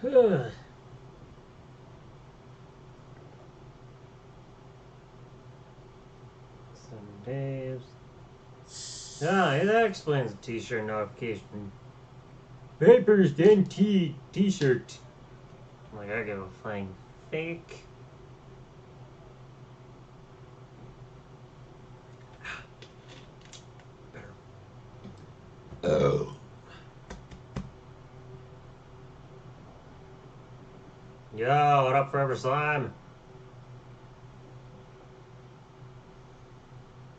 Some days. Ah, that explains the t-shirt notification. Papers, then t-shirt. I'm like, I gotta find fake. Better. Oh. Yo, what up, Forever Slime?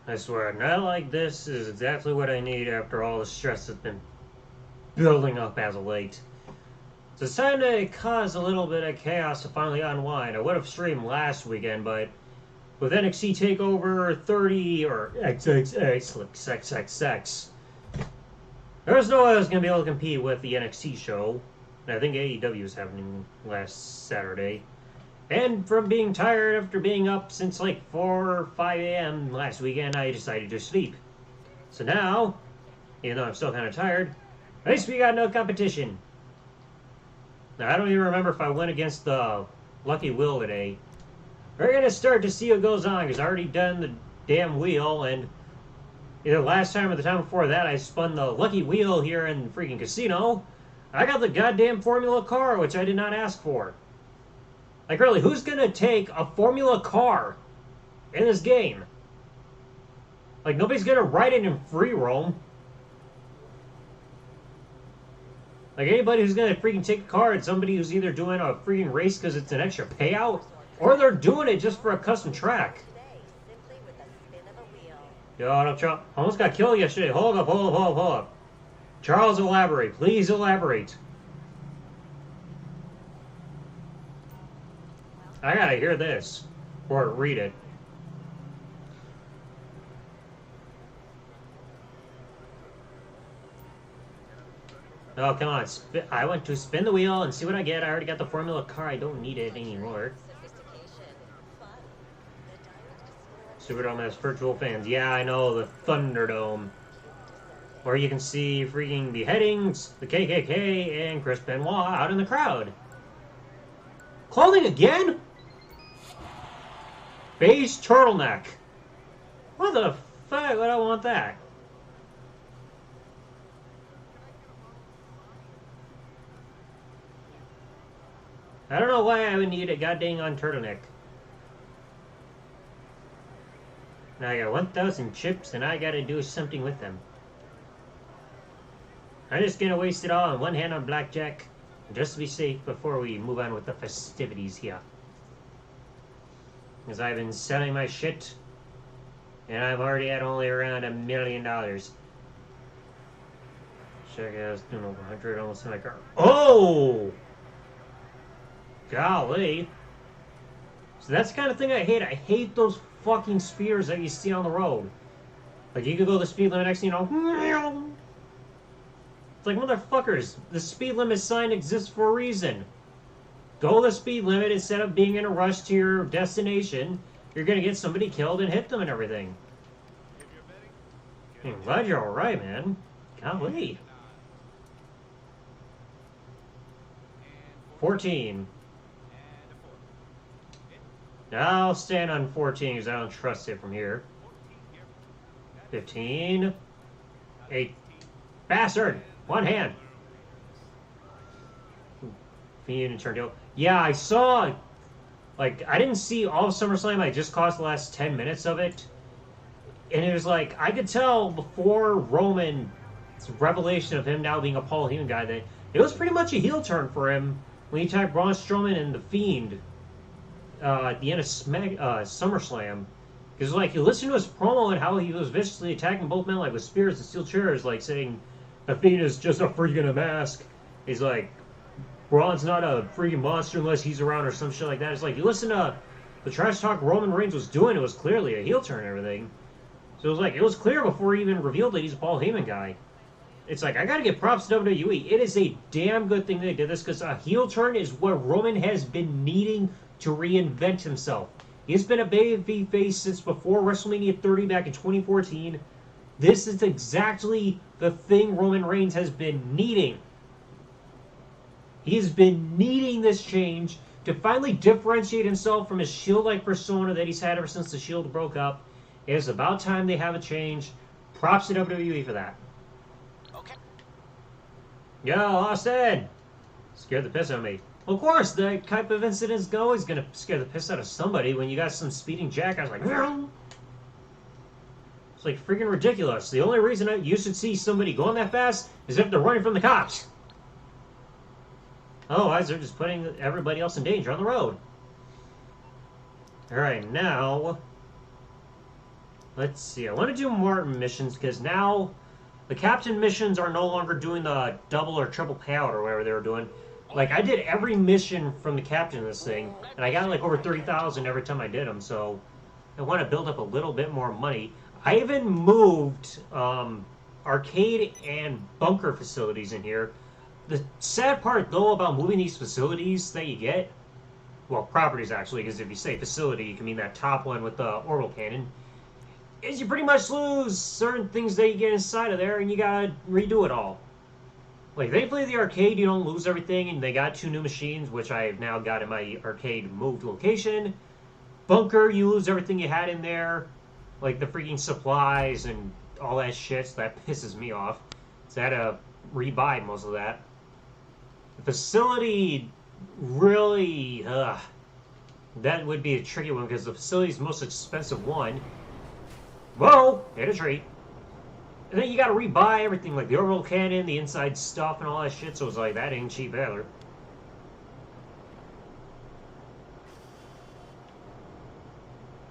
I swear, a night like this is exactly what I need after all the stress that's been building up as of late. So it's time to cause a little bit of chaos to finally unwind. I would have streamed last weekend, but with NXT TakeOver 30 or XXX, there was no way I was going to be able to compete with the NXT show. And I think AEW was happening last Saturday. And from being tired after being up since like 4 or 5 a.m. last weekend, I decided to sleep. So now, even though I'm still kind of tired, at least we got no competition. Now, I don't even remember if I went against the Lucky Will today. We're going to start to see what goes on, because I already done the damn wheel, and either last time or the time before that, I spun the Lucky Wheel here in the freaking casino. I got the goddamn Formula car, which I did not ask for. Like, really, who's going to take a Formula car in this game? Like, nobody's going to ride it in free roam. Like, anybody who's going to freaking take a car is somebody who's either doing a freaking race because it's an extra payout, or they're doing it just for a custom track. Yo, what up, Charles? Almost got killed yesterday. Hold up. Charles, elaborate. Please elaborate. I gotta hear this, or read it. Oh, come on. I went to spin the wheel and see what I get. I already got the Formula car. I don't need it anymore. Superdome has virtual fans. Yeah, I know, the Thunderdome. Or you can see freaking beheadings, the KKK, and Chris Benoit out in the crowd. Clothing again? Beige turtleneck. What the fuck would I want that? I don't know why I would need a goddamn on turtleneck. Now I got 1,000 chips and I gotta do something with them. I'm just gonna waste it all on one hand on blackjack, just to be safe before we move on with the festivities here. Because I've been selling my shit, and I'm already at only around $1 million. Check it out, I was doing over 100 almost in my car. Oh! Golly. So that's the kind of thing I hate. I hate those fucking spears that you see on the road. Like, you could go the speed limit, next thing you know... It's like, motherfuckers, the speed limit sign exists for a reason. Go the speed limit instead of being in a rush to your destination. You're gonna get somebody killed and hit them and everything. I'm glad you're alright, man. Golly. 14. Now I'll stand on 14 because I don't trust it from here. 15. 8. Bastard! One hand. Fiend turned heel. Yeah, I saw. Like, I didn't see all of SummerSlam. I just caught the last 10 minutes of it. And it was like, I could tell before Roman's revelation of him now being a Paul Heyman guy that it was pretty much a heel turn for him when he typed Braun Strowman and The Fiend at the end of SummerSlam. Because, like, you listen to his promo and how he was viciously attacking both men, like, with spears and steel chairs, like, saying, The Fiend is just a freak in a mask. He's like, Braun's not a freaking monster unless he's around or some shit like that. It's like, you listen to the trash talk Roman Reigns was doing, it was clearly a heel turn and everything. So it was like, it was clear before he even revealed that he's a Paul Heyman guy. It's like, I gotta give props to WWE. It is a damn good thing they did this, because a heel turn is what Roman has been needing to reinvent himself. He's been a baby face since before WrestleMania 30 back in 2014. This is exactly the thing Roman Reigns has been needing. He's been needing this change to finally differentiate himself from his Shield-like persona that he's had ever since the Shield broke up. It is about time they have a change. Props to WWE for that. Okay. Yo, Austin! Scared the piss out of me. Well, of course, the type of incident is always going to scare the piss out of somebody when you got some speeding jackass like... It's like freaking ridiculous. The only reason you should see somebody going that fast is if they're running from the cops. Otherwise, they're just putting everybody else in danger on the road. Alright, now... Let's see. I want to do more missions, because now the captain missions are no longer doing the double or triple payout or whatever they were doing. Like, I did every mission from the captain of this thing, and I got like over 30,000 every time I did them, so I want to build up a little bit more money. I even moved arcade and bunker facilities in here. The sad part, though, about moving these facilities that you get, well, properties actually, because if you say facility, you can mean that top one with the orbital cannon, is you pretty much lose certain things that you get inside of there, and you gotta redo it all. Like, thankfully, the arcade, you don't lose everything, and they got 2 new machines, which I've now got in my arcade moved location. Bunker, you lose everything you had in there, like the freaking supplies and all that shit, so that pisses me off. So I had to rebuy most of that. The facility, really, that would be a tricky one, because the facility is the most expensive one. Whoa! Hit a tree. And then you gotta rebuy everything, like the orbital cannon, the inside stuff, and all that shit, so it's like, that ain't cheap either.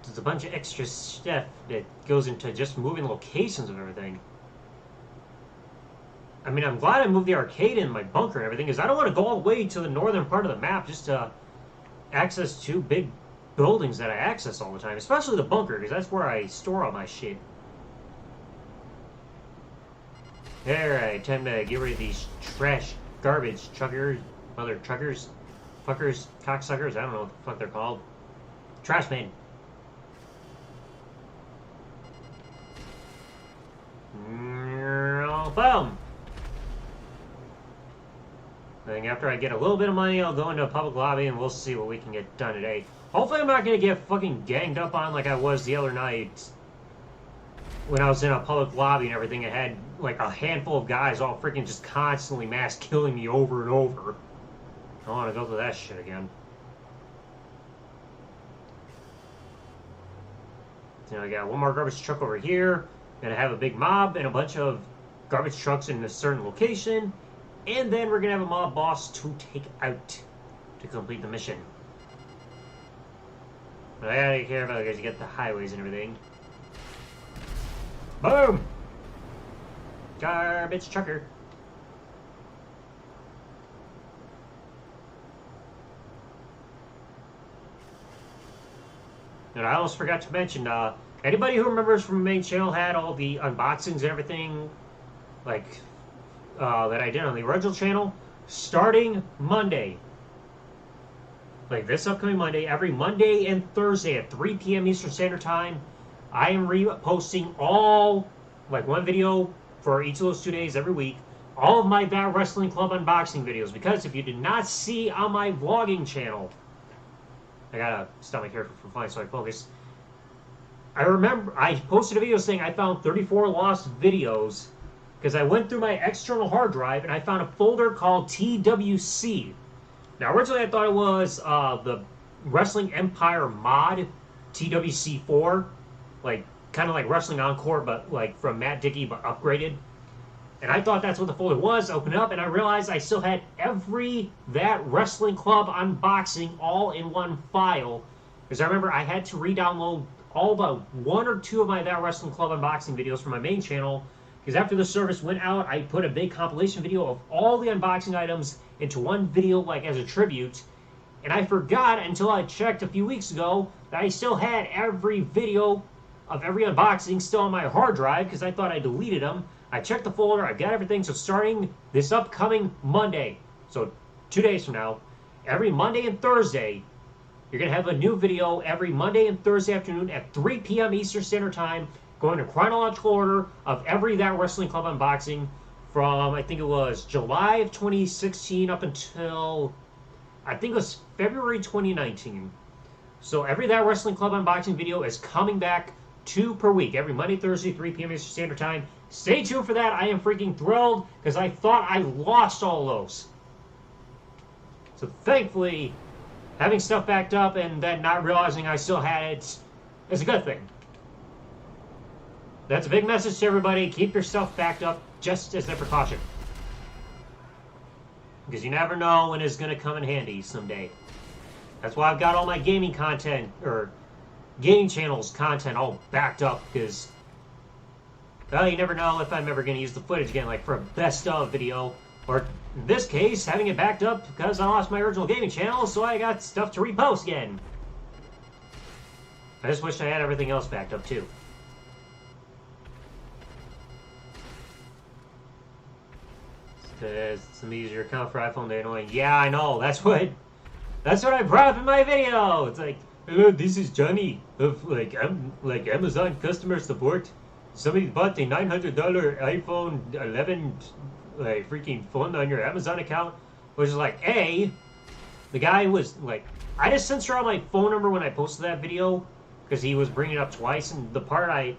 There's a bunch of extra stuff that goes into just moving locations of everything. I mean, I'm glad I moved the arcade in my bunker and everything, because I don't want to go all the way to the northern part of the map just to access 2 big buildings that I access all the time, especially the bunker, because that's where I store all my shit. Alright, time to get rid of these trash, garbage truckers, mother truckers, fuckers, cocksuckers, I don't know what the fuck they're called. Trash men. Boom! I think after I get a little bit of money, I'll go into a public lobby and we'll see what we can get done today. Hopefully I'm not going to get fucking ganged up on like I was the other night when I was in a public lobby and everything. It had like a handful of guys all freaking just constantly mass killing me over and over. I don't want to go through that shit again. You know, I got one more garbage truck over here. Gonna have a big mob and a bunch of garbage trucks in a certain location. And then we're gonna have a mob boss to take out to complete the mission. But I gotta care about it because you get the highways and everything. Boom! Garbage trucker. And I almost forgot to mention, anybody who remembers from the main channel had all the unboxings and everything, like, that I did on the original channel, starting Monday. Like this upcoming Monday, every Monday and Thursday at 3 p.m. Eastern Standard Time, I am reposting all, like one video for each of those 2 days every week, all of my That Wrestling Club unboxing videos. Because if you did not see on my vlogging channel, I gotta stop my character from flying so I focus. I remember I posted a video saying I found 34 lost videos because I went through my external hard drive and I found a folder called TWC. Now, originally I thought it was the Wrestling Empire mod, TWC4, like kind of like Wrestling Encore, but like from Matt Dickey, but upgraded. And I thought that's what the folder was. I opened it up and I realized I still had every That Wrestling Club unboxing all in one file. Because I remember I had to re-download all but 1 or 2 of my That Wrestling Club unboxing videos from my main channel. Because after the service went out, I put a big compilation video of all the unboxing items into one video, like as a tribute. And I forgot until I checked a few weeks ago that I still had every video of every unboxing still on my hard drive because I thought I deleted them. I checked the folder, I've got everything, so starting this upcoming Monday, so 2 days from now, every Monday and Thursday, you're going to have a new video every Monday and Thursday afternoon at 3 p.m. Eastern Standard Time, going in chronological order of every That Wrestling Club unboxing from, I think it was July of 2016 up until, I think it was February 2019. So every That Wrestling Club unboxing video is coming back 2 per week, every Monday, Thursday, 3 p.m. Eastern Standard Time. Stay tuned for that. I am freaking thrilled because I thought I lost all those. So thankfully, having stuff backed up and then not realizing I still had it is a good thing. That's a big message to everybody. Keep your stuff backed up just as a precaution. Because you never know when it's going to come in handy someday. That's why I've got all my gaming content, or gaming channels content all backed up, because, well, you never know if I'm ever going to use the footage again, like for a best of video. Or, in this case, having it backed up because I lost my original gaming channel, so I got stuff to repost again. I just wish I had everything else backed up, too. Says some easier account for iPhone, they're annoying. Yeah, I know, that's what I brought up in my video. It's like, hello, this is Johnny of like Amazon customer support. Somebody bought the $900 iPhone 11 freaking phone on your Amazon account, which is like, the guy was like, I just censored out my phone number when I posted that video because he was bringing it up twice, and the part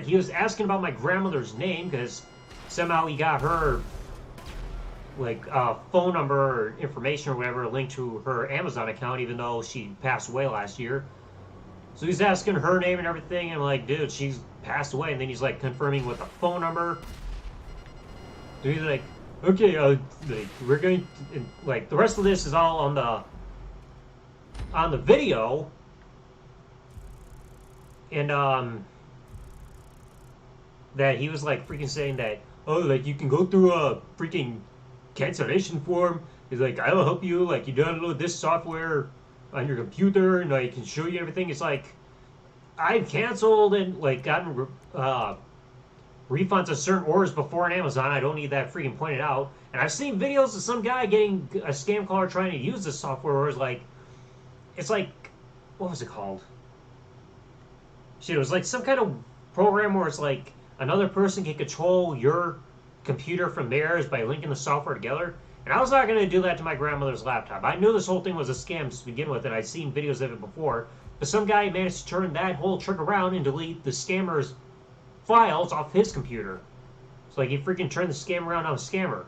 he was asking about my grandmother's name because somehow he got her phone number or information or whatever linked to her Amazon account, even though she passed away last year. So he's asking her name and everything, and I'm like, dude, she's passed away. And then he's like confirming with the phone number. So he's like, okay, we're going to, like, the rest of this is all on the video. And that he was like freaking saying that, oh, like, you can go through a freaking cancellation form. He's like, I will help you, like, you download this software on your computer and I can show you everything. It's like, I've canceled and like gotten refunds of certain orders before on Amazon. I don't need that freaking pointed out. And I've seen videos of some guy getting a scam caller trying to use this software where it's like, what was it called? Shit, it was like some kind of program where it's like another person can control your computer from theirs by linking the software together. And I was not going to do that to my grandmother's laptop. I knew this whole thing was a scam to begin with, and I'd seen videos of it before. But some guy managed to turn that whole trick around and delete the scammer's files off his computer. So like he freaking turned the scam around on a scammer.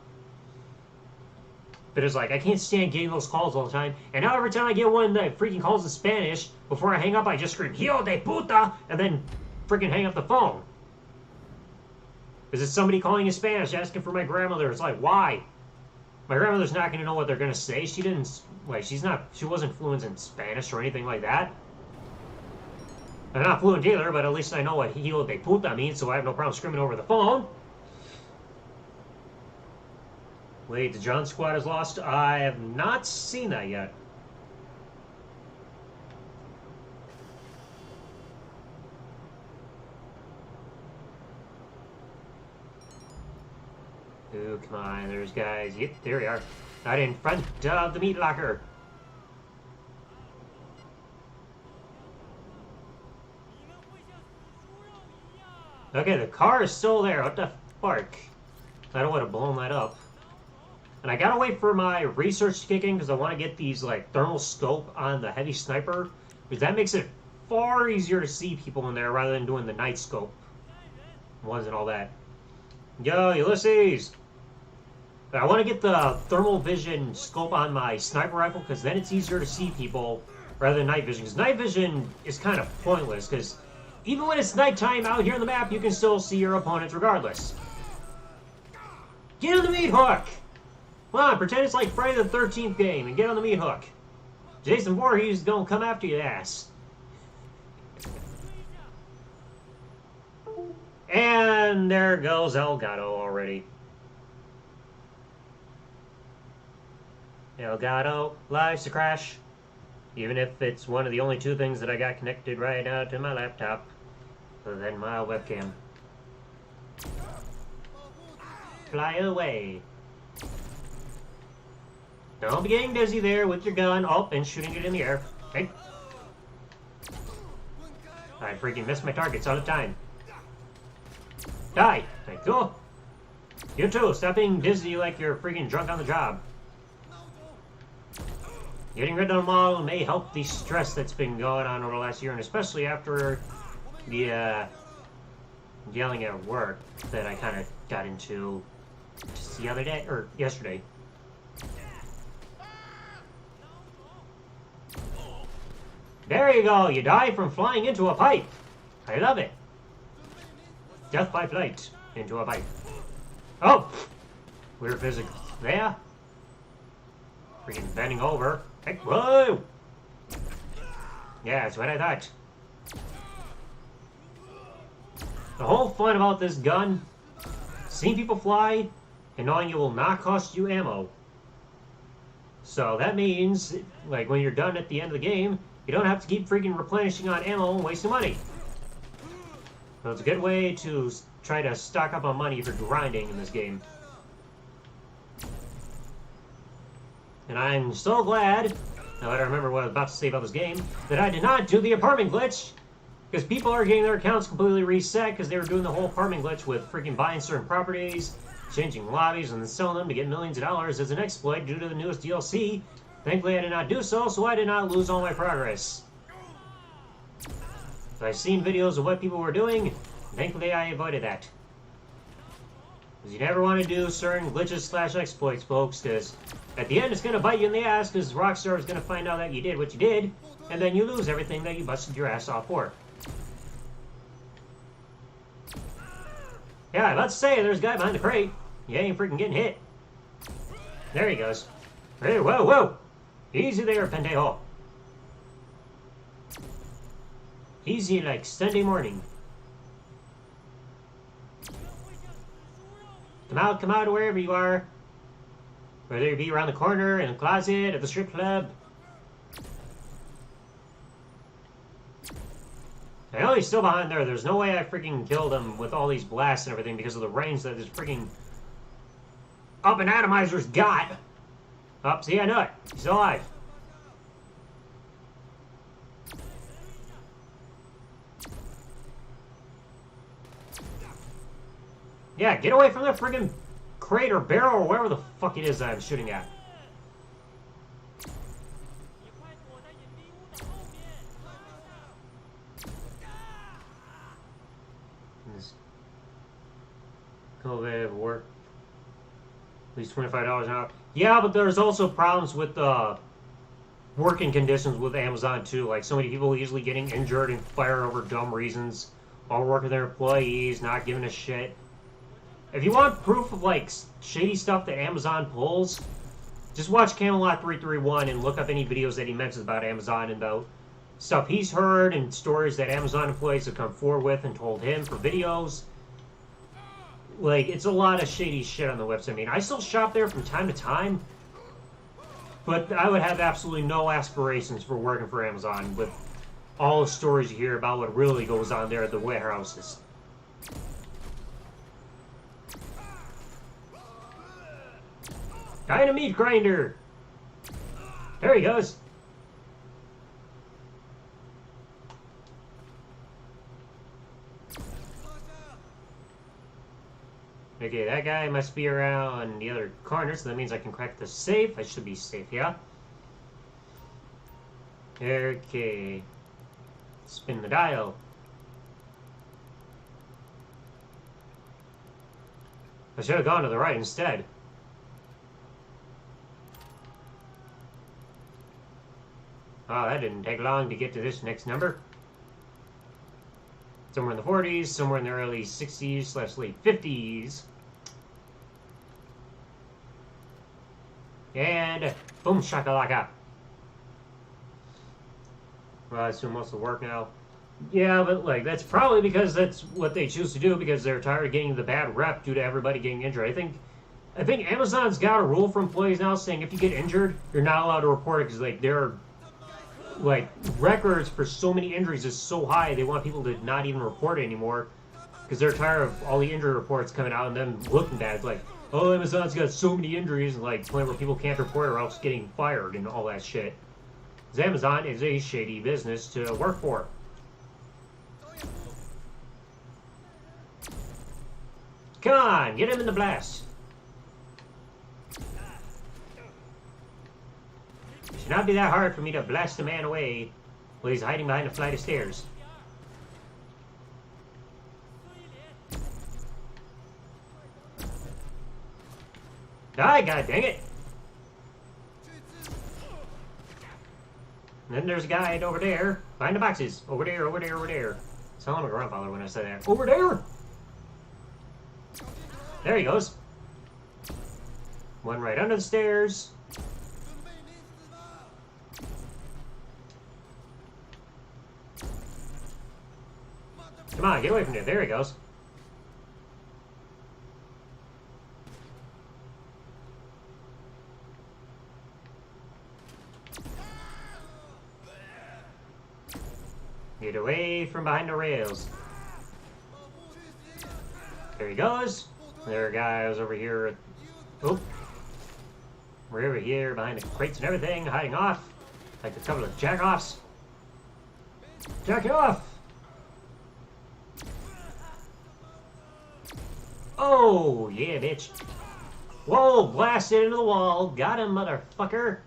But it's like, I can't stand getting those calls all the time. And now every time I get one that freaking calls in Spanish, before I hang up, I just scream, "Hijo de puta!" and then freaking hang up the phone. Is it somebody calling in Spanish asking for my grandmother? It's like, why? My grandmother's not going to know what they're going to say. She wasn't fluent in Spanish or anything like that. I'm not fluent either, but at least I know what hijo de puta means, so I have no problem screaming over the phone. Wait, the John Squad is lost? I have not seen that yet. Oh, come on, there's guys. Yep, there we are. Right in front of the meat locker. Okay, the car is still there. What the fuck? I don't want to blow that up. And I gotta wait for my research to kick in because I want to get these like thermal scope on the heavy sniper, because that makes it far easier to see people in there rather than doing the night scope ones and all that. Yo, Ulysses! But I want to get the thermal vision scope on my sniper rifle because then it's easier to see people rather than night vision. Because night vision is kind of pointless because even when it's nighttime out here on the map, you can still see your opponents regardless. Get on the meat hook! Come on, pretend it's like Friday the 13th game and get on the meat hook. Jason Voorhees is gonna come after your ass. And there goes Elgato already. Elgato likes to crash, even if it's one of the only two things that I got connected right now to my laptop, other than my webcam. Fly away. Don't be getting dizzy there with your gun. Oh, and shooting it in the air. Hey. I freaking miss my targets all the time. Die. Thank you. You too, stop being dizzy like you're freaking drunk on the job. Getting rid of the model may help the stress that's been going on over the last year, and especially after the yelling at work that I kind of got into just the other day, or yesterday. There you go, you die from flying into a pipe. I love it. Death by flight into a pipe. Oh! Weird physics there. Freaking bending over. Heck, whoa! Yeah, that's what I thought. The whole fun about this gun, seeing people fly, and knowing it will not cost you ammo. So that means, like, when you're done at the end of the game, you don't have to keep freaking replenishing on ammo and wasting money. So it's a good way to try to stock up on money for grinding in this game. And I'm so glad, now that I remember what I was about to say about this game, that I did not do the apartment glitch. Because people are getting their accounts completely reset because they were doing the whole apartment glitch with freaking buying certain properties, changing lobbies, and then selling them to get millions of dollars as an exploit due to the newest DLC. Thankfully I did not do so, so I did not lose all my progress. So I've seen videos of what people were doing, and thankfully I avoided that. Because you never want to do certain glitches / exploits, folks, because at the end it's going to bite you in the ass because Rockstar is going to find out that you did what you did, and then you lose everything that you busted your ass off for. Yeah, let's say there's a guy behind the crate. He ain't freaking getting hit. There he goes. Hey, whoa, whoa! Easy there, Pendejo. Easy like Sunday morning. Come out, wherever you are. Whether you be around the corner, in the closet, at the strip club. I know he's still behind there. There's no way I freaking killed him with all these blasts and everything because of the range that this freaking up and atomizer's got. Oh, see, I know it. He's still alive. Yeah, get away from that freaking crate or barrel or whatever the fuck it is that I'm shooting at. COVID work. At least $25 an hour. Yeah, but there's also problems with working conditions with Amazon too. Like so many people easily getting injured and fired over dumb reasons. All working their employees, not giving a shit. If you want proof of like shady stuff that Amazon pulls, just watch Camelot 331 and look up any videos that he mentions about Amazon and about stuff he's heard and stories that Amazon employees have come forward with and told him for videos. Like, it's a lot of shady shit on the website. I mean, I still shop there from time to time, but I would have absolutely no aspirations for working for Amazon with all the stories you hear about what really goes on there at the warehouses. Dynamite grinder! There he goes. Okay, that guy must be around the other corner, so that means I can crack the safe. I should be safe, yeah? Okay. Spin the dial. I should have gone to the right instead. Oh, that didn't take long to get to this next number. Somewhere in the 40s, somewhere in the early 60s / late 50s. And boom shakalaka. Well, I assume most of the work now. Yeah, but like that's probably because that's what they choose to do because they're tired of getting the bad rep due to everybody getting injured. I think Amazon's got a rule for employees now saying if you get injured, you're not allowed to report it because like their like records for so many injuries is so high they want people to not even report it anymore because they're tired of all the injury reports coming out and them looking bad. It's like, oh, Amazon's got so many injuries and like point where people can't report it or else getting fired and all that shit. Because Amazon is a shady business to work for. Come on, get him in the blast. It should not be that hard for me to blast a man away while he's hiding behind a flight of stairs. Die, god dang it! And then there's a guy over there, behind the boxes. Over there, over there, over there. Sound like my grandfather when I said that. Over there! There he goes. One right under the stairs. Come on, get away from there. There he goes. Get away from behind the rails. There he goes. There are guys over here. Oh. We're over here behind the crates and everything, hiding off. Like a couple of jack-offs. Jack it off! Oh, yeah, bitch. Whoa, blasted into the wall. Got him, motherfucker.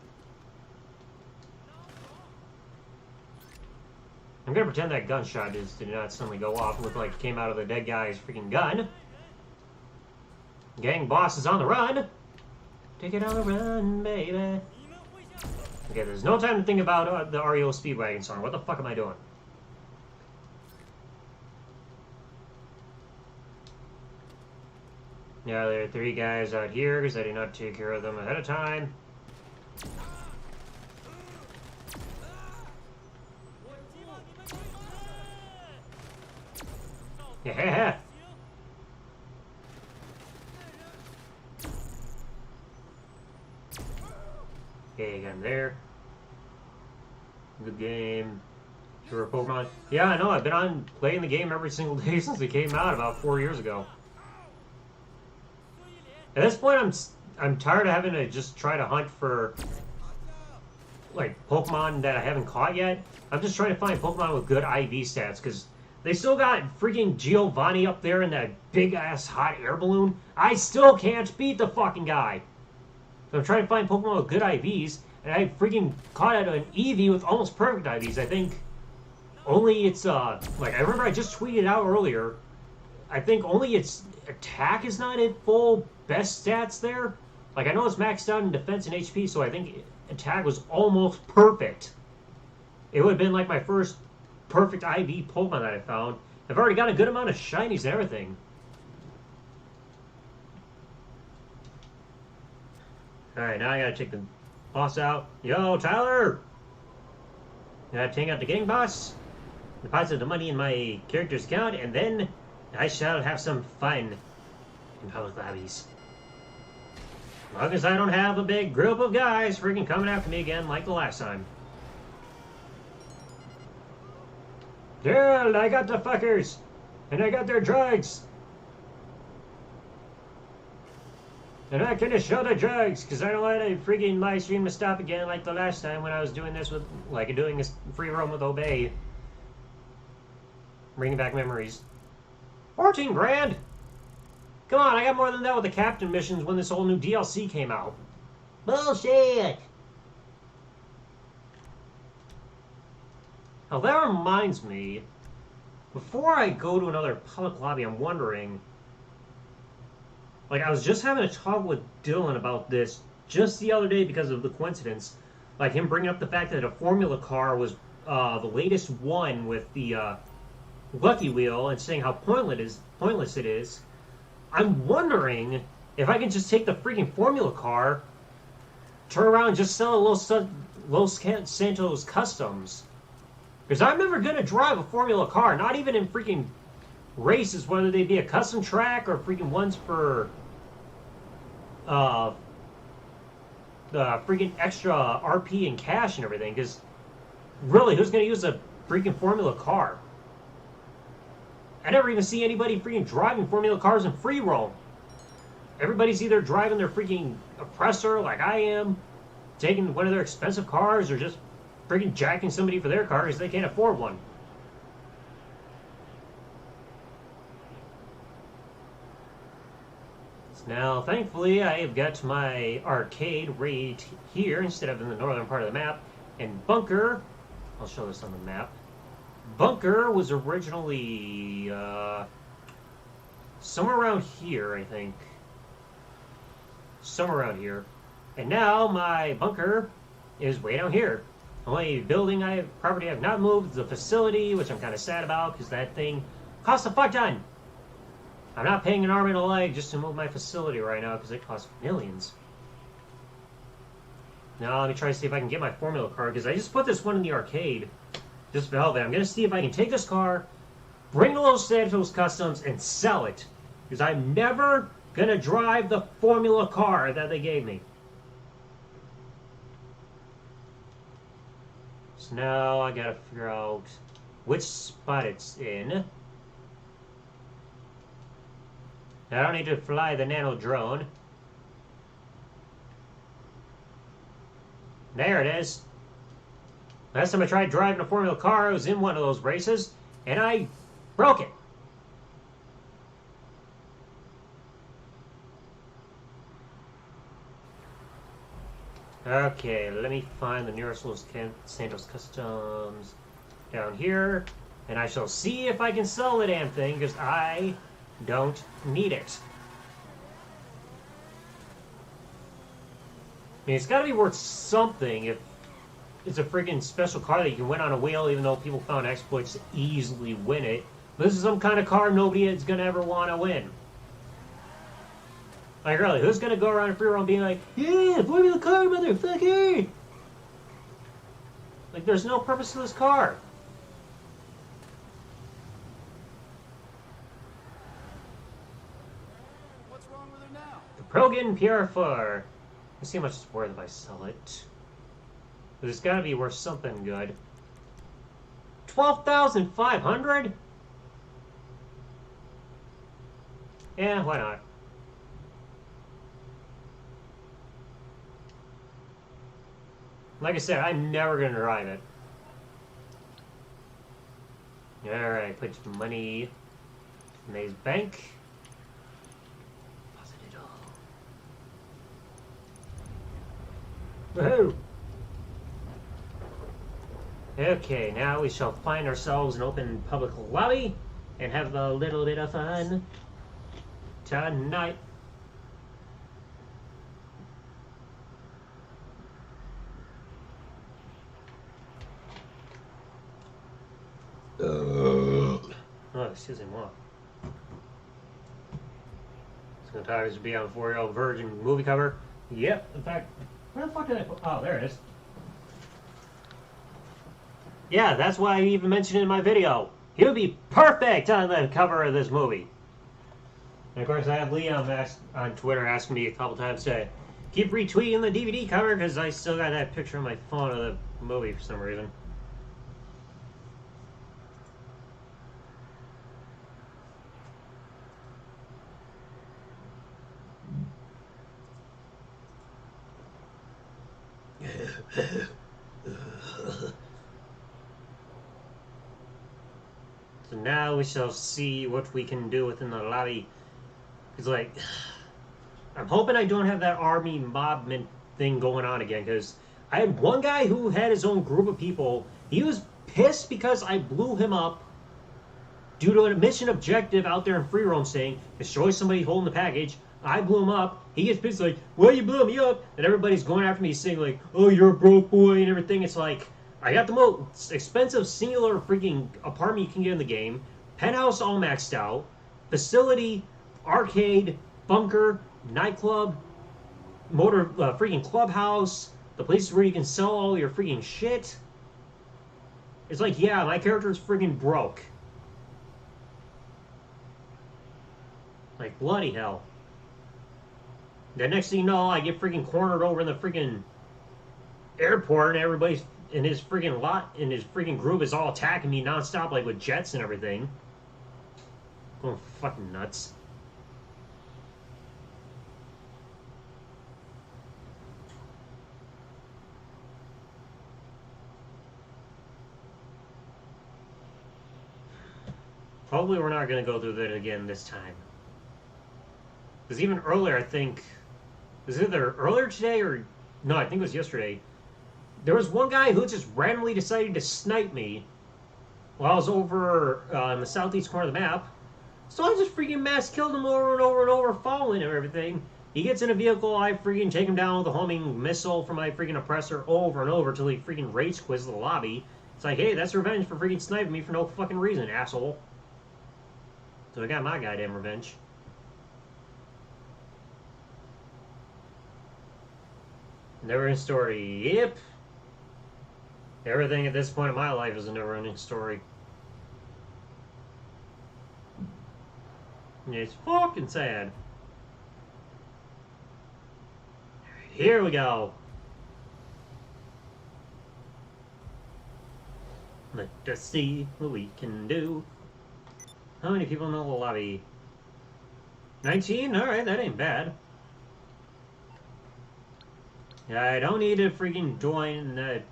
I'm gonna pretend that gunshot did not suddenly go off. It looked like it came out of the dead guy's freaking gun. Gang boss is on the run. Take it on the run, baby. Okay, there's no time to think about the REO Speedwagon song. What the fuck am I doing? Yeah, there are 3 guys out here because I did not take care of them ahead of time. Yeah. Okay, got him there. Good game. Sure, Pokemon. Yeah, I know. I've been on playing the game every single day since it came out about 4 years ago. At this point, I'm tired of having to just try to hunt for like Pokemon that I haven't caught yet. I'm just trying to find Pokemon with good IV stats because they still got freaking Giovanni up there in that big ass hot air balloon. I still can't beat the fucking guy. So I'm trying to find Pokemon with good IVs, and I freaking caught at an EV with almost perfect IVs. I think only it's like I remember I just tweeted out earlier. I think only its attack is not at full best stats there. Like I know it's maxed out in defense and HP, so I think attack was almost perfect. It would have been like my first perfect IV Pokemon that I found. I've already got a good amount of shinies and everything. Alright, now I gotta take the boss out. Yo, Tyler! Gotta take out the gang boss, deposit the money in my character's account, and then I shall have some fun in public lobbies. As long as I don't have a big group of guys freaking coming after me again like the last time. Gerald, I got the fuckers! And I got their drugs! And I can show the drugs, because I don't want a freaking live stream to stop again like the last time when I was doing this with, like, doing this free roam with Obey. Bringing back memories. 14 grand! Come on, I got more than that with the captain missions when this whole new DLC came out. Bullshit! Now that reminds me, before I go to another public lobby, I'm wondering, like I was just having a talk with Dylan about this just the other day because of the coincidence, like him bringing up the fact that a Formula car was the latest one with the Lucky Wheel and saying how pointless it is. I'm wondering if I can just take the freaking Formula car, turn around and just sell a Los Santos Customs. Because I'm never going to drive a Formula car, not even in freaking races, whether they be a custom track or freaking ones for the freaking extra RP and cash and everything. Because really, who's going to use a freaking Formula car? I never even see anybody freaking driving Formula cars in free roam. Everybody's either driving their freaking oppressor like I am, taking one of their expensive cars, or just freaking jacking somebody for their car because they can't afford one. Now, thankfully, I have got my arcade right here instead of in the northern part of the map. And Bunker, I'll show this on the map. Bunker was originally somewhere around here, I think. Somewhere around here. And now my bunker is way down here. The only property I've not moved is the facility, which I'm kind of sad about because that thing costs a fuck ton. I'm not paying an arm and a leg just to move my facility right now because it costs millions. Now let me try to see if I can get my Formula car because I just put this one in the arcade. This Velvet. I'm going to see if I can take this car, bring to Los Santos Customs, and sell it. Because I'm never going to drive the Formula car that they gave me. So now I got to figure out which spot it's in. I don't need to fly the nano drone. There it is. Last time I tried driving a Formula car, I was in one of those races, and I broke it. Okay, let me find the nearest Los Santos Customs down here, and I shall see if I can sell the damn thing, because I don't need it. I mean, it's got to be worth something if it's a freaking special car that you can win on a wheel, even though people found exploits to easily win it. But this is some kind of car nobody is going to ever want to win. Like, really, who's going to go around a free roam being like, yeah, Formula car, motherfucker! Like, there's no purpose to this car. What's wrong with her now? The Progan PR4. Let's see how much it's worth if I sell it. It's got to be worth something good. 12,500? Yeah, why not? Like I said, I'm never going to drive it. Alright, put your money in May's bank. Deposit it all. Woohoo! Okay, now we shall find ourselves an open public lobby and have a little bit of fun tonight. Oh, excusez-moi. It's gonna tires to be on 4-year-old virgin movie cover. Yep, in fact, where the fuck did I put? Oh, there it is. Yeah, that's why I even mentioned it in my video. He would be perfect on the cover of this movie. And of course, I have Liam on Twitter asking me a couple times to keep retweeting the DVD cover because I still got that picture on my phone of the movie for some reason. So now we shall see what we can do within the lobby. It's like, I'm hoping I don't have that army mobment thing going on again, because I had one guy who had his own group of people. He was pissed because I blew him up due to a mission objective out there in free roam saying, destroy somebody holding the package. I blew him up. He gets pissed like, well, you blew me up. And everybody's going after me saying like, oh, you're a broke boy and everything. It's like, I got the most expensive singular freaking apartment you can get in the game. Penthouse all maxed out. Facility, arcade, bunker, nightclub, freaking clubhouse. The places where you can sell all your freaking shit. It's like, yeah, my character's freaking broke. Like, bloody hell. The next thing you know, I get freaking cornered over in the freaking airport, and everybody's in his freaking lot, in his freaking group is all attacking me nonstop, like with jets and everything. Going fucking nuts. Hopefully we're not going to go through that again this time. Because even earlier, I think, was it either earlier today or no? I think it was yesterday. There was one guy who just randomly decided to snipe me while I was over in the southeast corner of the map. So I just freaking mass killed him over and over and over, following him and everything. He gets in a vehicle, I freaking take him down with a homing missile from my freaking oppressor over and over till he freaking rage quits the lobby. It's like, hey, that's revenge for freaking sniping me for no fucking reason, asshole. So I got my goddamn revenge. Never-ending story. Yep. Everything at this point in my life is a never-ending story. It's fucking sad. Here we go. Let us see what we can do. How many people in the lobby? 19? Alright, that ain't bad. Yeah, I don't need to freaking join that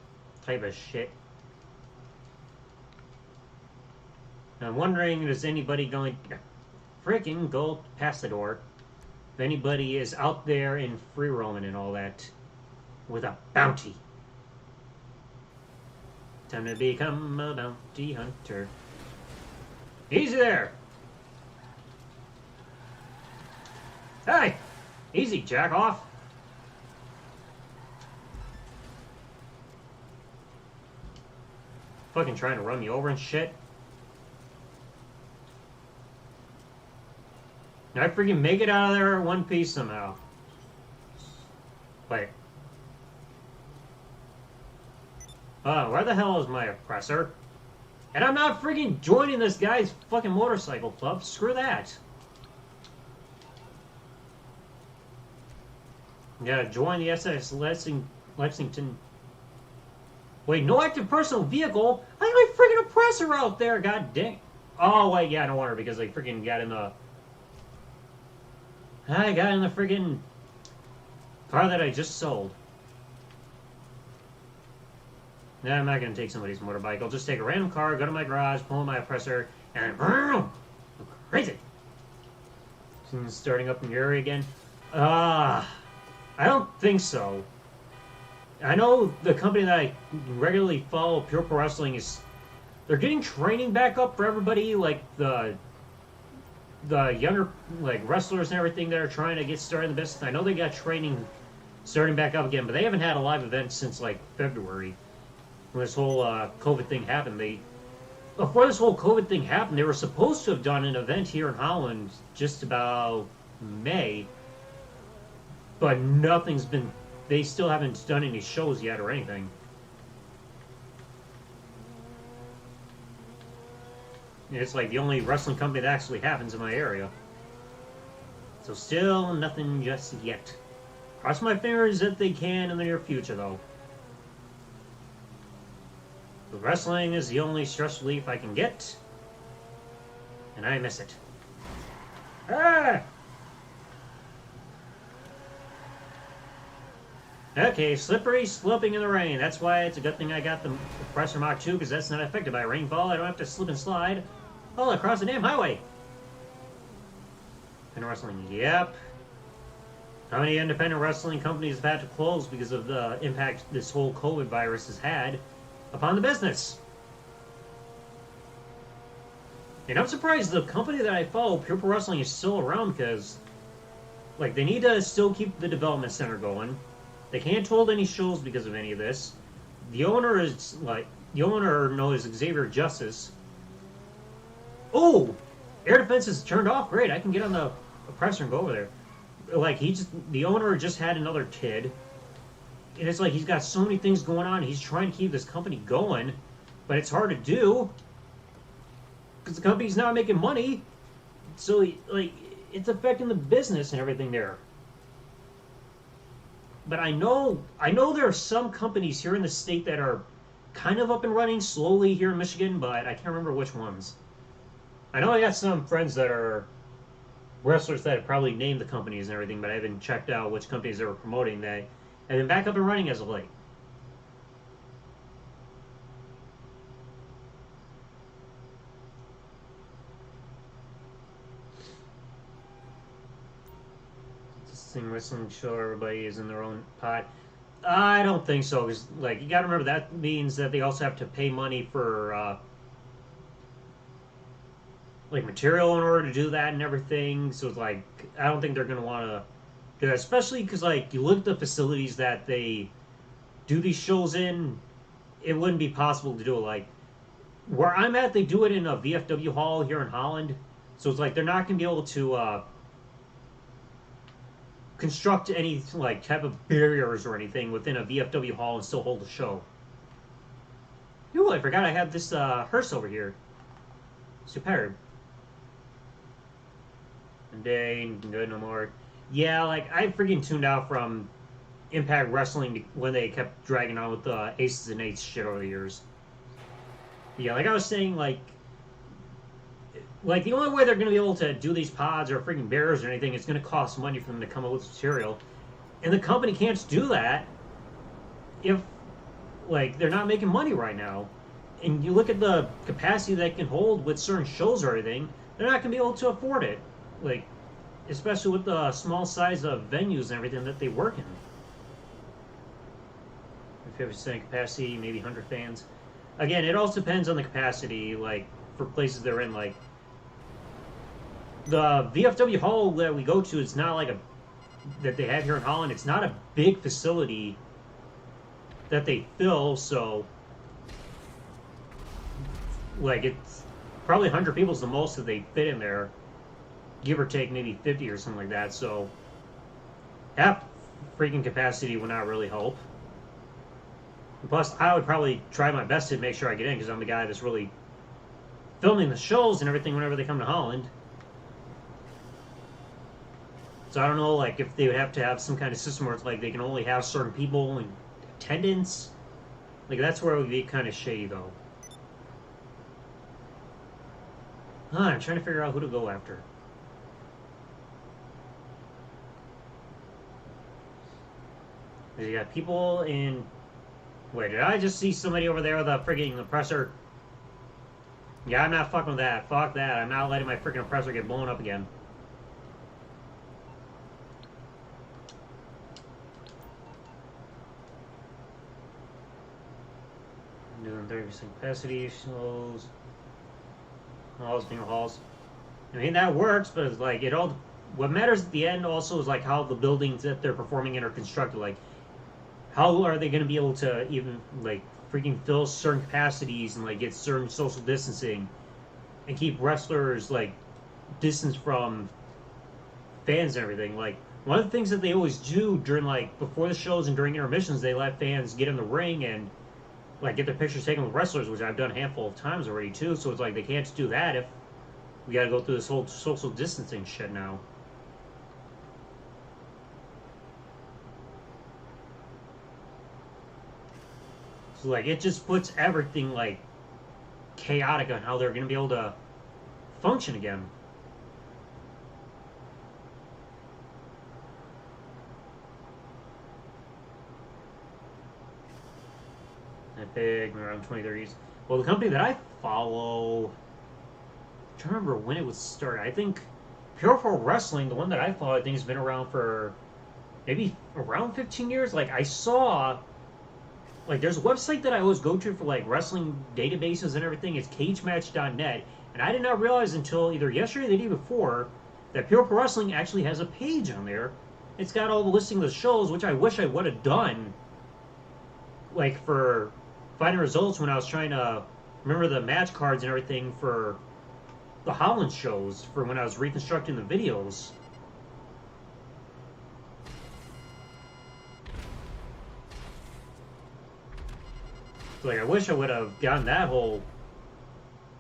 type of shit. I'm wondering, is anybody going to freaking go past the door? If anybody is out there in free roaming and all that with a bounty. Time to become a bounty hunter. Easy there! Hey! Easy, jack off! Fucking trying to run me over and shit. I freaking make it out of there in one piece somehow. Wait. Where the hell is my oppressor? And I'm not freaking joining this guy's fucking motorcycle club. Screw that. Gotta join the SS Lexington. Wait, no active personal vehicle? I got my freaking oppressor out there, god dang. Oh, wait, yeah, no wonder, because I freaking got in the... I got in the freaking car that I just sold. Nah, I'm not going to take somebody's motorbike. I'll just take a random car, go to my garage, pull in my oppressor, and boom! Crazy! Something's starting up in your area again? I don't think so. I know the company that I regularly follow, Pure Pro Wrestling, is... They're getting training back up for everybody, like the younger like wrestlers and everything that are trying to get started in the business. I know they got training starting back up again, but they haven't had a live event since like February when this whole COVID thing happened. Before this whole COVID thing happened, they were supposed to have done an event here in Holland just about May, but nothing's been. They still haven't done any shows yet or anything. It's like the only wrestling company that actually happens in my area. So still nothing just yet. Cross my fingers that they can in the near future, though. The wrestling is the only stress relief I can get. And I miss it. Ah! Okay, slippery sloping in the rain. That's why it's a good thing I got the Oppressor Mach 2, because that's not affected by rainfall. I don't have to slip and slide all across the damn highway. Independent wrestling, yep. How many independent wrestling companies have had to close because of the impact this whole COVID virus has had upon the business? And I'm surprised the company that I follow, Pure Pro Wrestling, is still around, because like they need to still keep the development center going. They can't hold any shows because of any of this. The owner known as Xavier Justice. Oh! Air defense is turned off. Great, I can get on the oppressor and go over there. Like, the owner just had another kid. And it's like he's got so many things going on. He's trying to keep this company going. But it's hard to do. Because the company's not making money. So, like, it's affecting the business and everything there. But I know there are some companies here in the state that are kind of up and running slowly here in Michigan, but I can't remember which ones. I know I got some friends that are wrestlers that have probably named the companies and everything, but I haven't checked out which companies they were promoting that have been back up and running as of late. Sing wrestling show, everybody is in their own pot. I don't think so, because like you got to remember that means that they also have to pay money for like material in order to do that and everything. So it's like I don't think they're gonna want to do that, especially because like you look at the facilities that they do these shows in. It wouldn't be possible to do it like where I'm at. They do it in a VFW hall here in Holland, so it's like they're not gonna be able to construct any like type of barriers or anything within a VFW hall and still hold a show. Ooh, I forgot I had this hearse over here. Superb. Dane, good no more. Yeah, like I freaking tuned out from Impact Wrestling when they kept dragging on with the Aces and Eights shit over the years. Yeah, like I was saying, like the only way they're going to be able to do these pods or freaking barriers or anything is going to cost money for them to come up with material, and the company can't do that if like they're not making money right now. And you look at the capacity they can hold with certain shows or anything, they're not going to be able to afford it. Like, especially with the small size of venues and everything that they work in. 50% capacity, maybe 100 fans. Again, it also depends on the capacity, like, for places they're in. Like, the VFW hall that we go to is not like that they have here in Holland. It's not a big facility that they fill, so like it's probably 100 people is the most that they fit in there, give or take maybe 50 or something like that. So that freaking capacity would not really help. And plus, I would probably try my best to make sure I get in because I'm the guy that's really filming the shows and everything whenever they come to Holland. So I don't know, like, if they would have to have some kind of system where it's like they can only have certain people in attendance. Like, that's where it would be kind of shady, though. I'm trying to figure out who to go after. You got people in... Wait, did I just see somebody over there with a freaking oppressor? Yeah, I'm not fucking with that. Fuck that. I'm not letting my freaking oppressor get blown up again. Doing 30% capacity, shows, halls, bingo halls. I mean, that works, but it's like, it all... What matters at the end also is, like, how the buildings that they're performing in are constructed. Like, how are they going to be able to even, like, freaking fill certain capacities and, like, get certain social distancing and keep wrestlers, like, distance from fans and everything. Like, one of the things that they always do during, like, before the shows and during intermissions, they let fans get in the ring and, like, get their pictures taken with wrestlers, which I've done a handful of times already, too. So it's like, they can't do that if we got to go through this whole social distancing shit now. So, like, it just puts everything, like, chaotic on how they're going to be able to function again. Big, around 2030s. Well, the company that I follow, I'm trying to remember when it was started. I think Pure Pro Wrestling, the one that I follow, I think has been around for maybe around 15 years. Like, I saw, like, there's a website that I always go to for, like, wrestling databases and everything. It's cagematch.net. And I did not realize until either yesterday or the day before that Pure Pro Wrestling actually has a page on there. It's got all the listing of the shows, which I wish I would have done, like, for finding results when I was trying to remember the match cards and everything for the Holland shows for when I was reconstructing the videos. So, like, I wish I would have gotten that whole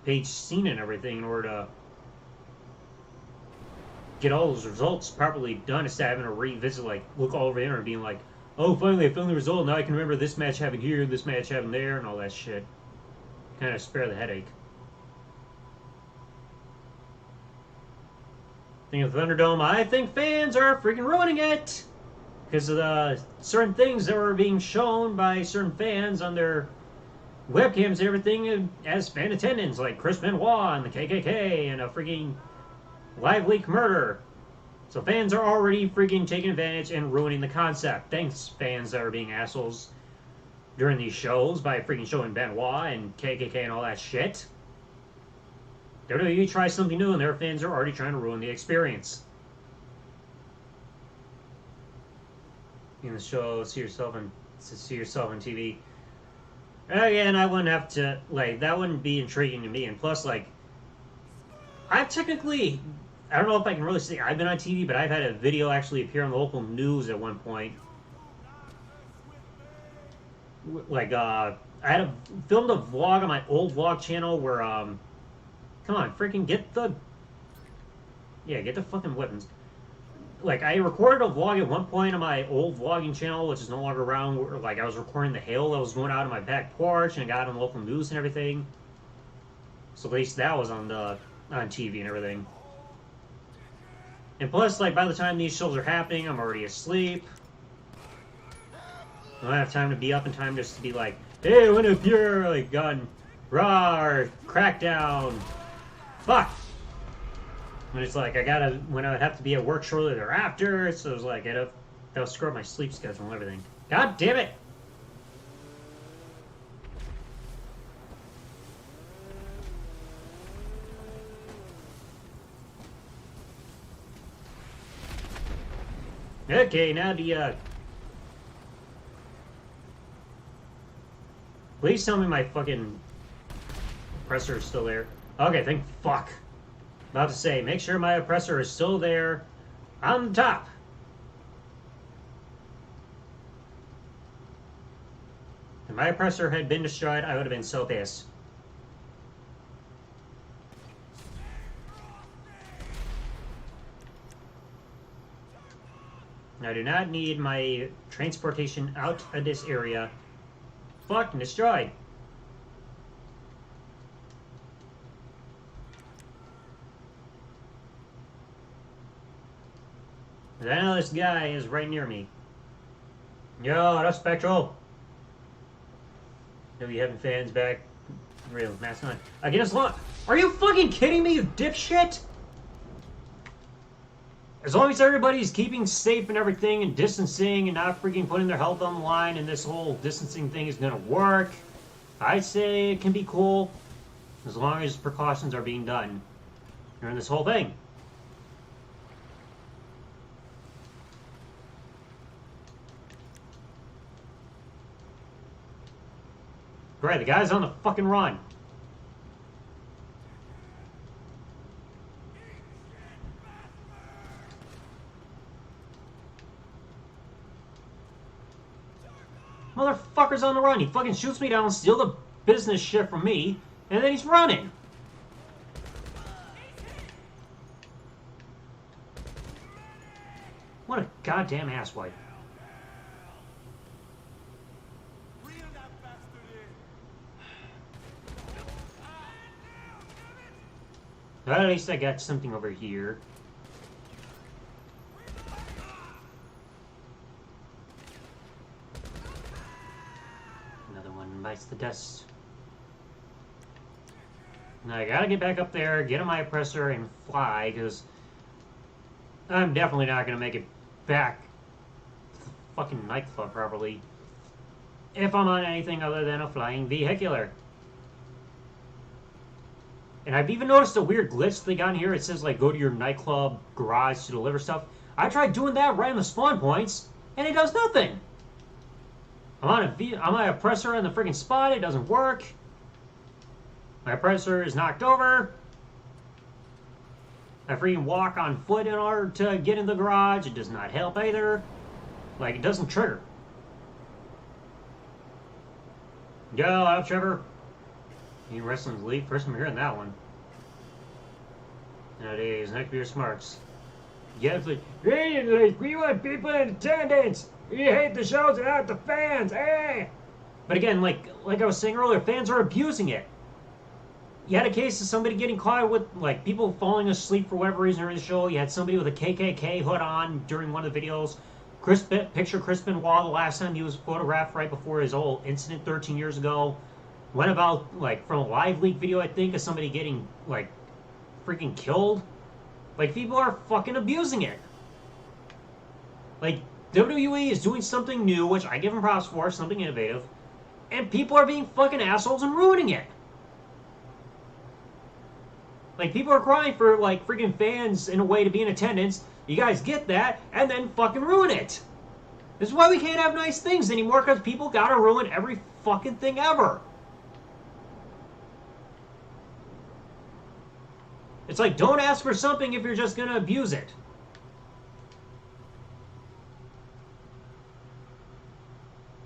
page seen and everything in order to get all those results properly done instead of having to revisit, like, look all over the internet being like, oh, finally I found the result, now I can remember this match happened here, this match happened there, and all that shit. Kind of spare the headache. Thing of Thunderdome, I think fans are freaking ruining it! Because of the certain things that were being shown by certain fans on their webcams and everything as fan attendance, like Chris Benoit and the KKK and a freaking live leak murder. So fans are already freaking taking advantage and ruining the concept. Thanks, fans that are being assholes during these shows by freaking showing Benoit and KKK and all that shit. WWE tries something new and their fans are already trying to ruin the experience. In the show, see yourself on TV. Again, I wouldn't have to, like, that wouldn't be intriguing to me. And plus, like, I've technically, I don't know if I can really say I've been on TV, but I've had a video actually appear on the local news at one point. Like, I had filmed a vlog on my old vlog channel where, come on, freaking get the fucking weapons. Like, I recorded a vlog at one point on my old vlogging channel, which is no longer around, where, like, I was recording the hail that was going out of my back porch, and I got it on local news and everything. So at least that was on TV and everything. And plus, like, by the time these shows are happening, I'm already asleep. I don't have time to be up in time just to be like, hey, when a pure, like, gun, raw, or crackdown. Fuck! And it's like, when I would have to be at work shortly thereafter, so it was like, that would screw up my sleep schedule and everything. God damn it! Okay, now please tell me my fucking oppressor is still there. Okay, thank fuck. About to say, make sure my oppressor is still there on top. If my oppressor had been destroyed, I would have been so pissed. I do not need my transportation out of this area. Fucking destroyed. I know this guy is right near me. Yo, what up, Spectral? No, you having fans back? Real, Mass 9. Against what? Are you fucking kidding me, you dipshit? As long as everybody's keeping safe and everything and distancing and not freaking putting their health on the line and this whole distancing thing is gonna work, I'd say it can be cool as long as precautions are being done during this whole thing. Great, the guy's on the fucking run. Motherfucker's on the run. He fucking shoots me down, steal the business shit from me, and then he's running. What a goddamn asswipe. At least I got something over here. Another one bites the dust. Now I gotta get back up there, get on my oppressor, and fly, because I'm definitely not gonna make it back to the fucking nightclub properly if I'm on anything other than a flying vehicular. And I've even noticed a weird glitch they got in here. It says, like, go to your nightclub garage to deliver stuff. I tried doing that right on the spawn points, and it does nothing. I'm on my oppressor in the freaking spot. It doesn't work. My oppressor is knocked over. I freaking walk on foot in order to get in the garage. It does not help either. Like, it doesn't trigger. Yo, out, Trevor. You wrestling's elite. First time hearing that one. Nowadays, neckbeard smarts. Yeah, like, hey, like, we want people in attendance. We hate the shows and not the fans. Hey. But again, like I was saying earlier, fans are abusing it. You had a case of somebody getting caught with, like, people falling asleep for whatever reason during the show. You had somebody with a KKK hood on during one of the videos. Chris Benoit, the last time he was photographed right before his whole incident 13 years ago. Went about, like, from a live leak video, I think, of somebody getting, like, freaking killed. Like, people are fucking abusing it. Like, WWE is doing something new, which I give them props for, something innovative, and people are being fucking assholes and ruining it. Like, people are crying for, like, freaking fans in a way to be in attendance. You guys get that, and then fucking ruin it. This is why we can't have nice things anymore, because people gotta ruin every fucking thing ever. It's like, don't ask for something if you're just gonna abuse it.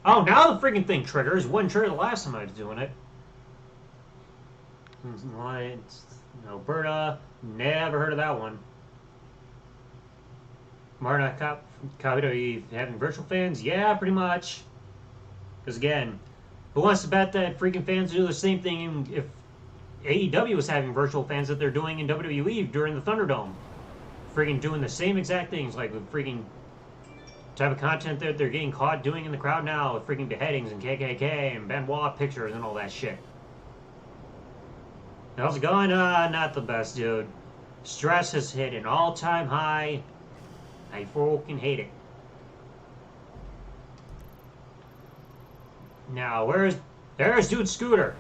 Oh, now the freaking thing triggers. Wouldn't trigger the last time I was doing it. Alberta, never heard of that one. Marna Cop having virtual fans? Yeah, pretty much. Because again, who wants to bet that freaking fans do the same thing if AEW was having virtual fans that they're doing in WWE during the Thunderdome? Freaking doing the same exact things, like with freaking type of content that they're getting caught doing in the crowd now with freaking beheadings and KKK and Benoit pictures and all that shit. How's it going? Not the best, dude. Stress has hit an all-time high. I fucking hate it. Now, there's Dude Scooter.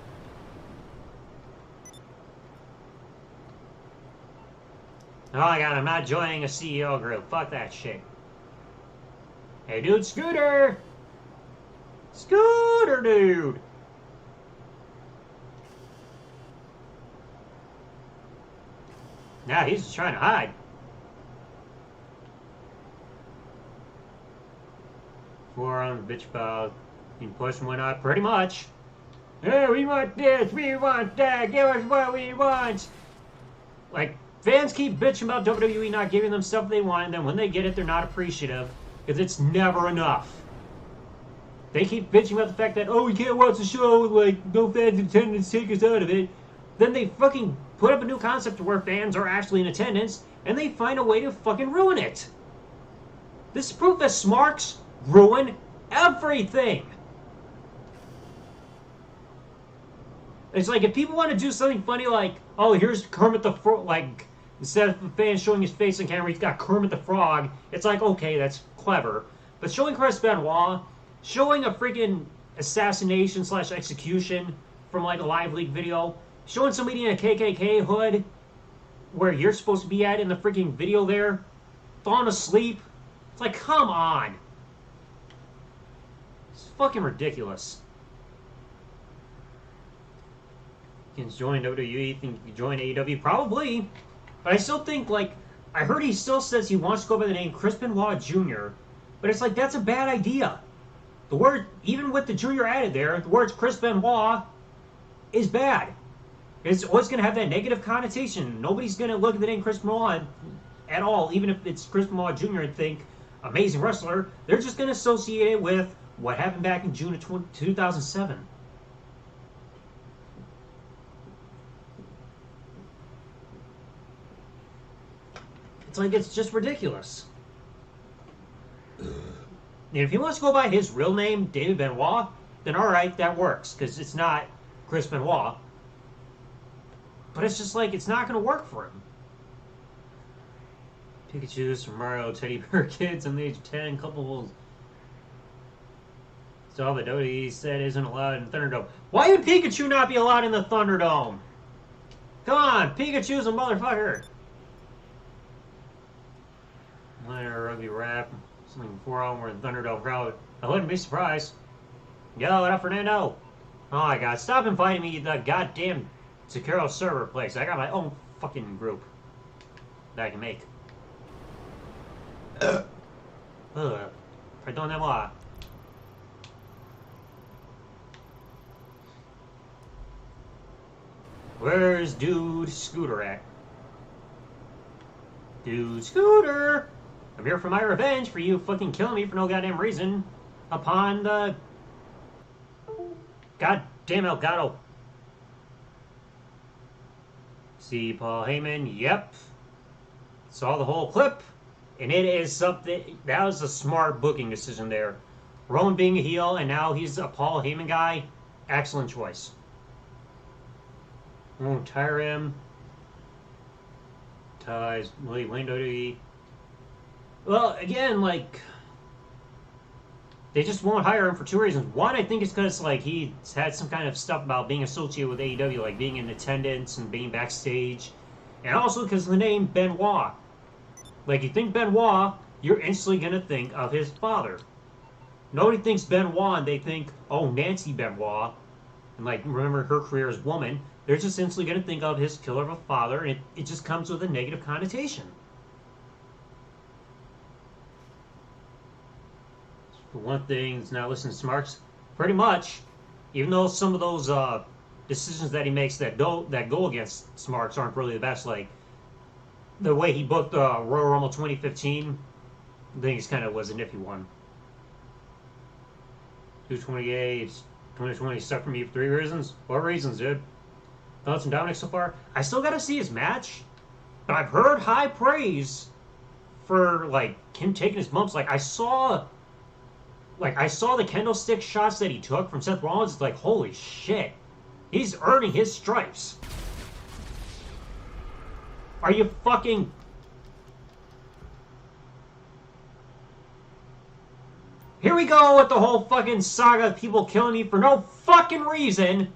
Oh my god, I'm not joining a CEO group. Fuck that shit. Hey, Dude Scooter! Scooter, dude! Now he's just trying to hide. Forum, bitch about being pushed and whatnot, pretty much. Hey, we want this, we want that, give us what we want! Like, fans keep bitching about WWE not giving them stuff they want, and then when they get it, they're not appreciative, because it's never enough. They keep bitching about the fact that, oh, we can't watch the show, like, no fans in attendance, take us out of it. Then they fucking put up a new concept where fans are actually in attendance, and they find a way to fucking ruin it. This is proof that smarks ruin everything. It's like if people want to do something funny like, oh, here's Kermit the Frog, like, instead of the fan showing his face on camera, he's got Kermit the Frog. It's like, okay, that's clever. But showing Chris Benoit, showing a freaking assassination / execution from like a live leak video, showing somebody in a KKK hood where you're supposed to be at in the freaking video there, falling asleep. It's like, come on. It's fucking ridiculous. You can join WWE, think you can join AEW? Probably. But I still think, like, I heard he still says he wants to go by the name Chris Benoit Jr., but it's like, that's a bad idea. The word, even with the junior added there, the words Chris Benoit is bad. It's always going to have that negative connotation. Nobody's going to look at the name Chris Benoit at all, even if it's Chris Benoit Jr. and think, amazing wrestler. They're just going to associate it with what happened back in June of 2007. It's like, it's just ridiculous. And if he wants to go by his real name, David Benoit, then alright, that works, because it's not Chris Benoit. But it's just like, it's not going to work for him. Pikachu's from Mario Teddy Bear Kids on the age of 10, couple. So all the WWE said isn't allowed in the Thunderdome. Why would Pikachu not be allowed in the Thunderdome? Come on, Pikachu's a motherfucker. Minor rugby rap, something 4 hour in the Thunderdome crowd. I wouldn't be surprised. Yo, what up, Fernando? Oh my god, stop inviting me to the goddamn Sekiro server place. I got my own fucking group that I can make. Pardonnez-moi. Where's Dude Scooter at? Dude Scooter! I'm here for my revenge for you fucking killing me for no goddamn reason upon the goddamn Elgato. See Paul Heyman? Yep. Saw the whole clip, and it is something. That was a smart booking decision there. Roman being a heel, and now he's a Paul Heyman guy. Excellent choice. Won't tire him. Ties Wayne WWE. Well, again, like, They just won't hire him for two reasons. One, I think it's because like he's had some kind of stuff about being associated with AEW, like being in attendance and being backstage, and also because of the name Benoit. Like you think Benoit, you're instantly gonna think of his father. Nobody thinks Benoit, and they think, oh, Nancy Benoit, and like remember her career as woman. They're just instantly gonna think of his killer of a father, and it just comes with a negative connotation. For one thing, it's not listening to Smarks. Pretty much, even though some of those decisions that he makes that go against Smarks aren't really the best, like the way he booked Royal Rumble 2015, I think it kind of was a nifty one. 228, 2020 stuck for me for 3 reasons. What reasons, dude? Thoughts on Dominic so far? I still gotta see his match, but I've heard high praise for like him taking his bumps. Like I saw the candlestick shots that he took from Seth Rollins. It's like, holy shit, he's earning his stripes. Are you fucking... Here we go with the whole fucking saga of people killing me for no fucking reason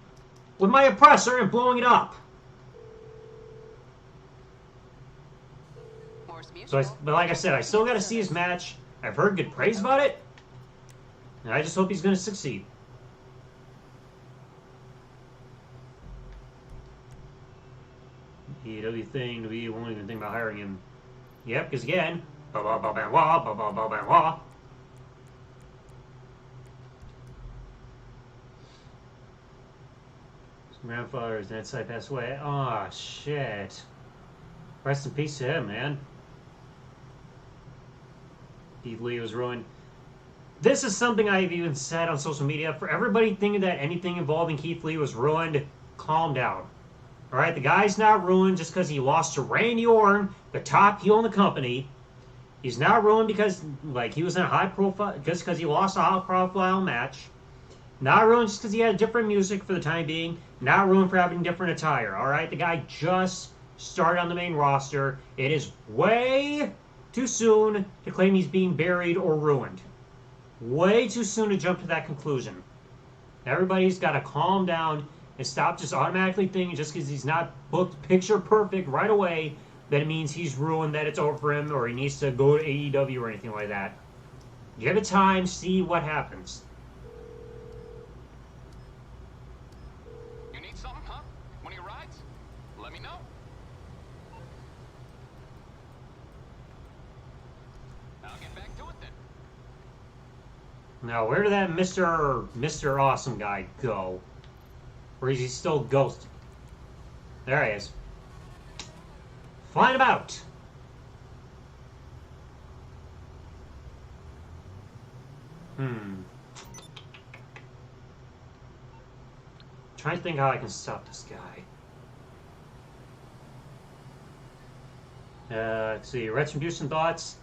with my oppressor and blowing it up. So, but like I said, I still gotta see his match. I've heard good praise about it. And I just hope he's gonna succeed. AEW thing, we won't even think about hiring him. Yep, because again, ba-ba-ba-ba-wah. His grandfather's that side passed away. Aw, shit. Rest in peace to him, man. Keith Lee was ruined. This is something I've even said on social media. For everybody thinking that anything involving Keith Lee was ruined, calm down. Alright, the guy's not ruined just because he lost to Randy Orton, the top heel in the company. He's not ruined because, like, he was in a high profile, just because he lost a high profile match. Not ruined just because he had different music for the time being. Not ruined for having different attire. Alright, the guy just started on the main roster. It is way too soon to claim he's being buried or ruined. Way too soon to jump to that conclusion. Everybody's got to calm down and stop just automatically thinking just because he's not booked picture perfect right away that it means he's ruined, that it's over for him, or he needs to go to AEW or anything like that. Give it time, see what happens. You need something, huh? One of your rides? Let me know. I'll get back to it then. Now, where did that Mr. Awesome guy go? Or is he still ghosted? There he is. Flying about. Trying to think how I can stop this guy. Let's see. Retribution thoughts.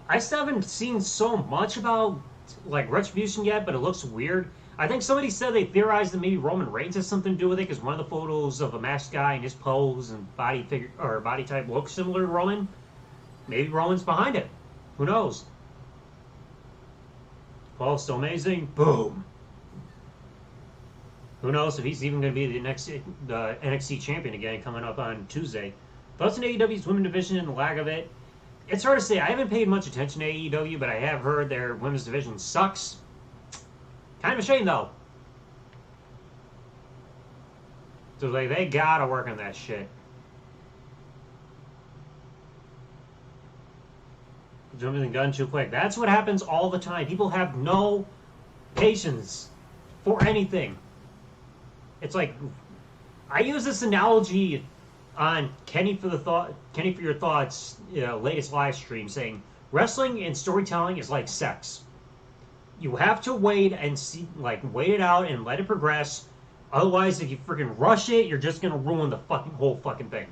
I still haven't seen so much about like Retribution yet, but it looks weird. I think somebody said they theorized that maybe Roman Reigns has something to do with it because one of the photos of a masked guy and his pose and body figure or body type looks similar to Roman. Maybe Roman's behind it. Who knows? Well, still amazing. Boom. Who knows if he's even going to be the next NXT champion again coming up on Tuesday. Thoughts on AEW's women's division and the lack of it? It's hard to say. I haven't paid much attention to AEW, but I have heard their women's division sucks. Kind of a shame, though. So, like, they gotta work on that shit. Jumping the gun too quick. That's what happens all the time. People have no patience for anything. It's like, I use this analogy on Kenny for Your Thoughts latest live stream, saying wrestling and storytelling is like sex. You have to wait and see, like, wait it out and let it progress. Otherwise, if you freaking rush it, you're just gonna ruin the whole fucking thing.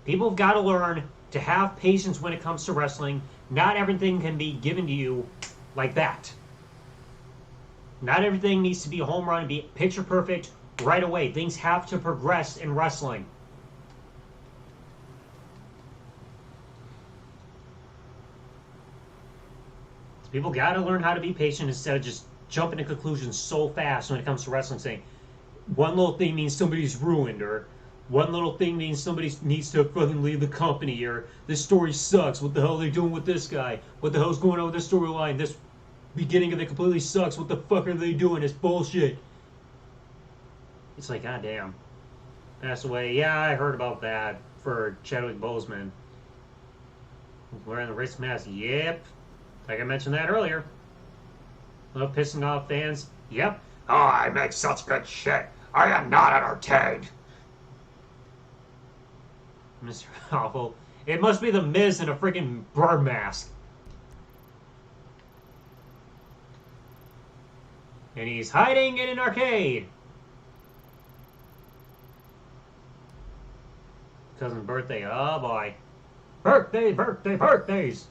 People have got to learn to have patience when it comes to wrestling. Not everything can be given to you like that. Not everything needs to be a home run and be picture perfect right away. Things have to progress in wrestling. People gotta learn how to be patient instead of just jumping to conclusions so fast when it comes to wrestling, saying one little thing means somebody's ruined, or one little thing means somebody needs to fucking leave the company, or this story sucks. What the hell are they doing with this guy? What the hell's going on with this storyline? This beginning of it completely sucks. What the fuck are they doing? It's bullshit. It's like, goddamn. Passed away. Yeah, I heard about that for Chadwick Boseman. Wearing the race mask. Yep. Like I mentioned that earlier. Love pissing off fans. Yep. Oh, I make such good shit. I am not entertained. Mr. Awful. It must be the Miz in a freaking bird mask. And he's hiding in an arcade. Cousin's birthday. Oh boy. Birthdays.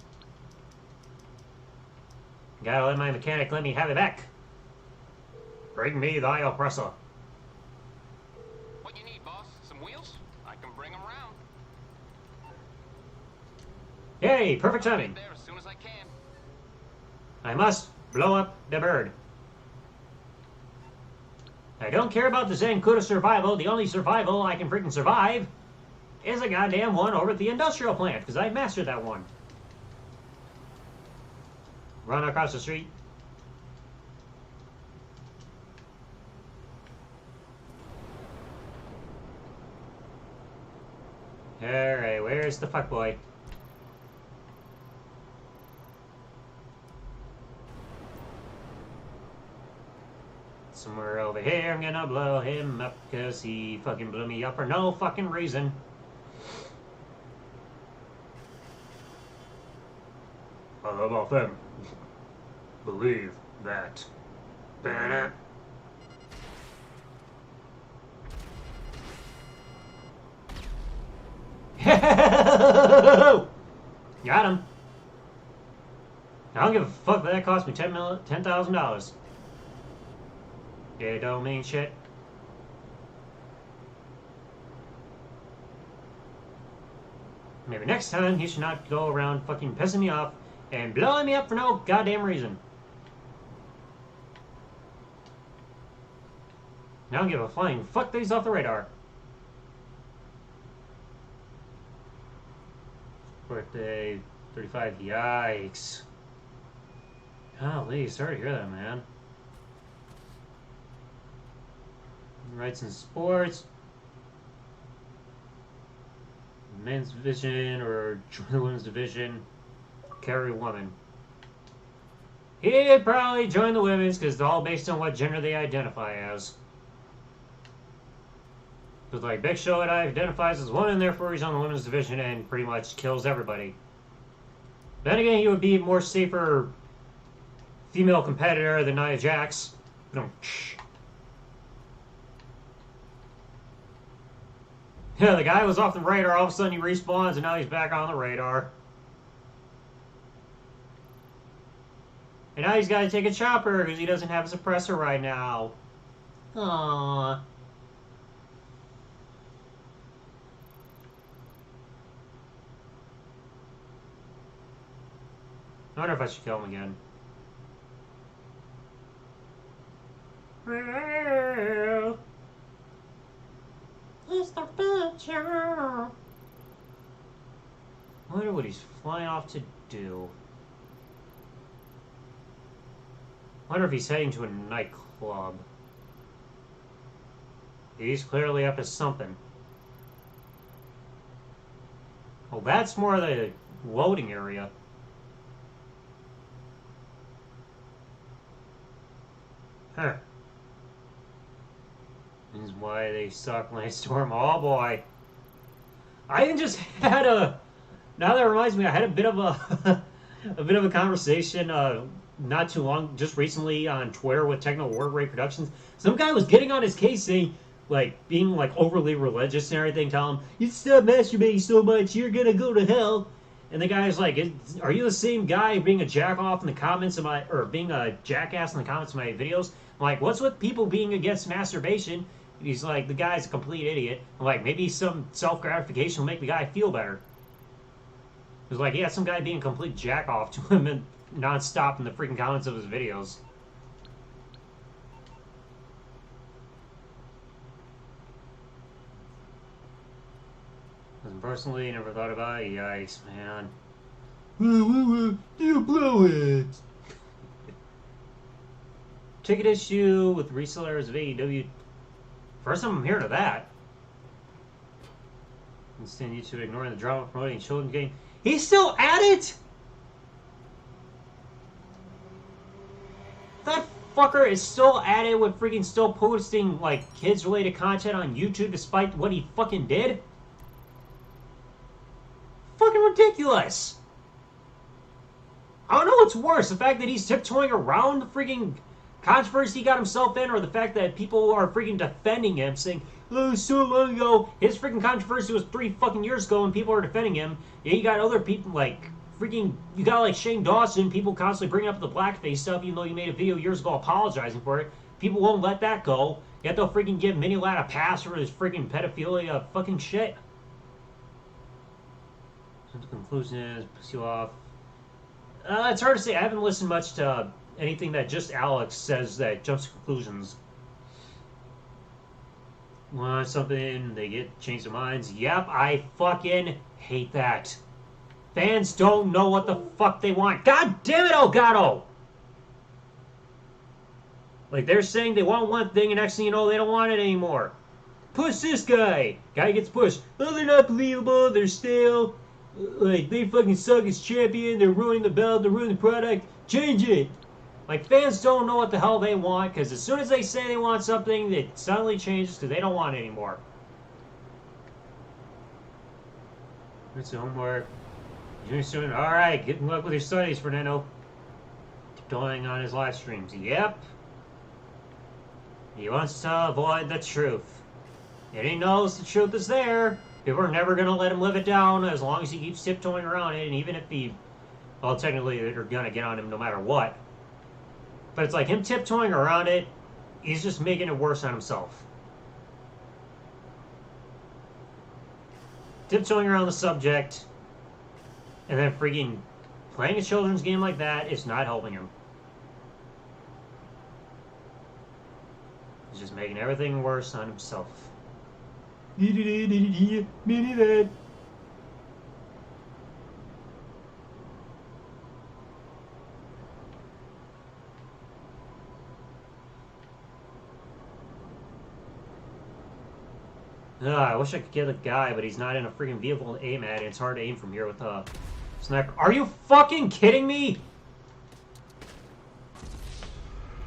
Gotta let my mechanic let me have it back. Bring me thy oppressor. What you need, boss? Some wheels? I can bring them around. Yay, perfect I'll timing. get there as soon as I can. I must blow up the bird. I don't care about the Zancuda survival. The only survival I can freaking survive is a goddamn one over at the industrial plant, because I mastered that one. Run across the street. Alright, where's the fuckboy? Somewhere over here, I'm gonna blow him up, because he fucking blew me up for no fucking reason. How about them? Believe that. Banner. Got him. I don't give a fuck that cost me $10,000. It don't mean shit. Maybe next time he should not go around fucking pissing me off and blowing me up for no goddamn reason. I don't give a flying fuck that he's off the radar. Birthday 35. Yikes. Golly, sorry to hear that, man. Rights in sports. Men's division or join the women's division. Carry woman. He'd probably join the women's because it's all based on what gender they identify as. Because like Big Show and I identifies as woman, therefore he's on the women's division and pretty much kills everybody. Then again, he would be a more safer female competitor than Nia Jax. Yeah, the guy was off the radar, all of a sudden he respawns and now he's back on the radar. And now he's got to take a chopper because he doesn't have a suppressor right now. Aww. I wonder if I should kill him again. Well, it's the future. I wonder what he's flying off to do. I wonder if he's heading to a nightclub. He's clearly up to something. Oh, that's more the loading area. Huh. This is why they suck when they storm. Oh boy. I even just had a... Now that reminds me, I had a bit of a... a bit of a conversation not too long, just recently on Twitter with Techno War Rate Productions. Some guy was getting on his case saying, like, being like overly religious and everything, telling him, you stop masturbating so much, you're gonna go to hell. And the guy's like, are you the same guy being a jack-off in the comments of my, or being a jackass in the comments of my videos? I'm like, what's with people being against masturbation? And he's like, the guy's a complete idiot. I'm like, maybe some self-gratification will make the guy feel better. He's like, yeah, some guy being a complete jack-off to him and non-stop in the freaking comments of his videos. Personally, never thought about it. Yikes, man. You blow it. Ticket issue with resellers of AEW. First time I'm hearing of that. Instead, YouTube ignoring the drama promoting children's game. He's still at it? That fucker is still at it with freaking still posting, like, kids-related content on YouTube despite what he fucking did? Fucking ridiculous. I don't know what's worse, the fact that he's tiptoeing around the freaking controversy he got himself in, or the fact that people are freaking defending him, saying, oh, so long ago, his freaking controversy was 3 fucking years ago, and people are defending him. Yeah, you got other people, like, freaking, you got, like, Shane Dawson, people constantly bringing up the blackface stuff, even though he made a video years ago apologizing for it. People won't let that go, yet they'll freaking give Mini Lad a pass for his freaking pedophilia fucking shit. The conclusion is, piss you off. It's hard to say. I haven't listened much to anything that just Alex says that jumps to conclusions. Want something, they change their minds. Yep, I fucking hate that. Fans don't know what the fuck they want. God damn it, Elgato! Like, they're saying they want one thing, and next thing you know, they don't want it anymore. Push this guy! Guy gets pushed. Oh, they're not believable, they're stale. Like, they fucking suck as champion, they're ruining the belt, they're ruining the product. Change it! Like, fans don't know what the hell they want, because as soon as they say they want something, it suddenly changes because they don't want it anymore. It's homework. Junior student, alright, good luck with your studies, Fernando. Tiptoeing on his live streams. Yep. He wants to avoid the truth. And he knows the truth is there. People are never going to let him live it down as long as he keeps tiptoeing around it, and even if he... Well, technically, they're going to get on him no matter what. But it's like him tiptoeing around it, he's just making it worse on himself. Tiptoeing around the subject, and then freaking playing a children's game like that is not helping him. He's just making everything worse on himself. Mini that. I wish I could kill the guy, but he's not in a freaking vehicle to aim at, and it's hard to aim from here with a sniper. Are you fucking kidding me?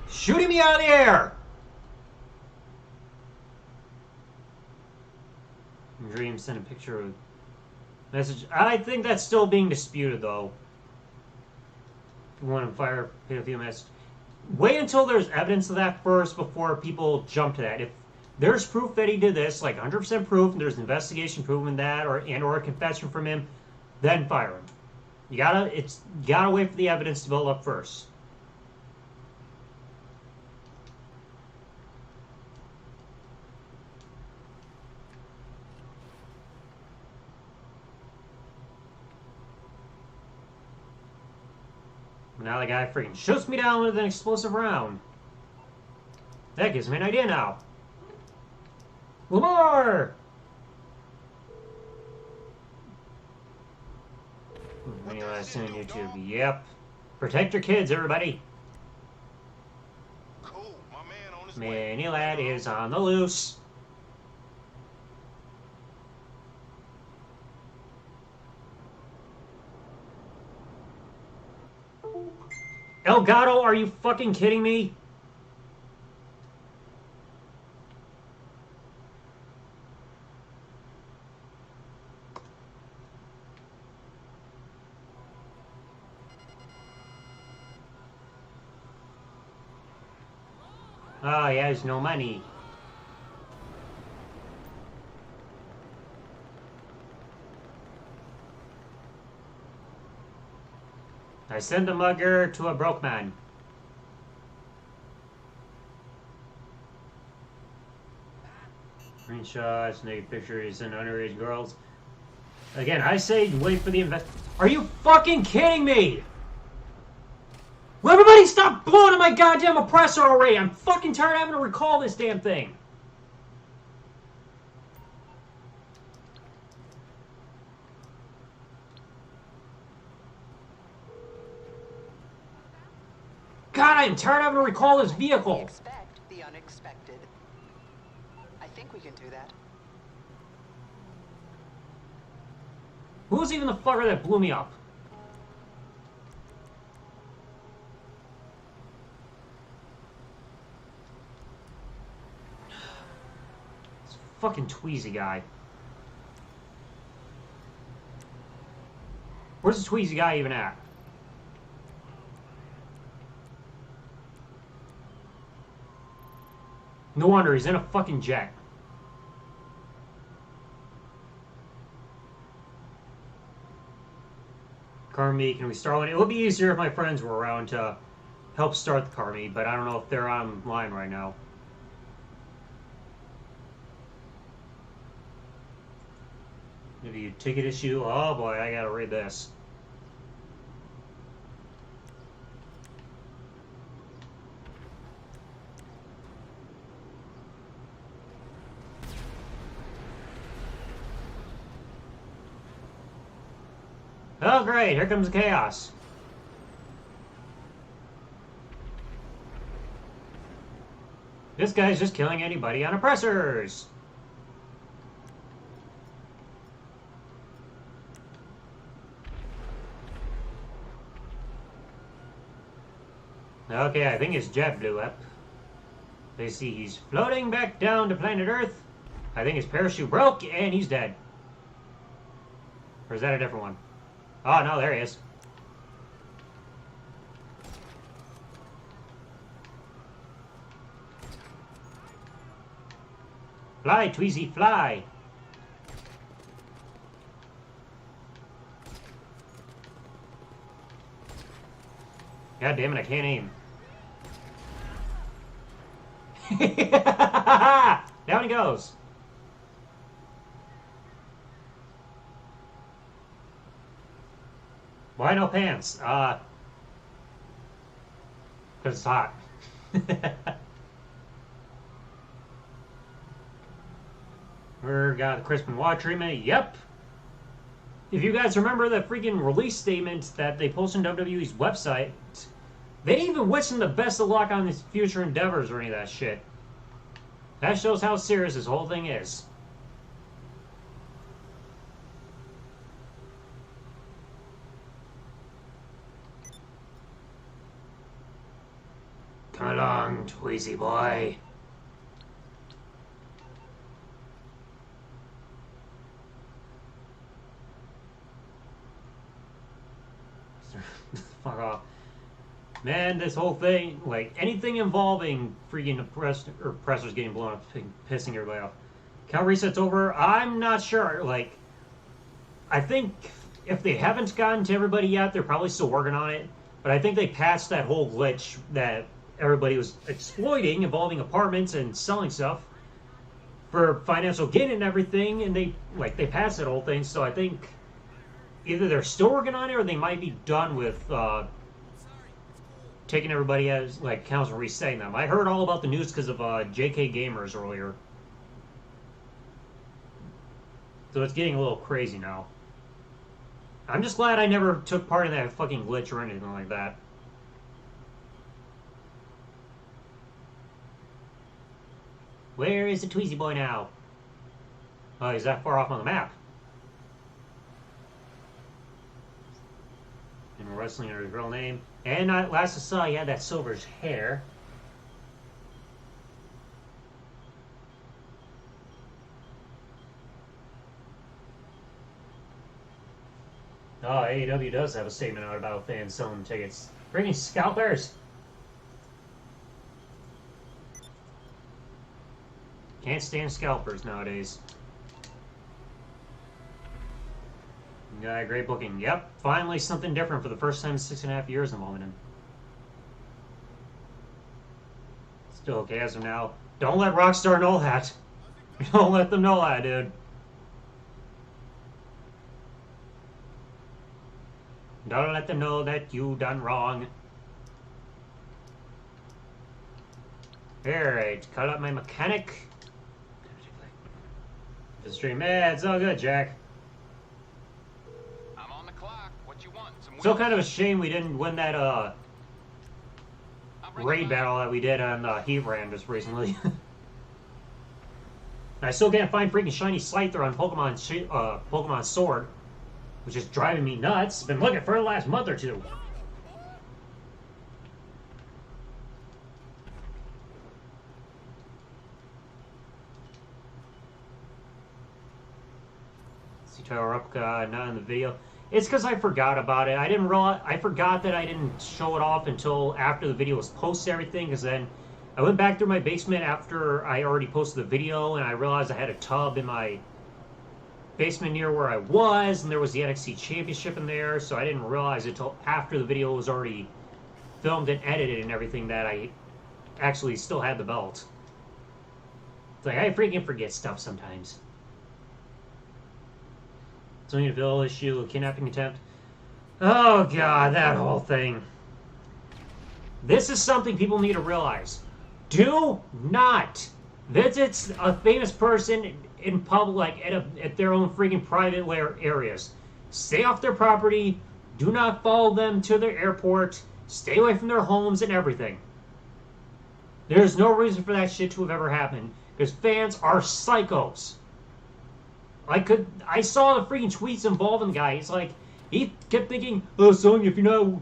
Shooting me out of the air! Dream sent a picture of message. I think that's still being disputed, though. If you want to fire pedophilia message, wait until there's evidence of that first before people jump to that. If there's proof that he did this, like 100% proof, and there's an investigation proving that, or a confession from him, then fire him. You gotta wait for the evidence to build up first. Now the guy freaking shoots me down with an explosive round. That gives me an idea now. Lamar! Any last thing on YouTube? Yep. Protect your kids, everybody. Cool, my man on his Mini Lad is on the loose. Elgato, are you fucking kidding me? Oh, he has no money. I send a mugger to a broke man. Screenshots, naked pictures, and underage girls. Again, I say wait for the invest. Are you fucking kidding me? Somebody stop blowing on my goddamn oppressor already! I'm fucking tired of having to recall this damn thing! God, I'm tired of having to recall this vehicle! Expect the unexpected. I think we can do that. Who was even the fucker that blew me up? This fucking Tweezy guy. Where's the Tweezy guy even at? No wonder, he's in a fucking jet. Car meet, can we start one? It would be easier if my friends were around to help start the car meet, but I don't know if they're online right now. Maybe a ticket issue? Oh boy, I gotta read this. Oh great, here comes the chaos. This guy's just killing anybody on oppressors. Okay, I think his jet blew up. They see he's floating back down to planet Earth. I think his parachute broke and he's dead. Or is that a different one? Oh, no, there he is. Fly, Tweezy, fly! God damn it, I can't aim. Down he goes. Why no pants? Because it's hot. We're got the crisp and water treatment. Yep. If you guys remember the freaking release statement that they posted on WWE's website, they didn't even wish him the best of luck on his future endeavors or any of that shit. That shows how serious this whole thing is. Come along, Tweezy boy. Fuck off. Man, this whole thing, like, anything involving freaking oppressors getting blown up, pissing everybody off. Count reset's over? I'm not sure. Like, I think if they haven't gotten to everybody yet, they're probably still working on it. But I think they patched that whole glitch that everybody was exploiting involving apartments and selling stuff for financial gain and everything, and they patched that whole thing. So I think either they're still working on it or they might be done with taking everybody as like accounts and resetting them. I heard all about the news because of JK Gamers earlier, so it's getting a little crazy now. I'm just glad I never took part in that fucking glitch or anything like that. Where is the Tweezy boy now? Oh, he's that far off on the map. And we're wrestling under his real name. And last I saw, he had that silver hair. Oh, AEW does have a statement out about fans selling tickets. Bringing scalpers! Can't stand scalpers nowadays. Yeah, great booking. Yep, finally something different for the first time in 6.5 years involving him. Still okay as of now. Don't let Rockstar know that. Don't let them know that, dude. Don't let them know that you done wrong. Alright, cut up my mechanic. The stream. It's all good, Jack. I'm on the clock. What you want? Some Still wheels? kind of a shame we didn't win that I'll bring raid it battle that we did on Heat Ram just recently. I still can't find freaking shiny Scyther on Pokemon Sword, which is driving me nuts. Been looking for the last month or two. See Tower Up, not in the video. It's because I forgot about it. I didn't realize. I forgot that I didn't show it off until after the video was posted. Everything, because then I went back through my basement after I already posted the video, and I realized I had a tub in my basement near where I was, and there was the NXT Championship in there, so I didn't realize until after the video was already filmed and edited and everything that I actually still had the belt. It's like, I freaking forget stuff sometimes. Sonya Deville issue, kidnapping attempt. Oh god, that whole thing. This is something people need to realize. Do not visit a famous person in public, like at their own freaking private areas. Stay off their property. Do not follow them to their airport. Stay away from their homes and everything. There's no reason for that shit to have ever happened, because fans are psychos. I saw the freaking tweets involving the guy. It's like, he kept thinking, oh, Sonya, if you're not,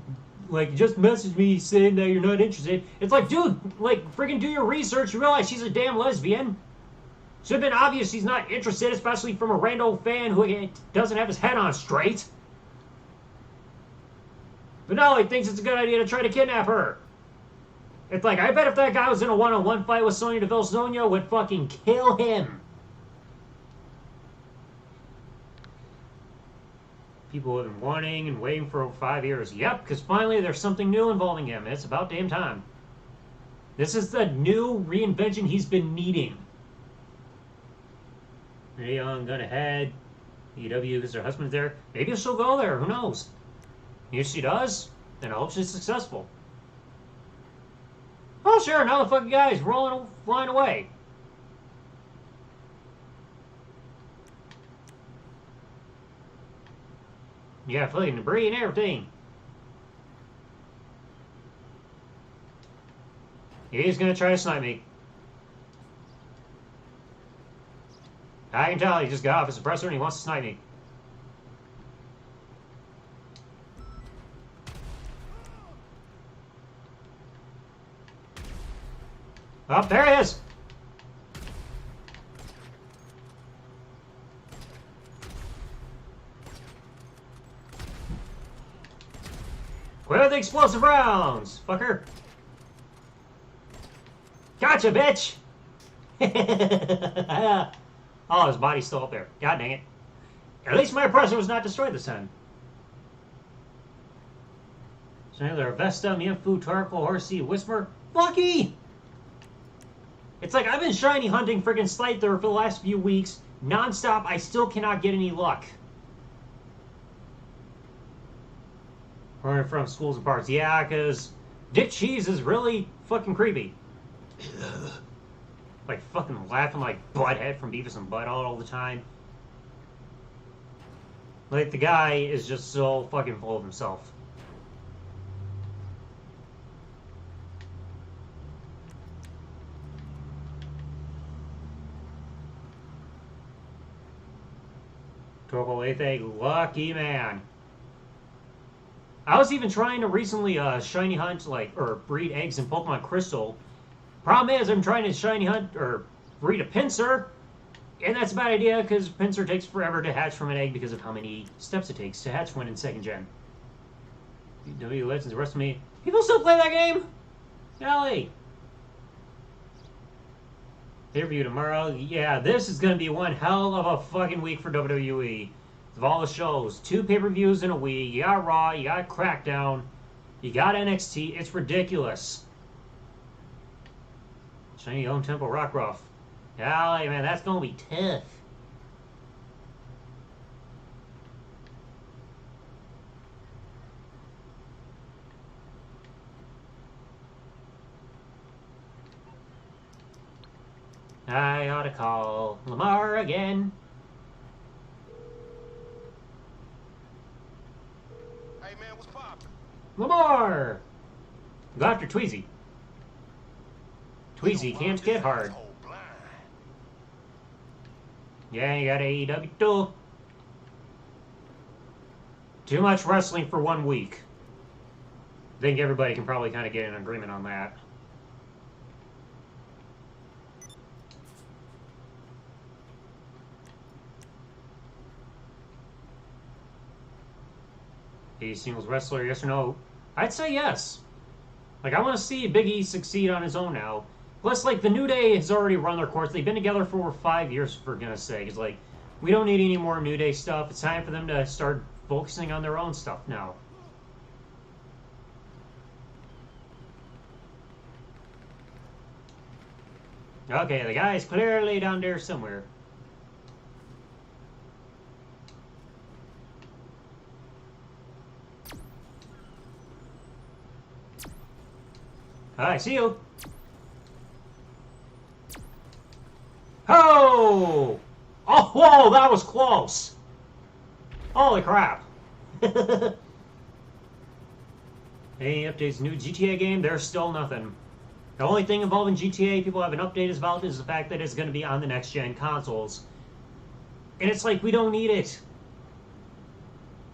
like, just message me saying that you're not interested. It's like, dude, like, freaking do your research. You realize she's a damn lesbian. Should have been obvious he's not interested, especially from a rando fan who doesn't have his head on straight. But no, he thinks it's a good idea to try to kidnap her. It's like, I bet if that guy was in a one-on-one fight with Sonya Deville, Sonya would fucking kill him. People have been wanting and waiting for over 5 years. Yep, because finally there's something new involving him. It's about damn time. This is the new reinvention he's been needing. Mae Young gonna head EW because her husband's there. Maybe she'll go there. Who knows? If she does, then I hope she's successful. Oh sure, now the fucking guy's flying away. Yeah, fucking debris and everything. He's gonna try to snipe me. I can tell he just got off his suppressor and he wants to snipe me. Oh, there he is! Where are the explosive rounds, fucker? Gotcha, bitch! Oh, his body's still up there. God dang it. At least my oppressor was not destroyed this time. Chandler, Vesta, Mienfu, Tarkle, Horsey, Whisper. Lucky! It's like I've been shiny hunting freaking Scyther for the last few weeks. Non-stop, I still cannot get any luck. Running from schools and parks. Yeah, because Dick Cheese is really fucking creepy. Like fucking laughing like Butthead from Beavis and Butthead all the time. Like the guy is just so fucking full of himself. Torkoal Aethe, lucky man. I was even trying to recently shiny hunt, like, or breed eggs in Pokemon Crystal. Problem is, I'm trying to shiny hunt, or breed a Pinsir, and that's a bad idea, because Pinsir takes forever to hatch from an egg because of how many steps it takes to hatch one in 2nd gen. W Legends, the rest of me. People still play that game? Golly. Pay-per-view tomorrow. Yeah, this is going to be one hell of a fucking week for WWE. Of all the shows, 2 pay-per-views in a week. You got Raw, you got Crackdown, you got NXT. It's ridiculous. Shiny Own Temple Rockruff. Golly, man, that's gonna be tough. I ought to call Lamar again. Hey man, what's poppin'? Lamar! Go after Tweezy. Tweezy can't get hard. Yeah, you got AEW too. Too much wrestling for 1 week. I think everybody can probably kind of get an agreement on that. A singles wrestler, yes or no? I'd say yes. Like, I want to see Big E succeed on his own now. Plus, like, the New Day has already run their course. They've been together for over 5 years, for goodness sake. It's like, we don't need any more New Day stuff. It's time for them to start focusing on their own stuff now. Okay, the guy's clearly down there somewhere. I see you. Oh! Oh, whoa, that was close. Holy crap. Any updates, new GTA game? There's still nothing. The only thing involving GTA people have an update about is the fact that it's going to be on the next-gen consoles. And it's like, we don't need it.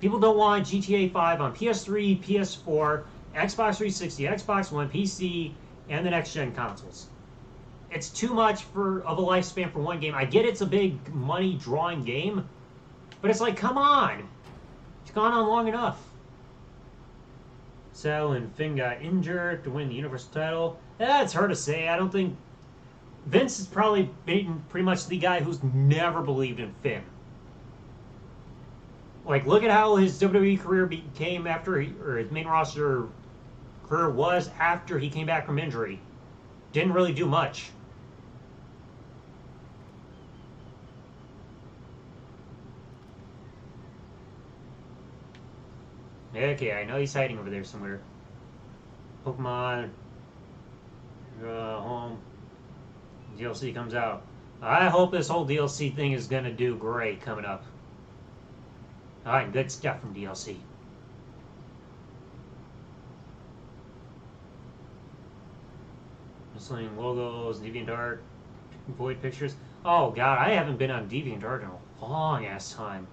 People don't want GTA 5 on PS3, PS4, Xbox 360, Xbox One, PC, and the next-gen consoles. It's too much of a lifespan for one game. I get it's a big money-drawing game, but it's like, come on. It's gone on long enough. Sal and Finn got injured to win the Universal title. That's hard to say. I don't think... Vince is probably been pretty much the guy who's never believed in Finn. Like, look at how his WWE career became after or his main roster career was after he came back from injury. Didn't really do much. Okay, I know he's hiding over there somewhere. Pokemon Home DLC comes out. I hope this whole DLC thing is gonna do great coming up. Alright, good stuff from DLC. Wrestling logos, DeviantArt, Void pictures. Oh god, I haven't been on DeviantArt in a long ass time.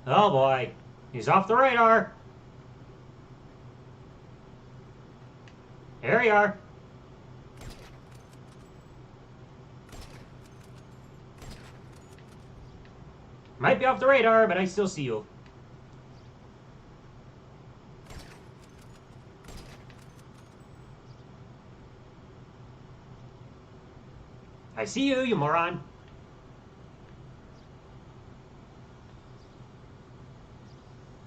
Oh boy, he's off the radar. There you are. Might be off the radar, but I still see you. I see you, you moron.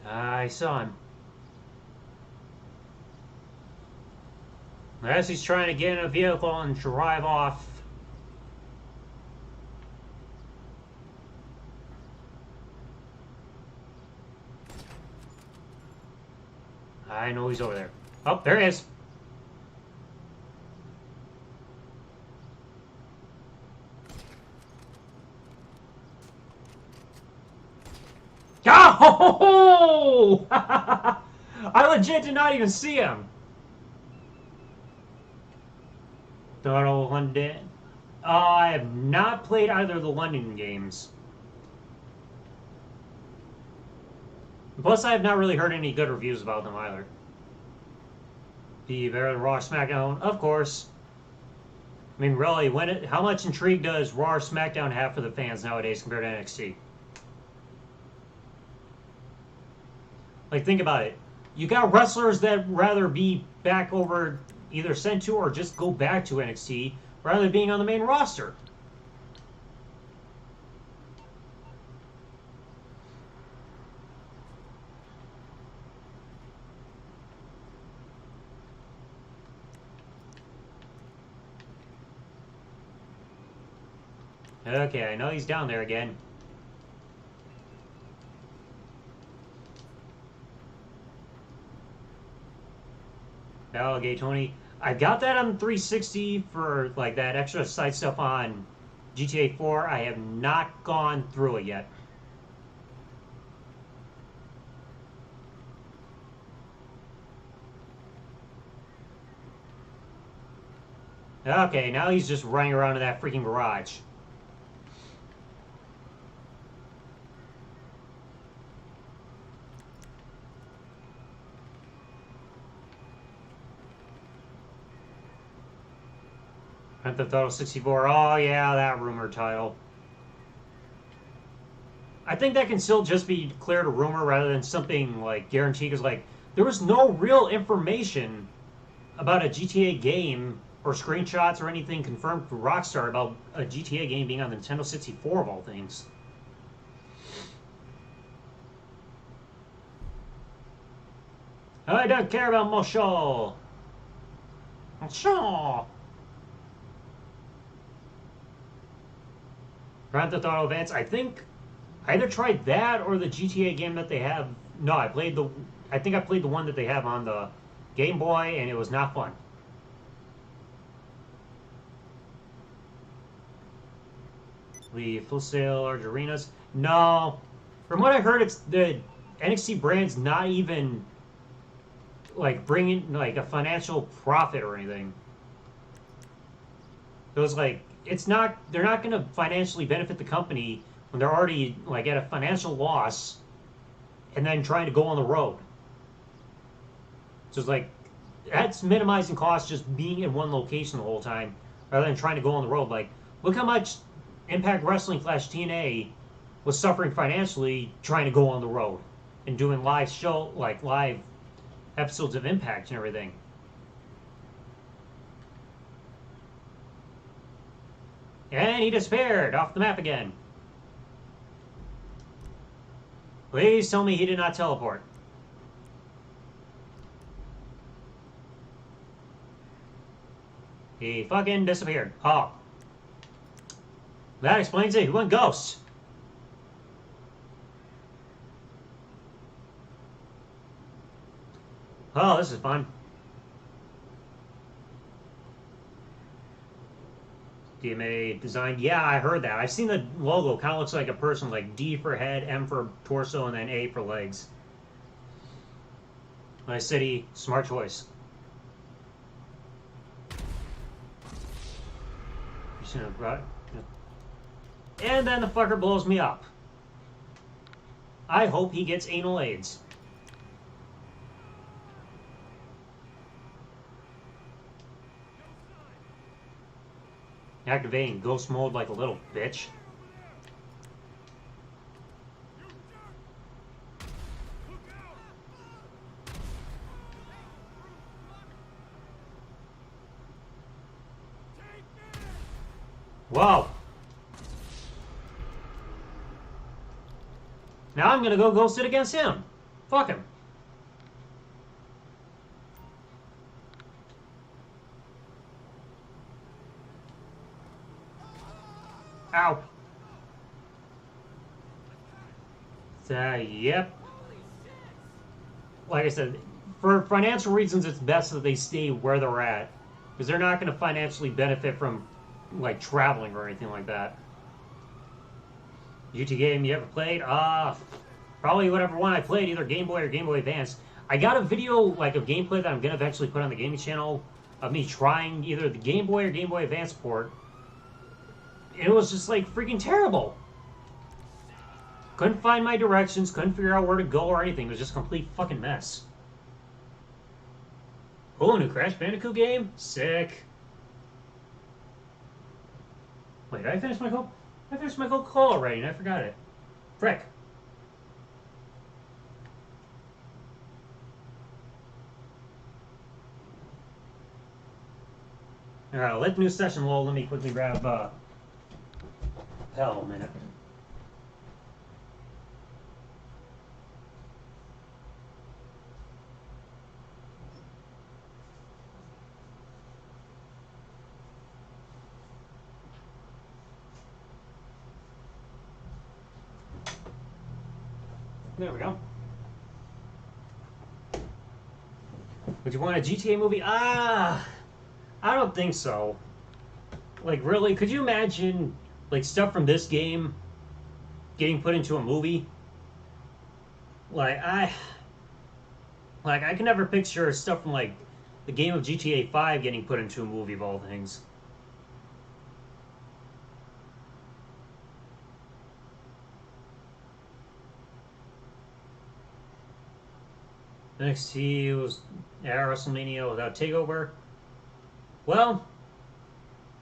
I saw him. As he's trying to get in a vehicle and drive off. I know he's over there. Oh, there he is. Oh! I legit did not even see him. Total London. I have not played either of the London games. Plus, I have not really heard any good reviews about them either. The better than Raw SmackDown, of course. I mean, really, how much intrigue does Raw or SmackDown have for the fans nowadays compared to NXT? Like, think about it. You got wrestlers that rather be back over, either sent to or just go back to NXT, rather than being on the main roster. Okay, I know he's down there again. Okay, Tony. I got that on 360 for like that extra side stuff on GTA 4. I have not gone through it yet. Okay, now he's just running around in that freaking garage. Grand Theft Auto 64. Oh, yeah, that rumor title. I think that can still just be declared a rumor rather than something like guaranteed. Because, like, there was no real information about a GTA game or screenshots or anything confirmed through Rockstar about a GTA game being on the Nintendo 64 of all things. I don't care about Mosho. Mosho. Grand Theft Auto Advance. I think I either tried that or the GTA game that they have. No, I think I played the one that they have on the Game Boy, and it was not fun. The full sale large arenas. No, from what I heard, it's the NXT brand's not even like bringing like a financial profit or anything. It was like it's not. They're not going to financially benefit the company when they're already like at a financial loss, and then trying to go on the road. So it's like that's minimizing costs just being in one location the whole time rather than trying to go on the road. Like, look how much Impact Wrestling / TNA was suffering financially trying to go on the road and doing live episodes of Impact and everything. And he disappeared off the map again. Please tell me he did not teleport. He fucking disappeared. Oh. That explains it. He went ghost. Oh, this is fun. DMA design. Yeah, I heard that. I've seen the logo. Kind of looks like a person, like D for head, M for torso, and then A for legs. Nice city. Smart choice. And then the fucker blows me up. I hope he gets anal AIDS. Activating ghost mode like a little bitch. Whoa. Now I'm gonna go ghost it against him. Fuck him. Ow. Yep. Like I said, for financial reasons, it's best that they stay where they're at. Because they're not going to financially benefit from, like, traveling or anything like that. GT game you ever played? Probably whatever one I played, either Game Boy or Game Boy Advance. I got a video, like, of gameplay that I'm going to eventually put on the gaming channel of me trying either the Game Boy or Game Boy Advance port. It was just, like, freaking terrible. Couldn't find my directions, couldn't figure out where to go or anything. It was just a complete fucking mess. Oh, new Crash Bandicoot game? Sick. Wait, did I finish my Coke? I finished my Coca-Cola already and I forgot it. Frick. Alright, let the new session load. Let me quickly grab, hell, a minute. There we go. Would you want a GTA movie? I don't think so. Like, really, could you imagine, like, stuff from this game getting put into a movie? Like, I can never picture stuff from, like, the game of GTA 5 getting put into a movie of all things. NXT was at WrestleMania without TakeOver. Well,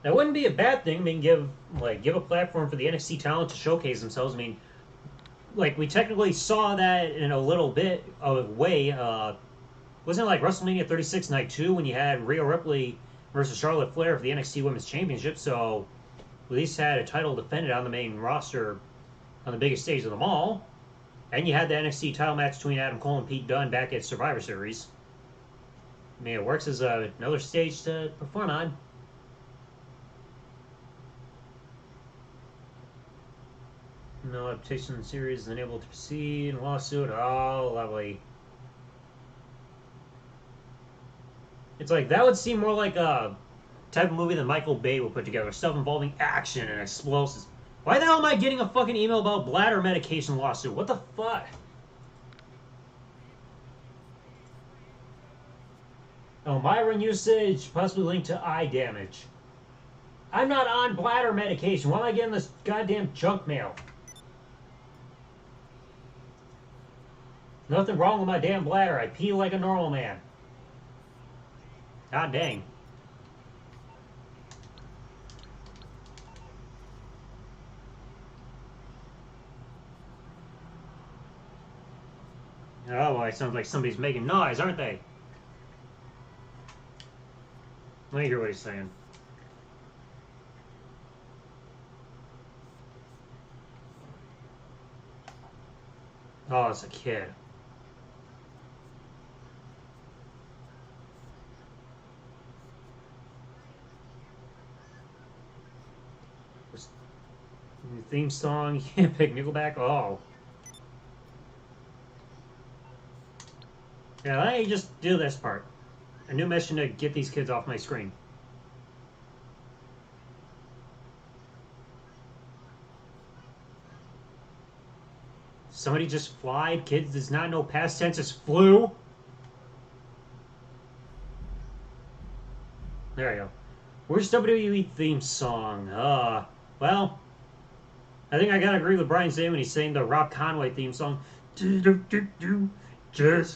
that wouldn't be a bad thing. I mean, give a platform for the NXT talent to showcase themselves. I mean, like we technically saw that in a little bit of way. Wasn't it like WrestleMania 36 Night 2 when you had Rhea Ripley versus Charlotte Flair for the NXT Women's Championship? So at least had a title defended on the main roster on the biggest stage of them all. And you had the NXT title match between Adam Cole and Pete Dunne back at Survivor Series. I mean, it works as another stage to perform on. No adaptation series is unable to proceed. Lawsuit. Oh, lovely. It's like, that would seem more like a type of movie that Michael Bay would put together. Stuff involving action and explosives. Why the hell am I getting a fucking email about bladder medication lawsuit? What the fuck? Oh, Myron usage possibly linked to eye damage. I'm not on bladder medication. Why am I getting this goddamn junk mail? Nothing wrong with my damn bladder. I pee like a normal man. God dang. Oh boy, it sounds like somebody's making noise, aren't they? Let me hear what he's saying. Oh, it's a kid. New theme song, you can't pick Nickelback? Oh. Yeah, let me just do this part. A new mission to get these kids off my screen. Somebody just flied. Kids does not know past tense is flew. There you go. Where's WWE theme song? Well, I think I gotta agree with Brian Zay when he's saying the Rob Conway theme song. Just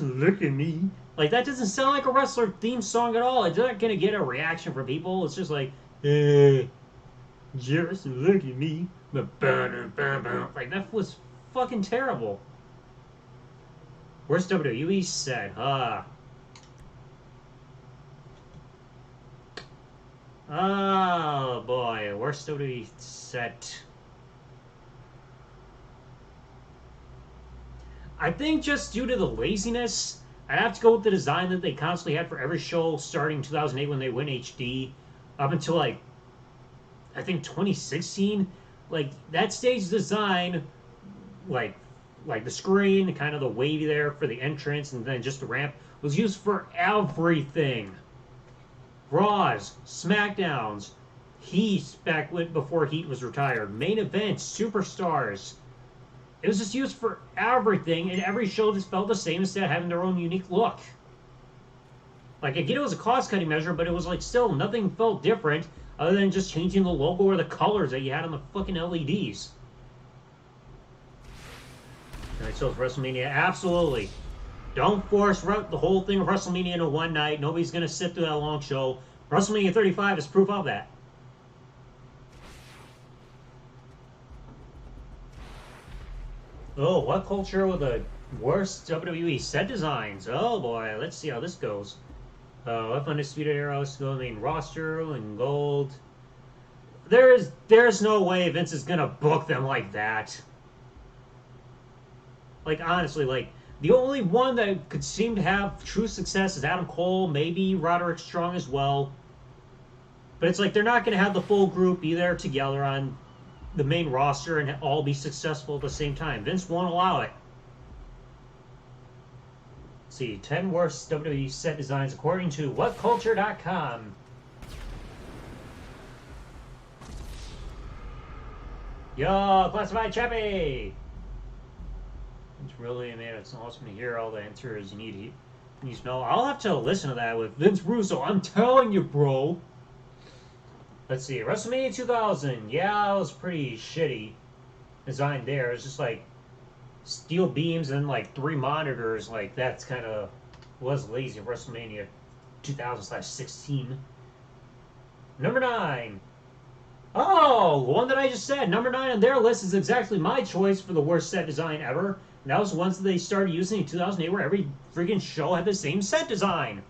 look at me. Like, that doesn't sound like a wrestler theme song at all. It's not gonna get a reaction from people. It's just like, just look at me. Like, that was fucking terrible. Where's WWE set? Oh boy, where's WWE set? I think just due to the laziness, I'd have to go with the design that they constantly had for every show starting 2008 when they went HD up until, like, I think 2016. Like, that stage design, like the screen, kind of the wavy there for the entrance, and then just the ramp, was used for everything. Raws, SmackDowns, Heat back before Heat was retired, main events, Superstars. It was just used for everything, and every show just felt the same instead of having their own unique look. Like, I get it was a cost-cutting measure, but it was like still nothing felt different other than just changing the logo or the colors that you had on the fucking LEDs. Alright, so it's WrestleMania. Absolutely. Don't force the whole thing of WrestleMania into one night. Nobody's going to sit through that long show. WrestleMania 35 is proof of that. Oh, what culture with the worst WWE set designs? Oh boy, let's see how this goes. Left Undisputed Era, let's go main roster and gold. There's no way Vince is gonna book them like that. Like, honestly, like, the only one that could seem to have true success is Adam Cole, maybe Roderick Strong as well. But it's like they're not gonna have the full group be there together on the main roster and all be successful at the same time. Vince won't allow it. Let's see, 10 worst WWE set designs according to WhatCulture.com. Yo, classified Chappie! It's really amazing. It's awesome to hear all the answers you need to know. I'll have to listen to that with Vince Russo. I'm telling you, bro. Let's see. WrestleMania 2000. Yeah, it was pretty shitty design there. It's just like steel beams and like 3 monitors. Like, that's kind of was lazy. WrestleMania 2000/16. Number 9. Oh, the one that I just said. Number 9 on their list is exactly my choice for the worst set design ever. And that was the ones that they started using in 2008 where every freaking show had the same set design.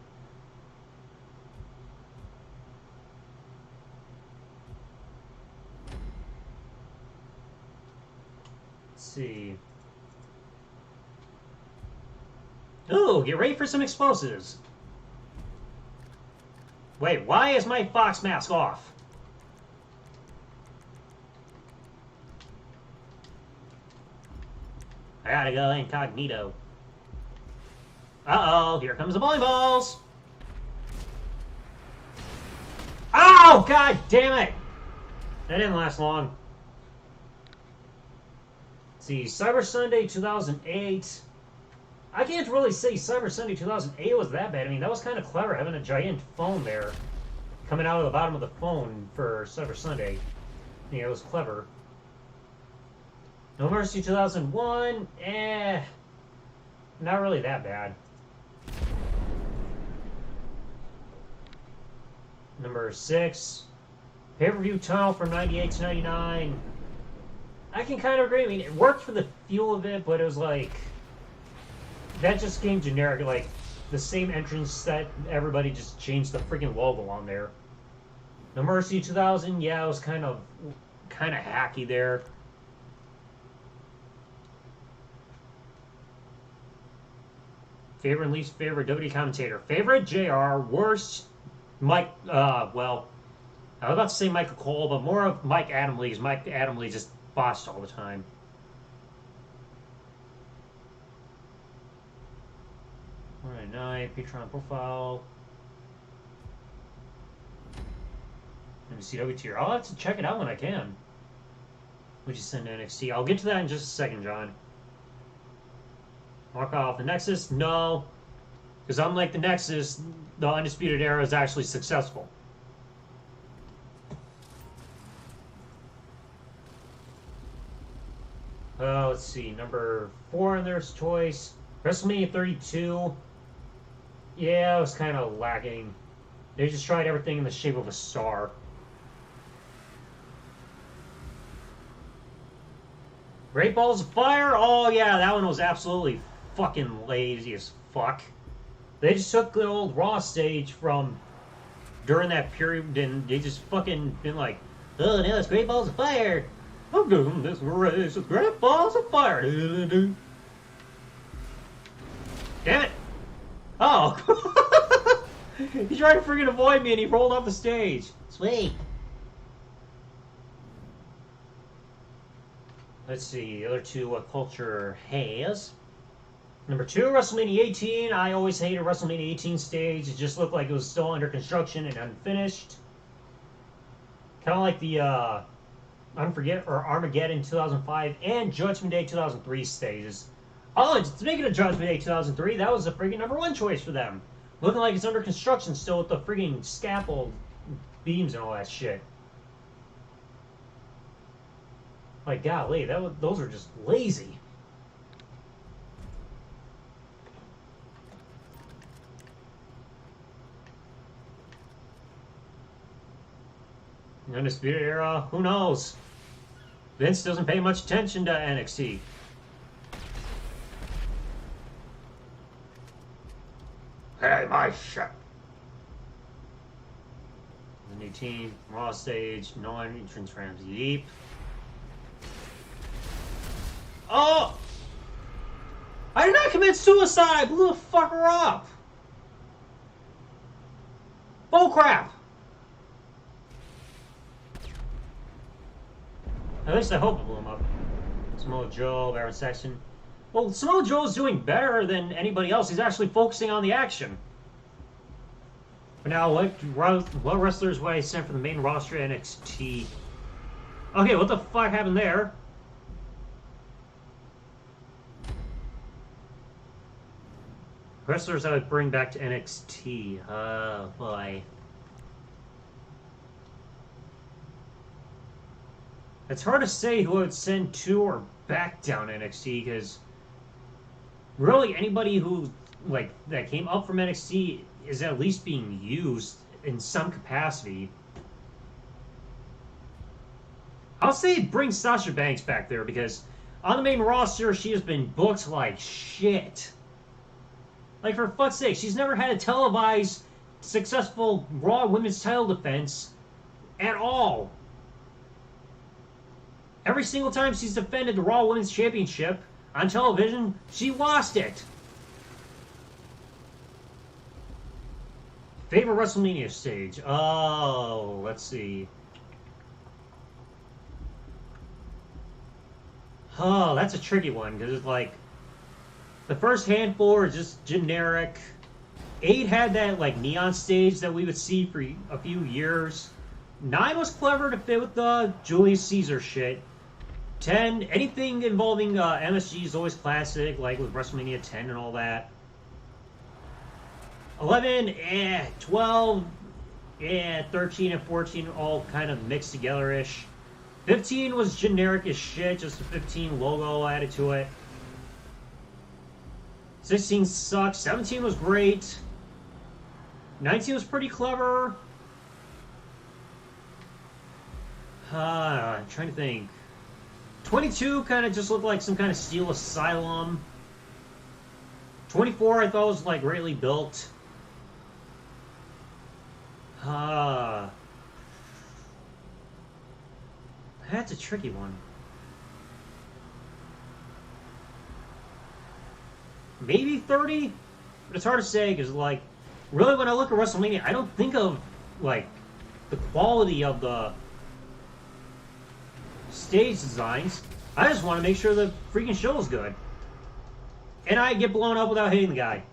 Let's see. Oh, get ready for some explosives. Wait, why is my Fox mask off? I gotta go incognito. Uh-oh, here comes the bowling balls! Oh, god damn it! That didn't last long. Let's see, Cyber Sunday 2008. I can't really say Cyber Sunday 2008 was that bad. I mean, that was kind of clever, having a giant phone there coming out of the bottom of the phone for Cyber Sunday. Yeah, it was clever. No Mercy 2001, not really that bad. Number 6, pay-per-view tunnel from 98 to 99. I can kind of agree. I mean, it worked for the feel of it, but it was like, that just came generic, like the same entrance that everybody just changed the freaking logo on there. No Mercy 2000, yeah, it was kind of hacky there. Favorite and least favorite WWE commentator. Favorite, JR. Worst, Mike, well, I was about to say Michael Cole, but more of Mike Adamle, because Mike Adamle just botched all the time. Alright, Patreon profile. WCW tier. I'll have to check it out when I can. Would you send NXT? I'll get to that in just a second, John. Mark off the Nexus? No. Because unlike the Nexus, the Undisputed Era is actually successful. Let's see. Number 4 in their choice. WrestleMania 32. Yeah, it was kind of lacking. They just tried everything in the shape of a star. Great Balls of Fire? Oh, yeah, that one was absolutely fucking lazy as fuck. They just took the old Raw stage from during that period and they just fucking been like, oh, now it's Great Balls of Fire. I'm doing this race with Great Balls of Fire. Damn it. Oh. He tried to freaking avoid me and he rolled off the stage. Sweet. Let's see, the other two, what Culture has. Number 2, WrestleMania 18. I always hated WrestleMania 18 stage. It just looked like it was still under construction and unfinished. Kind of like the Armageddon 2005 and Judgment Day 2003 stages. Oh, speaking of Judgment Day 2003, that was the freaking number 1 choice for them. Looking like it's under construction still with the freaking scaffold beams and all that shit. Like, golly, those are just lazy. Undisputed Era, who knows? Vince doesn't pay much attention to NXT. Hey, my shit. The new team, Raw stage, no entrance ramps, yeep. Oh! I did not commit suicide! I blew the fucker up! Bull crap! At least I hope I blew him up. Samoa Joe, Baron Saxton. Well, Samoa Joe's doing better than anybody else. He's actually focusing on the action. But now, what wrestlers would I send for the main roster NXT? Okay, what the fuck happened there? Wrestlers I would bring back to NXT. Oh, boy. It's hard to say who I would send to or back down NXT, because really anybody who, like, that came up from NXT is at least being used in some capacity. I'll say bring Sasha Banks back there, because on the main roster, she has been booked like shit. Like, for fuck's sake, she's never had a televised, successful Raw Women's title defense at all. Every single time she's defended the Raw Women's Championship on television, she lost it. Favorite WrestleMania stage? Oh, let's see. Oh, that's a tricky one, because it's like, the first handful are just generic. 8 had that, like, neon stage that we would see for a few years. 9 was clever to fit with the Julius Caesar shit. 10, anything involving MSG is always classic, like with WrestleMania 10 and all that. 11, 12, 13 and 14 all kind of mixed together-ish. 15 was generic as shit, just a 15 logo added to it. 16 sucked. 17 was great. 19 was pretty clever. I'm trying to think. 22 kind of just looked like some kind of steel asylum. 24 I thought was like greatly built. That's a tricky one. Maybe 30? But it's hard to say, because, like, really when I look at WrestleMania, I don't think of, like, the quality of the stage designs. I just want to make sure the freaking show is good. And I get blown up without hitting the guy.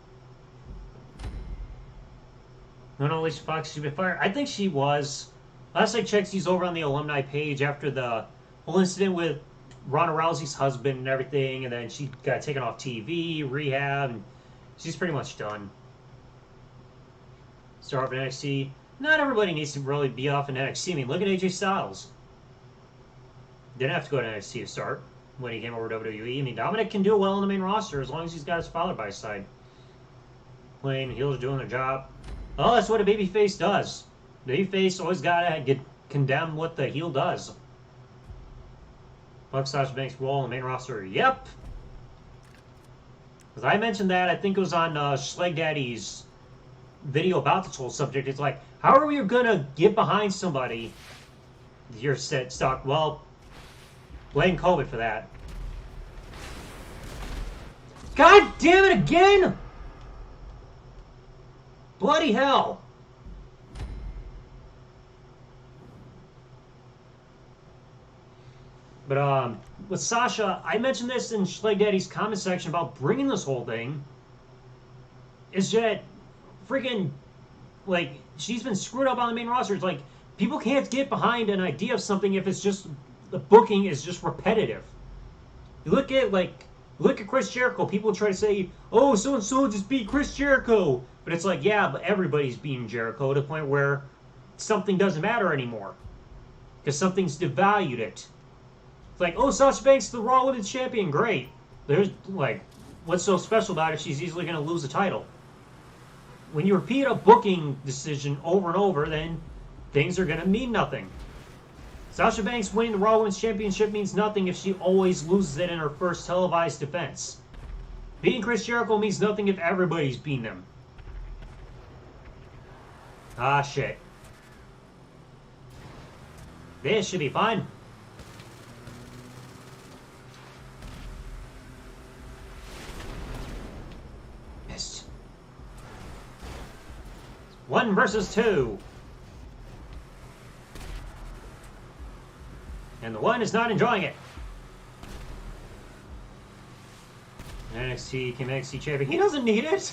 No, Alicia Fox should be fired. I think she was. Last I checked, she's over on the alumni page after the whole incident with Ronda Rousey's husband and everything, and then she got taken off TV, rehab, and she's pretty much done. Start off in NXT. Not everybody needs to really be off in NXT. I mean, look at AJ Styles. Didn't have to go to NXT to start when he came over to WWE. I mean, Dominic can do it well on the main roster as long as he's got his father by his side. Playing heels doing their job. Oh, that's what a babyface does. Babyface always gotta get condemn what the heel does. Buck Sasha Banks role on the main roster. Yep. Because I mentioned that, I think it was on Schleg Daddy's video about this whole subject. It's like, how are we gonna get behind somebody? You're set stuck. Well, blame COVID for that. God damn it again! Bloody hell! But with Sasha, I mentioned this in Schleg Daddy's comment section about bringing this whole thing. Is that freaking, like, she's been screwed up on the main roster. It's like, people can't get behind an idea of something if it's just, the booking is just repetitive. You look at Chris Jericho. People try to say, oh, so-and-so just beat Chris Jericho. But it's like, yeah, but everybody's beating Jericho to the point where something doesn't matter anymore. Because something's devalued it. It's like, oh, Sasha Banks, the Raw Women's Champion, great. There's, like, what's so special about it? She's easily going to lose the title. When you repeat a booking decision over and over, then things are going to mean nothing. Sasha Banks winning the Raw Women's Championship means nothing if she always loses it in her first televised defense. Beating Chris Jericho means nothing if everybody's beating him. Ah, shit. This should be fun. Missed. 1 versus 2. And the one is not enjoying it. NXT, NXT champion. He doesn't need it.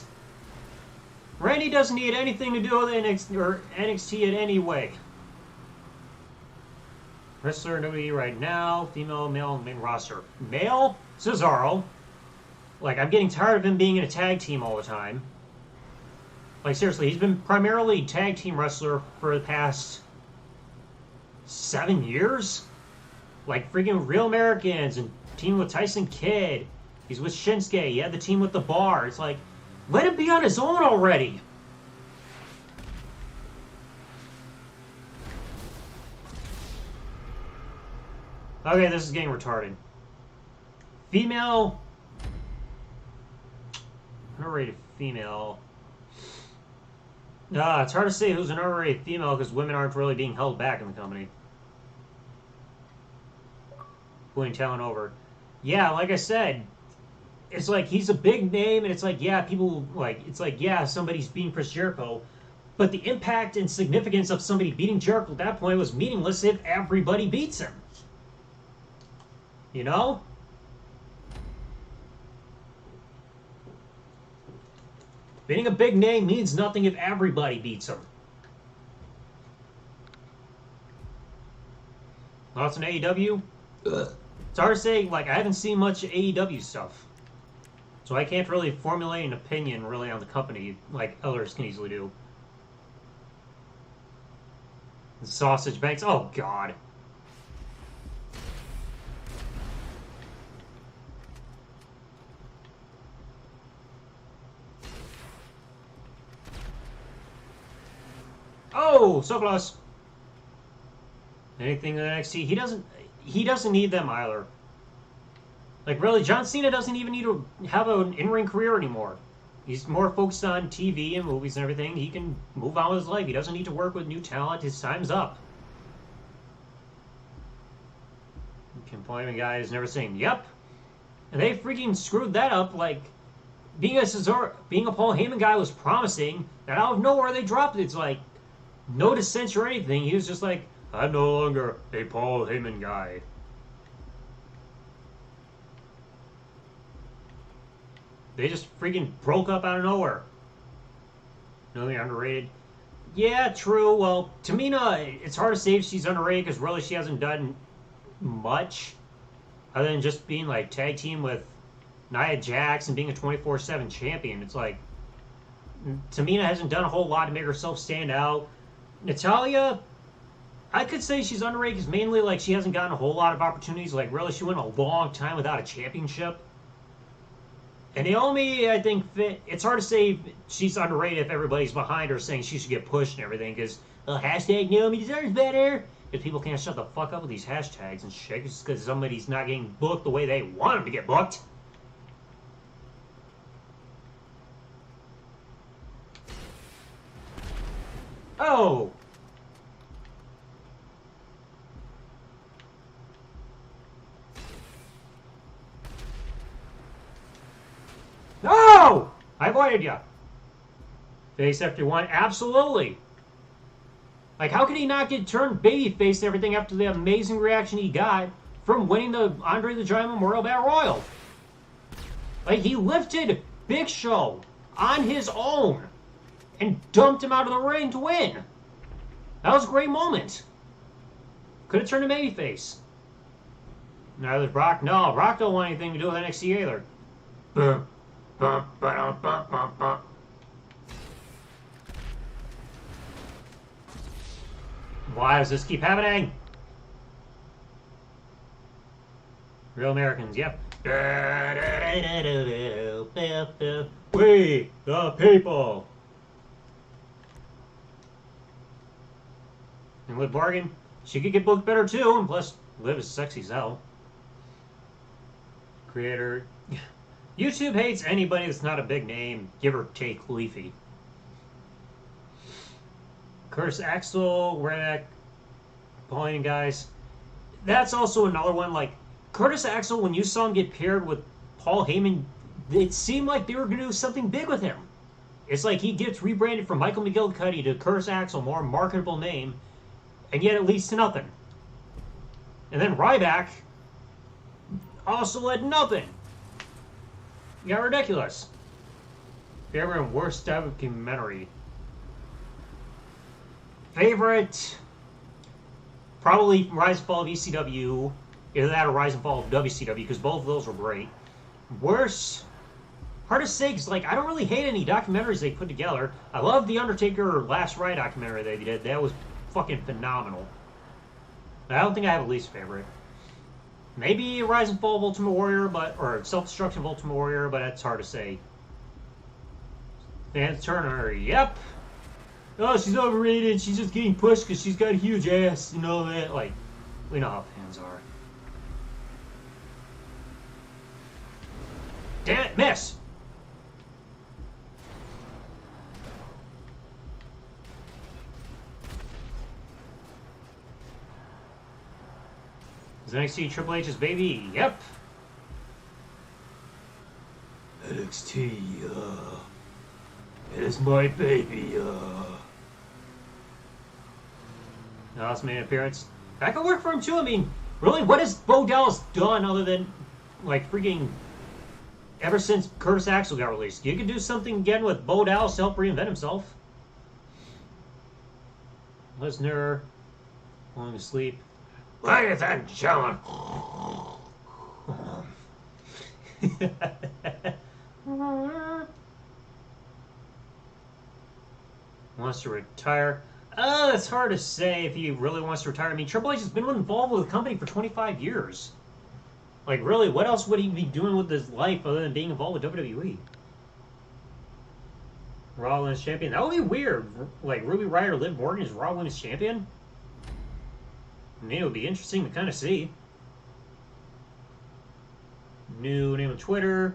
Randy doesn't need anything to do with NXT or NXT in any way. Wrestler WWE right now. Female, male, main roster. Male, Cesaro. Like, I'm getting tired of him being in a tag team all the time. Like, seriously, he's been primarily tag team wrestler for the past 7 years? Like, freaking Real Americans and team with Tyson Kidd. He's with Shinsuke. He had the team with the Bar. It's like, let him be on his own already. Okay, this is getting retarded. Female. Underrated female. It's hard to say who's an underrated female because women aren't really being held back in the company. Putting talent over. Yeah, like I said, it's like he's a big name, and it's like, yeah, people like, it's like, yeah, somebody's beating Chris Jericho, but the impact and significance of somebody beating Jericho at that point was meaningless if everybody beats him. You know? Being a big name means nothing if everybody beats him. Thoughts on AEW? It's hard to say, like, I haven't seen much AEW stuff. So I can't really formulate an opinion, really, on the company like others can easily do. The Sausage Banks, oh god. Oh, so close. Anything in NXT? He doesn't need them either. Like, really, John Cena doesn't even need to have an in-ring career anymore. He's more focused on TV and movies and everything. He can move on with his life. He doesn't need to work with new talent. His time's up. Complaining guy is never saying, yep. And they freaking screwed that up. Like, being a Paul Heyman guy was promising, and out of nowhere they dropped it. It's like, no dissent or anything. He was just like, I'm no longer a Paul Heyman guy. They just freaking broke up out of nowhere. Really underrated. Yeah, true. Well, Tamina, it's hard to say if she's underrated because really she hasn't done much other than just being like tag team with Nia Jax and being a 24/7 champion. It's like Tamina hasn't done a whole lot to make herself stand out. Natalya, I could say she's underrated because mainly like she hasn't gotten a whole lot of opportunities. Like really, she went a long time without a championship. And Naomi, I think, it's hard to say she's underrated if everybody's behind her saying she should get pushed and everything, because hashtag Naomi deserves better. If people can't shut the fuck up with these hashtags and shit, it's because somebody's not getting booked the way they want them to get booked. Oh! No! I avoided you. Face after one, absolutely. Like, how could he not get turned babyface and everything after the amazing reaction he got from winning the Andre the Giant Memorial Battle Royal? Like, he lifted Big Show on his own and dumped him out of the ring to win. That was a great moment. Could have turned him babyface. Now there's Brock. No, Brock don't want anything to do with NXT either. Why does this keep happening? Real Americans, yep. We, the people. And Liv Morgan, she could get booked better too, and plus, Liv is sexy as hell. Creator. YouTube hates anybody that's not a big name, give or take Leafy. Curtis Axel, Redneck, Pauline guys. That's also another one, like, Curtis Axel, when you saw him get paired with Paul Heyman, it seemed like they were going to do something big with him. It's like he gets rebranded from Michael McGillicuddy to Curtis Axel, more marketable name, and yet it leads to nothing. And then Ryback also led nothing. Got ridiculous. Favorite and worst documentary. Favorite, Probably Rise and Fall of ECW, either that or Rise and Fall of WCW, because both of those were great. Worse, hard to say, because like, I don't really hate any documentaries they put together. I love the Undertaker Last Ride documentary they did. That was fucking phenomenal. I don't think I have a least favorite. Maybe Rise and Fall of Ultimate Warrior, or Self-Destruction of Ultimate Warrior, but that's hard to say. Vance Turner, yep. Oh, she's overrated. She's just getting pushed because she's got a huge ass and all that. Like, we know how fans are. Damn it, miss! Is NXT Triple H's baby? Yep. NXT, it is my baby, Last minute appearance. That could work for him too. I mean, really, what has Bo Dallas done other than, like, freaking, ever since Curtis Axel got released? You could do something again with Bo Dallas to help reinvent himself. Lesnar, falling asleep. Ladies and gentlemen. Wants to retire. It's hard to say if he really wants to retire. I mean, Triple H has been involved with the company for 25 years. Like, really, what else would he be doing with his life other than being involved with WWE? Raw Women's Champion. That would be weird. Like, Ruby Riott or Liv Morgan is Raw Women's Champion? I mean, it would be interesting to kind of see. New name on Twitter,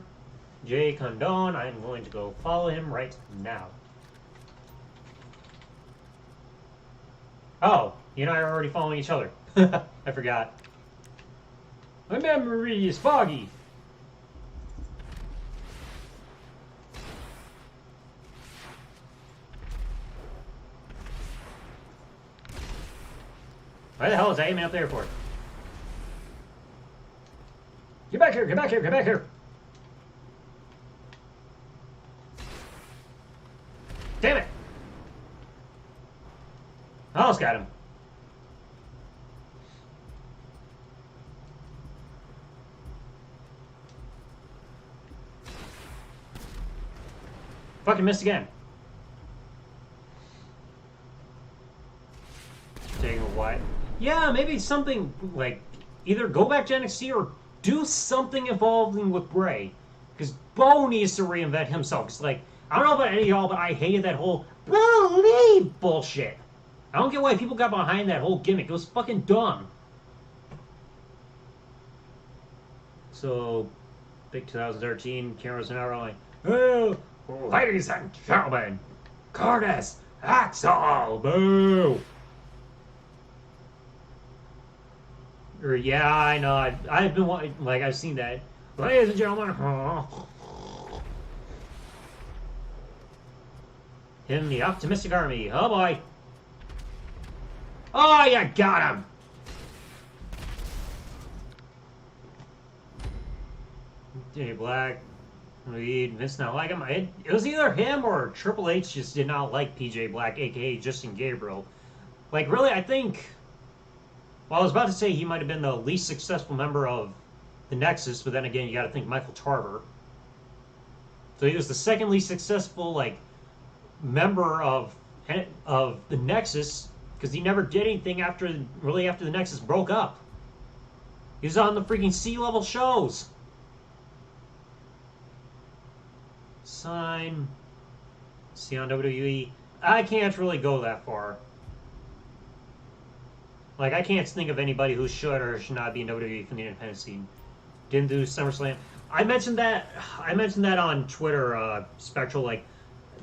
Jay Condon. I'm going to go follow him right now. Oh, you and I are already following each other. I forgot. My memory is foggy. Why the hell is Amy up there for? Get back here, get back here, get back here. Damn it. I almost got him. Fucking missed again. Taking a while. Yeah, maybe something like either go back to NXT or do something involving with Bray. Because Bo needs to reinvent himself. Because, like, I don't know about any of y'all, but I hated that whole believe bullshit. I don't get why people got behind that whole gimmick. It was fucking dumb. So, big 2013, cameras now rolling. Oh, Ladies and gentlemen, Curtis Axel. Boo. Or, yeah, I know. I've been like I've seen that. Ladies and gentlemen, him, the optimistic army. Oh boy. Oh, you got him. Jay Black, Reed, Vince not like him. It was either him or Triple H just did not like PJ Black, aka Justin Gabriel. Like, really, I think. Well, I was about to say he might have been the least successful member of the Nexus, but then again, you got to think Michael Tarver. So he was the second least successful, like, member of the Nexus, because he never did anything after the Nexus broke up. He was on the freaking C-level shows. Sign. See on WWE. I can't really go that far. Like, I can't think of anybody who should or should not be in WWE from the independent scene. Didn't do SummerSlam. I mentioned that on Twitter, Spectral. Like,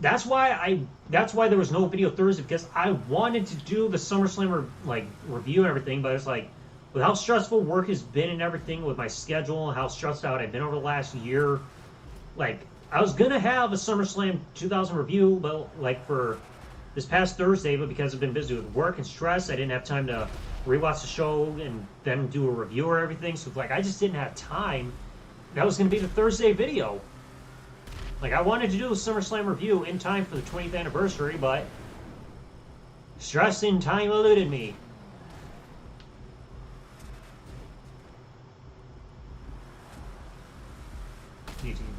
that's why there was no video Thursday, because I wanted to do the SummerSlam review and everything, but it's like, with how stressful work has been and everything, with my schedule and how stressed out I've been over the last year, like, I was gonna have a SummerSlam 2000 review, but like for this past Thursday, but because I've been busy with work and stress, I didn't have time to rewatch the show and then do a review or everything. So like, I just didn't have time. That was gonna be the Thursday video. Like, I wanted to do a SummerSlam review in time for the 20th anniversary, but stress and time eluded me.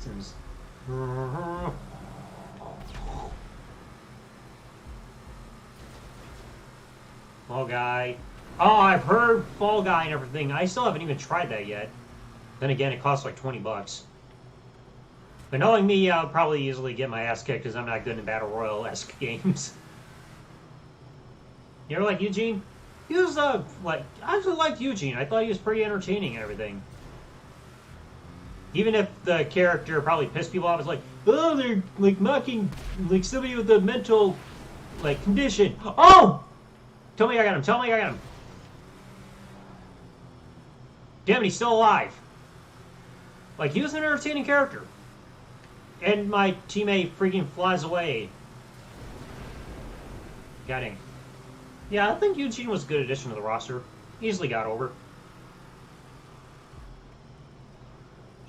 Since Fall Guy. Oh, I've heard Fall Guy and everything. I still haven't even tried that yet. Then again, it costs like $20. But knowing me, I'll probably easily get my ass kicked because I'm not good in Battle Royale-esque games. You ever like Eugene? He was, like, I actually liked Eugene. I thought he was pretty entertaining and everything. Even if the character probably pissed people off, it's like, oh, they're, like, mocking, like, somebody with a mental, like, condition. Oh! Tell me I got him. Tell me I got him. Damn it, he's still alive. Like, he was an entertaining character. And my teammate freaking flies away. Got him. Yeah, I think Eugene was a good addition to the roster. Easily got over.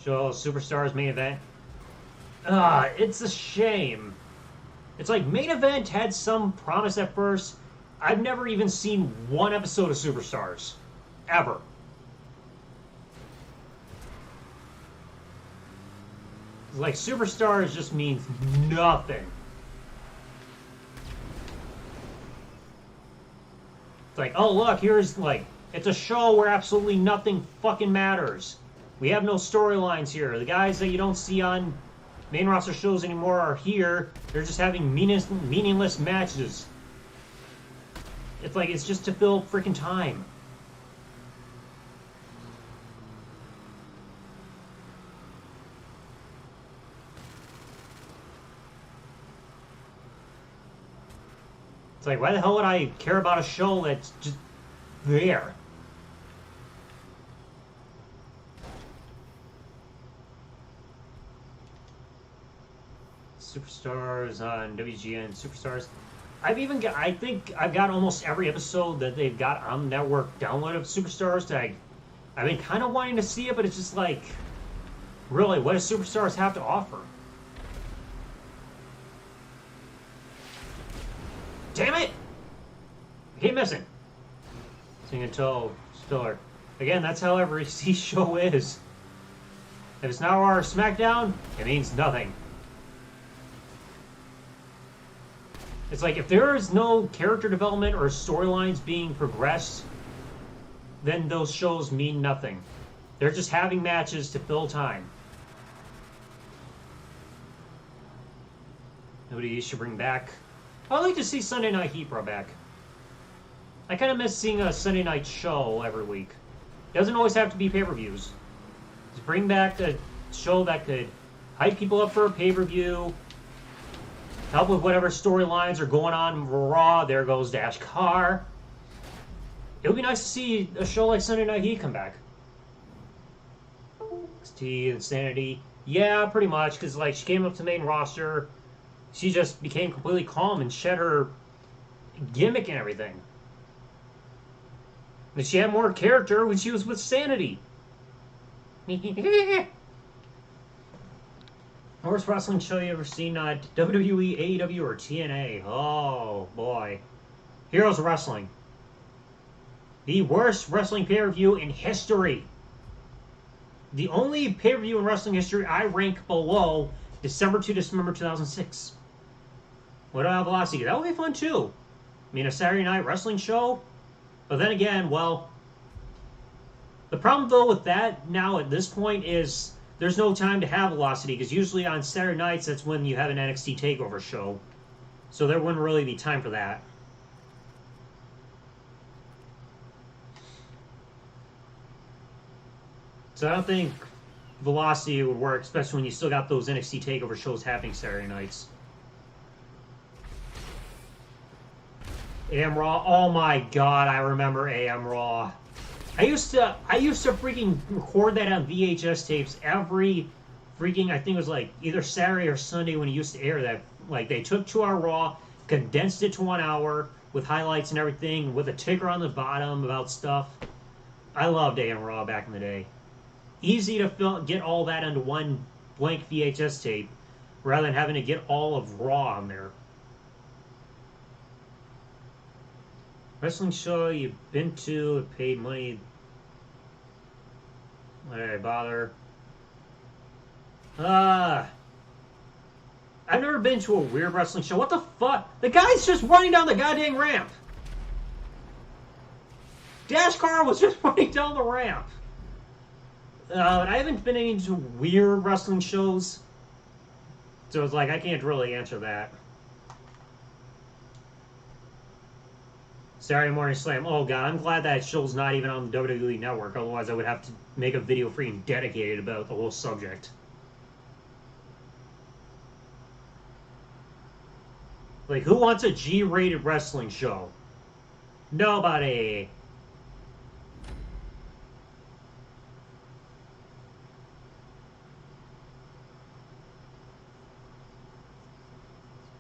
Show Superstars main event. It's a shame. It's like main event had some promise at first. I've never even seen one episode of Superstars. Ever. Like, Superstars just means nothing. It's like, oh look, here's like, it's a show where absolutely nothing fucking matters. We have no storylines here. The guys that you don't see on main roster shows anymore are here. They're just having meaningless matches. It's like, it's just to fill freaking time. It's like, why the hell would I care about a show that's just there? Superstars on WGN Superstars. I think I've got almost every episode that they've got on the network download of Superstars. I've been kind of wanting to see it, but it's just like, really, what does Superstars have to offer? Damn it! I keep missing. Sing until Spiller. Again, that's how every C show is. If it's not our SmackDown, it means nothing. It's like, if there is no character development or storylines being progressed, then those shows mean nothing. They're just having matches to fill time. Nobody should bring back. I'd like to see Sunday Night Heat brought back. I kind of miss seeing a Sunday night show every week. It doesn't always have to be pay-per-views. Just bring back a show that could hype people up for a pay-per-view, help with whatever storylines are going on in Raw. There goes Dash Carr. It would be nice to see a show like Sunday Night Heat come back. NXT, Insanity. Yeah, pretty much, because like she came up to main roster. She just became completely calm and shed her gimmick and everything. And she had more character when she was with Sanity. Worst wrestling show you ever seen? WWE, AEW, or TNA? Oh, boy. Heroes of Wrestling. The worst wrestling pay-per-view in history. The only pay-per-view in wrestling history I rank below December to December 2006. What about Velocity? That would be fun, too. I mean, a Saturday night wrestling show? But then again, well, the problem, though, with that now at this point is there's no time to have Velocity, because usually on Saturday nights, that's when you have an NXT TakeOver show. So there wouldn't really be time for that. So I don't think Velocity would work, especially when you still got those NXT TakeOver shows happening Saturday nights. AM Raw. Oh my god, I remember AM Raw. I used to freaking record that on VHS tapes every freaking, I think it was like either Saturday or Sunday when it used to air that. Like, they took 2-hour Raw, condensed it to 1 hour with highlights and everything, with a ticker on the bottom about stuff. I loved AM Raw back in the day. Easy to get all that onto one blank VHS tape rather than having to get all of Raw on there. Wrestling show you've been to, paid money. Why did I bother? I've never been to a weird wrestling show. What the fuck? The guy's just running down the goddamn ramp. Dash Car was just running down the ramp. I haven't been into weird wrestling shows, so it's like I can't really answer that. Saturday Morning Slam. Oh god, I'm glad that show's not even on the WWE Network. Otherwise, I would have to make a video freaking dedicated about the whole subject. Like, who wants a G-rated wrestling show? Nobody.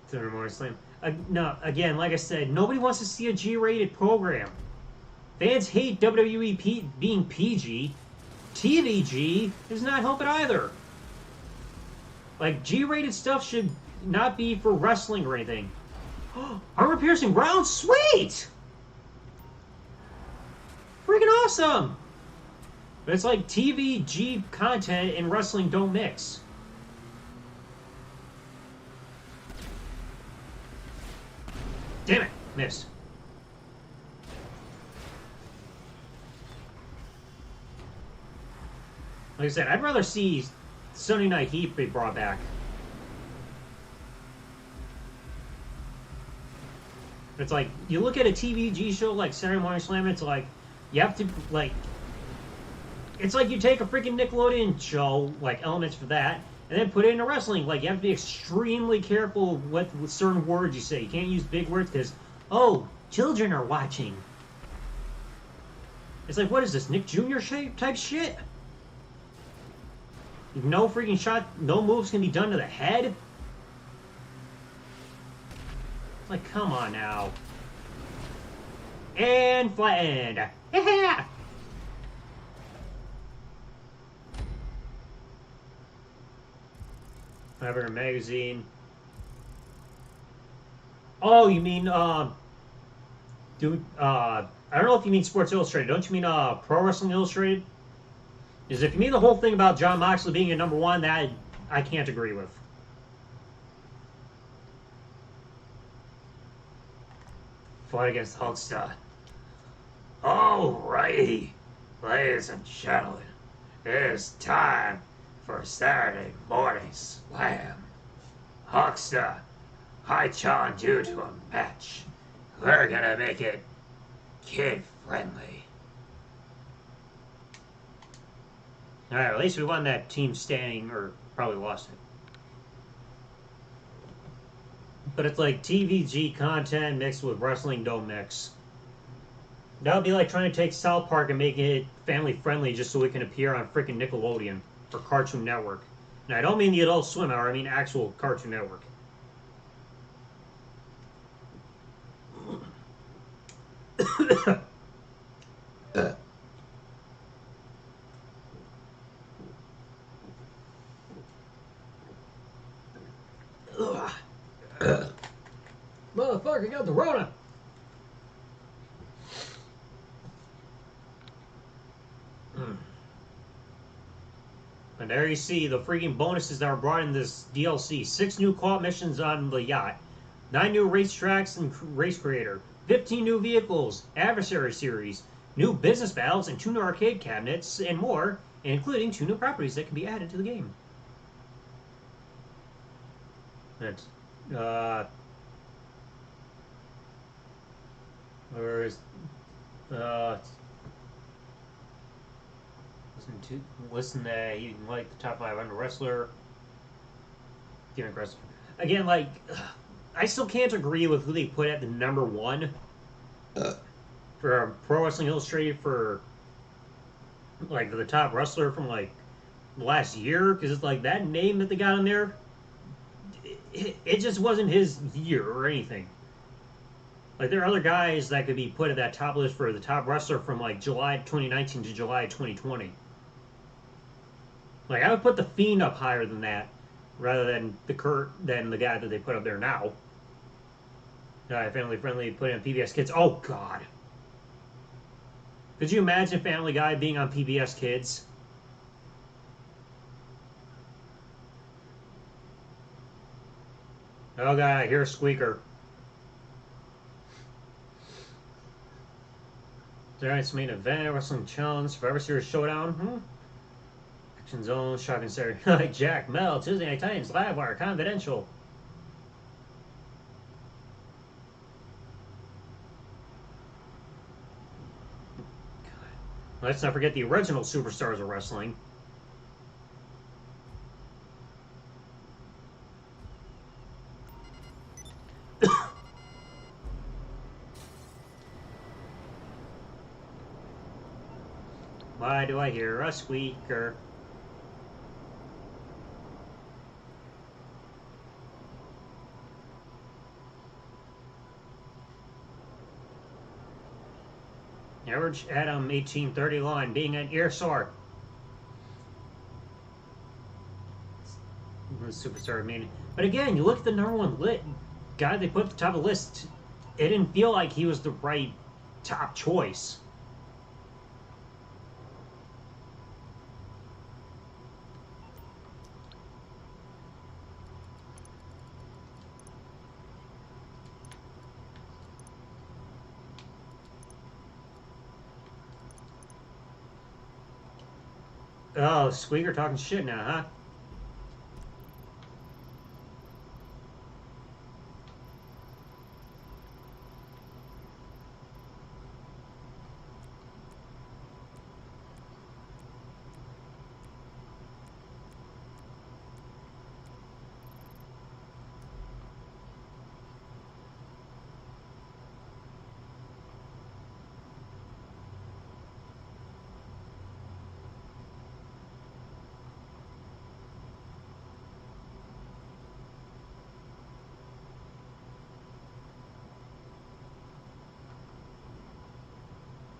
Saturday Morning Slam. No, again, like I said, nobody wants to see a G-rated program. Fans hate WWE being PG. TVG does not help it either. Like, G-rated stuff should not be for wrestling or anything. Armor-piercing round, sweet! Freaking awesome! But it's like TVG content and wrestling don't mix. Damn it, missed. Like I said, I'd rather see Sunday Night Heat be brought back. It's like, you look at a TVG show like Saturday Morning Slam, it's like, you have to, like, it's like you take a freaking Nickelodeon show, like elements for that, and then put it into wrestling. Like, you have to be extremely careful with certain words you say. You can't use big words because, oh, children are watching. It's like, what is this, Nick Jr. type shit? No freaking shot, no moves can be done to the head? Like, come on now. And flattened. Yeah! Whatever, magazine. Oh, you mean, I don't know if you mean Sports Illustrated. Don't you mean, Pro Wrestling Illustrated? Because if you mean the whole thing about Jon Moxley being a #1, that I can't agree with. Fight against Hulkster. Alrighty, ladies and gentlemen, it's time for Saturday Morning Slam. Hulkster, I challenge you to a match. We're gonna make it kid-friendly. Alright, at least we won that team standing, or probably lost it. But it's like TVG content mixed with wrestling don't mix. That would be like trying to take South Park and make it family friendly just so it can appear on freaking Nickelodeon or Cartoon Network. And I don't mean the Adult Swim Hour, I mean actual Cartoon Network. Motherfucker got the Rona. And there you see the freaking bonuses that were brought in this DLC. 6 new co-op missions on the yacht, 9 new racetracks and race creator, 15 new vehicles, adversary series, new business battles, and 2 new arcade cabinets, and more, including 2 new properties that can be added to the game. That's, where is, listen to, you can like the top 500 wrestler, gimmick wrestler. Again, like, I still can't agree with who they put at the #1 for Pro Wrestling Illustrated for, like, the top wrestler from, like, last year, because it's like, that name that they got in there, it just wasn't his year or anything. Like, there are other guys that could be put at that top list for the top wrestler from, like, July 2019 to July 2020. Like, I would put The Fiend up higher than that, rather than the guy that they put up there now. Family Friendly, put in PBS Kids. Oh, God. Could you imagine Family Guy being on PBS Kids? Oh god, I hear a squeaker. Tonight's main event, Wrestling Challenge, Survivor Series Showdown. Action Zone, Shocking Saturday Night, Jack, Mel, Tuesday Night Titans, Livewire, Confidential. Let's not forget the original Superstars of Wrestling. Why do I hear a squeaker? Average Adam 1830 line being an ear sore. Superstar meaning. But again, you look at the number one guy they put at the top of the list. It didn't feel like he was the right top choice. Oh, Squeaker talking shit now, huh?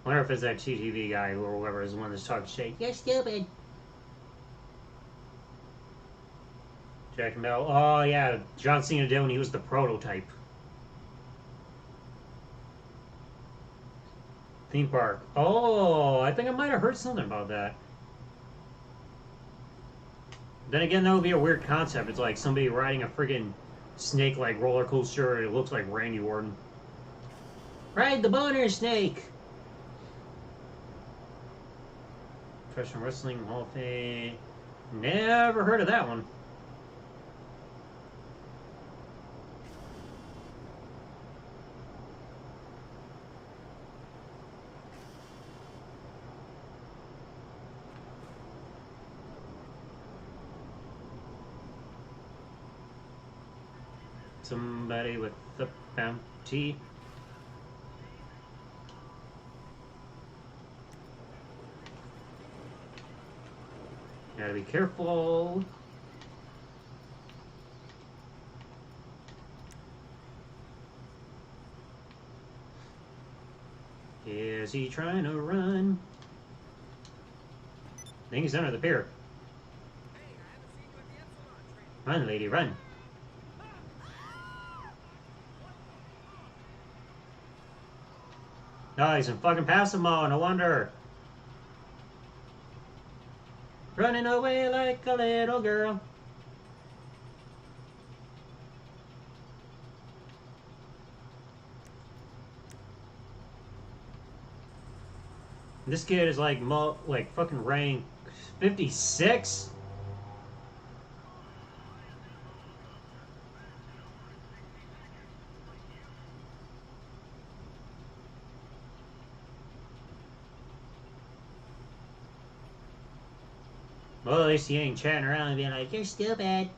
I wonder if it's that TTV guy or whoever is the one that's talking shit. You're stupid. Jack and Mel. Oh, yeah. John Cena did when he was the prototype. Theme park. Oh, I think I might have heard something about that. Then again, that would be a weird concept. It's like somebody riding a friggin' snake-like roller coaster. It looks like Randy Orton. Ride the boner snake! Professional Wrestling Hall of Fame. Never heard of that one. Somebody with the bounty. Gotta be careful. Is he trying to run? I think he's under the pier. Run, lady, run. Oh, he's in fucking passive mode, no wonder. Running away like a little girl. This kid is like fucking rank 56. Well, at least he ain't chatting around and being like, "You're stupid."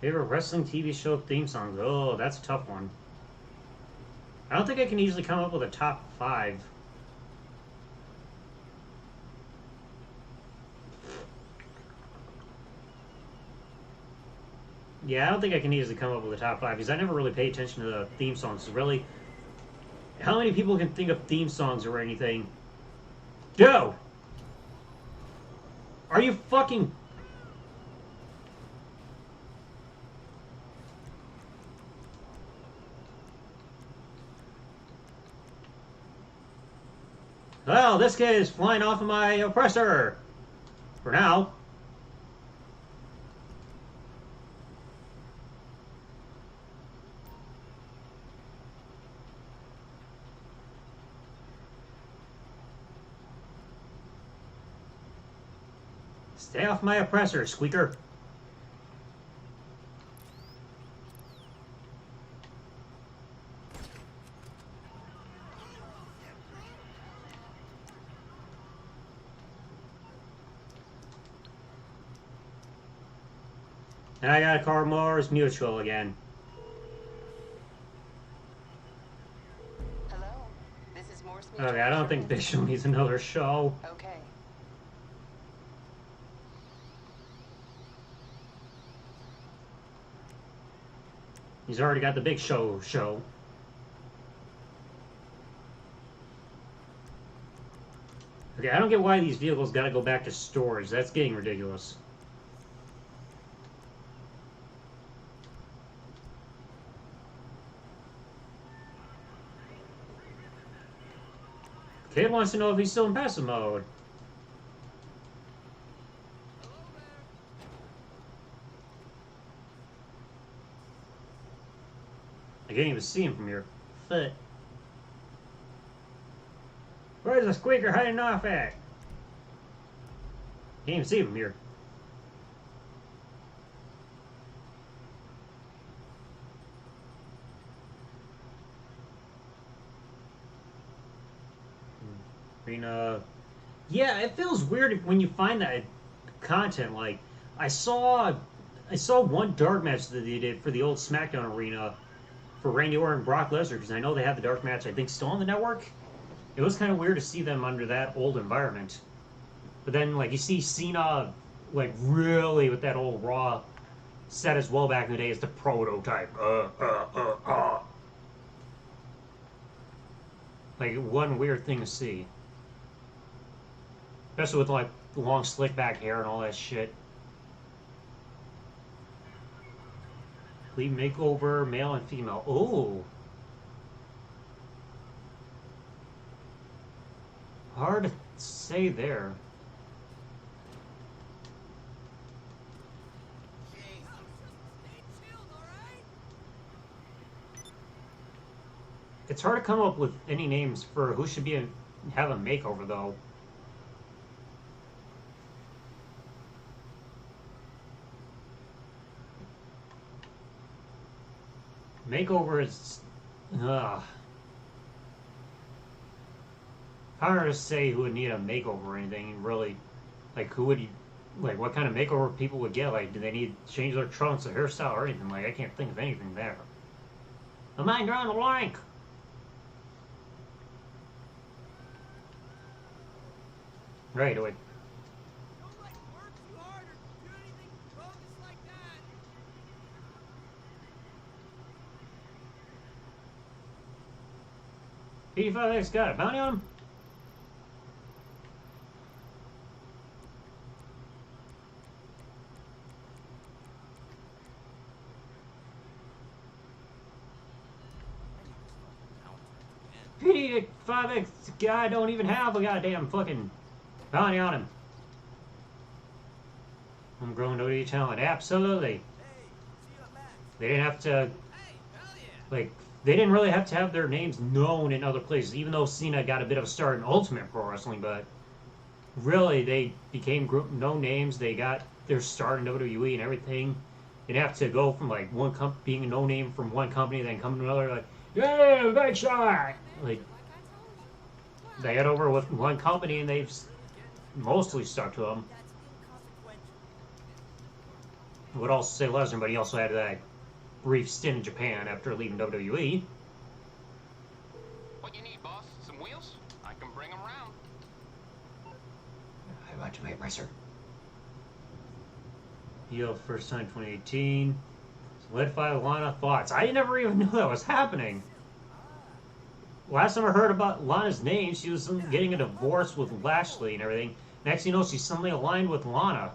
Favorite wrestling TV show theme songs? Oh, that's a tough one. I don't think I can easily come up with a top 5. Yeah, I don't think I can easily come up with a top 5 because I never really pay attention to the theme songs. Really, how many people can think of theme songs or anything? Joe! Are you fucking... Well, this kid is flying off of my oppressor. For now. Stay off my oppressor, Squeaker. And I got Carmore's Mutual again. Hello? This is Morse Mutual. Okay, I don't think Bishop needs another show. Okay. He's already got the big show. Okay, I don't get why these vehicles gotta go back to storage. That's getting ridiculous. Kid wants to know if he's still in passive mode. I can't even see him from here. Foot. Where's the Squeaker hiding off at? Can't even see him from here. Arena. Yeah, it feels weird when you find that content. Like, I saw one dark match that they did for the old SmackDown arena for Randy Orton and Brock Lesnar, because I know they have the dark match, I think, still on the network. It was kind of weird to see them under that old environment. But then, like, you see Cena, like, really with that old Raw set as well back in the day as the prototype. Like, one weird thing to see. Especially with, like, long slick back hair and all that shit. Complete makeover, male and female. Oh! Hard to say there. It's hard to come up with any names for who should be have a makeover, though. Makeover is... hard to say who would need a makeover or anything, really. Like, who would you... Like, what kind of makeover people would get? Like, do they need to change their trunks or hairstyle or anything? Like, I can't think of anything there. Am I drawing a blank? Right, wait. Don't like work too hard or do anything bogus like that. P5X got a bounty on him? P5X guy don't even have a goddamn fucking bounty on him. Homegrown WWE talent, absolutely. Hey, see you at Max. They didn't have to, Hey, hell yeah. like, they didn't really have to have their names known in other places, even though Cena got a bit of a start in Ultimate Pro Wrestling, but really, they became known names, they got their start in WWE and everything. They didn't have to go from, like, being a no name from one company, then come to another, like, yeah, big shot! Like, they got over with one company and they've mostly stuck to them. That's inconsequential. Would also say Lesnar, but he also had that brief stint in Japan after leaving WWE. What you need, boss? Some wheels? I can bring them round. I want to my oppressor. Heel first time 2018. Solidify Lana thoughts. I never even knew that was happening. Last time I heard about Lana's name, she was getting a divorce with Lashley and everything. Next thing you know, she's suddenly aligned with Lana.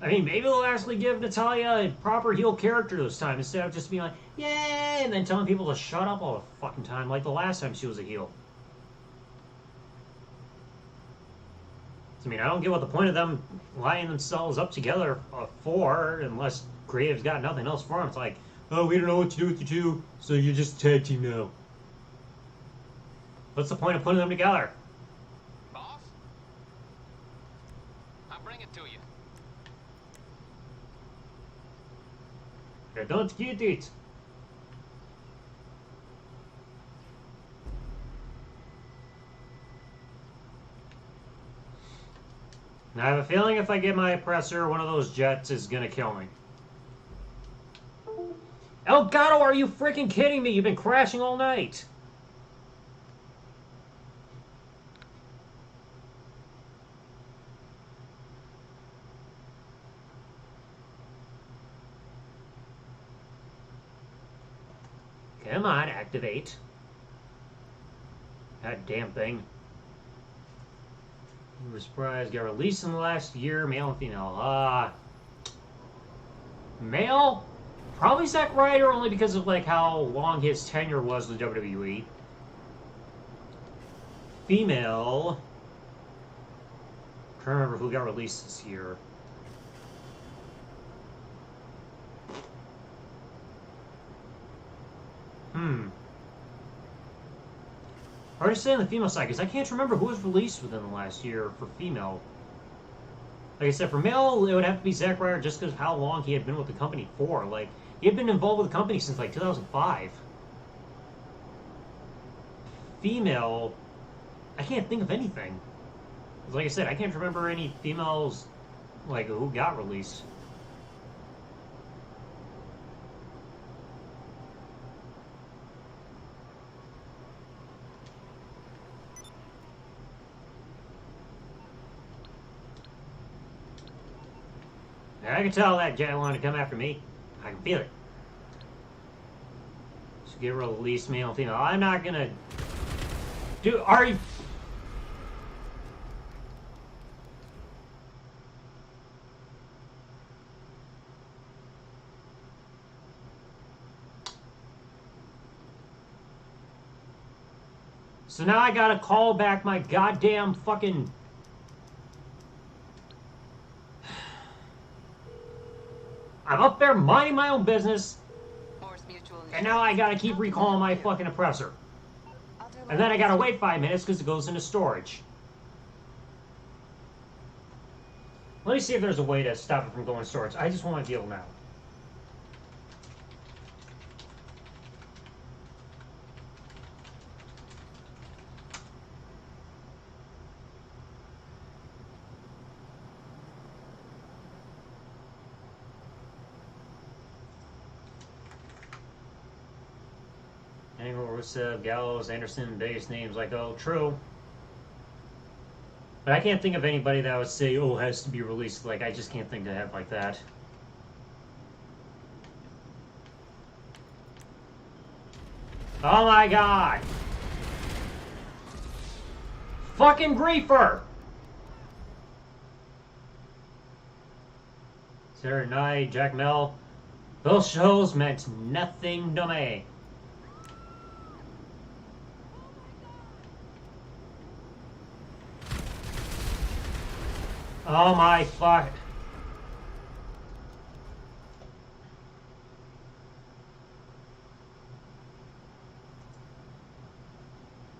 I mean, maybe they'll actually give Natalya a proper heel character this time instead of just being like, yay, and then telling people to shut up all the fucking time like the last time she was a heel. I mean, I don't get what the point of them lining themselves up together for, unless creative's got nothing else for them. It's like, oh, we don't know what to do with you two, so you're just a tag team now. What's the point of putting them together? Boss? I'll bring it to you. I don't get it. And I have a feeling if I get my oppressor, one of those jets is gonna kill me. Elgato, are you freaking kidding me? You've been crashing all night. Come on, activate. That damn thing. You were surprised. Got released in the last year. Male and female. Male? Probably Zack Ryder, only because of like how long his tenure was with WWE. Female. Can't remember who got released this year. Hard to say on the female side, because I can't remember who was released within the last year for female. Like I said, for male, it would have to be Zack Ryder just because of how long he had been with the company for. Like, he had been involved with the company since, like, 2005. Female, I can't think of anything. Like I said, I can't remember any females, like, who got released. I can tell that jet wanted to come after me. I can feel it. So get released, male and female. I'm not gonna do. Are you? So now I gotta call back my goddamn fucking. I'm up there minding my own business, and now I gotta keep recalling my fucking oppressor. And then I gotta wait 5 minutes because it goes into storage. Let me see if there's a way to stop it from going to storage. I just want to deal now. Angle, Rusev, Gallows, Anderson, biggest names like, oh, true. But I can't think of anybody that would say, oh, it has to be released. Like, I just can't think to have like that. Oh my god! Fucking griefer! Saturday Night, Jack Mel. Those shows meant nothing to me. Oh my fuck.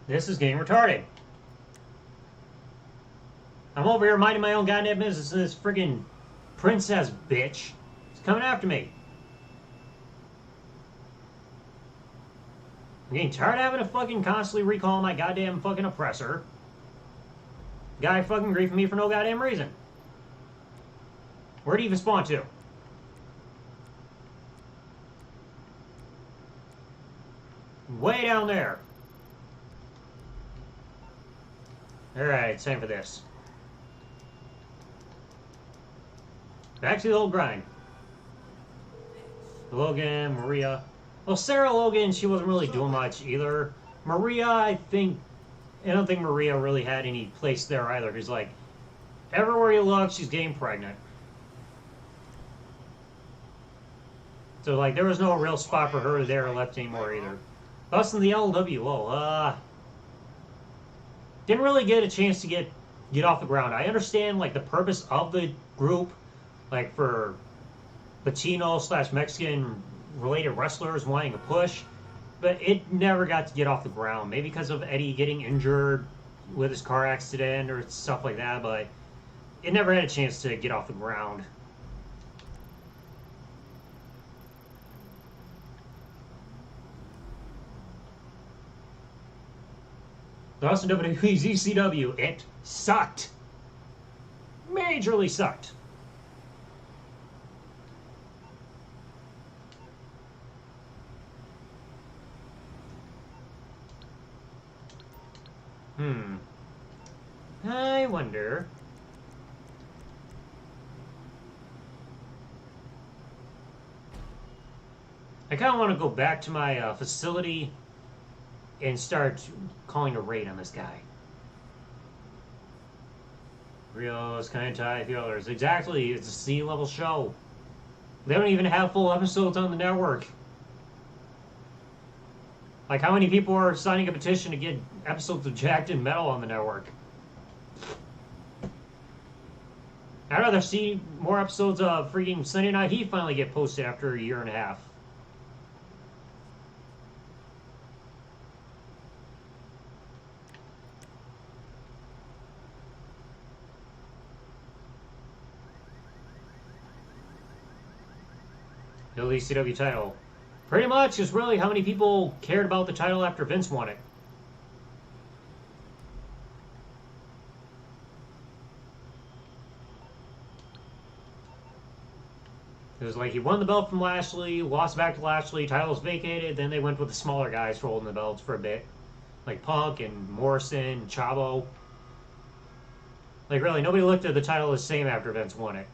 This is getting retarded. I'm over here minding my own goddamn business and this friggin' princess bitch is coming after me. I'm getting tired of having to fucking constantly recall my goddamn fucking oppressor. Guy fucking griefing me for no goddamn reason. Where'd he even spawn to? Way down there. Alright, time for this. Back to the old grind. Logan, Maria. Well, Sarah Logan, she wasn't really doing much either. Maria, I don't think Maria really had any place there either. Because, like, everywhere you look, she's getting pregnant. So, like, there was no real spot for her there left anymore either. Us in the LWO, didn't really get a chance to get get off the ground. I understand like the purpose of the group, like for Latino slash Mexican related wrestlers wanting to push, but it never got to get off the ground. Maybe because of Eddie getting injured with his car accident or stuff like that, but it never had a chance to get off the ground. The Austin WWE ZCW, it sucked. Majorly sucked. I wonder. I kind of want to go back to my facility and start calling a raid on this guy. Rios, Kaintai, the others. Exactly, it's a C-level show. They don't even have full episodes on the network. Like, how many people are signing a petition to get episodes of Jacked and Metal on the network? I'd rather see more episodes of freaking Sunday Night Heat finally get posted after a year and a half. The ECW title. Pretty much is really how many people cared about the title after Vince won it. It was like he won the belt from Lashley, lost back to Lashley, titles vacated, then they went with the smaller guys for holding the belts for a bit. Like Punk and Morrison, Chavo. Like really, nobody looked at the title the same after Vince won it.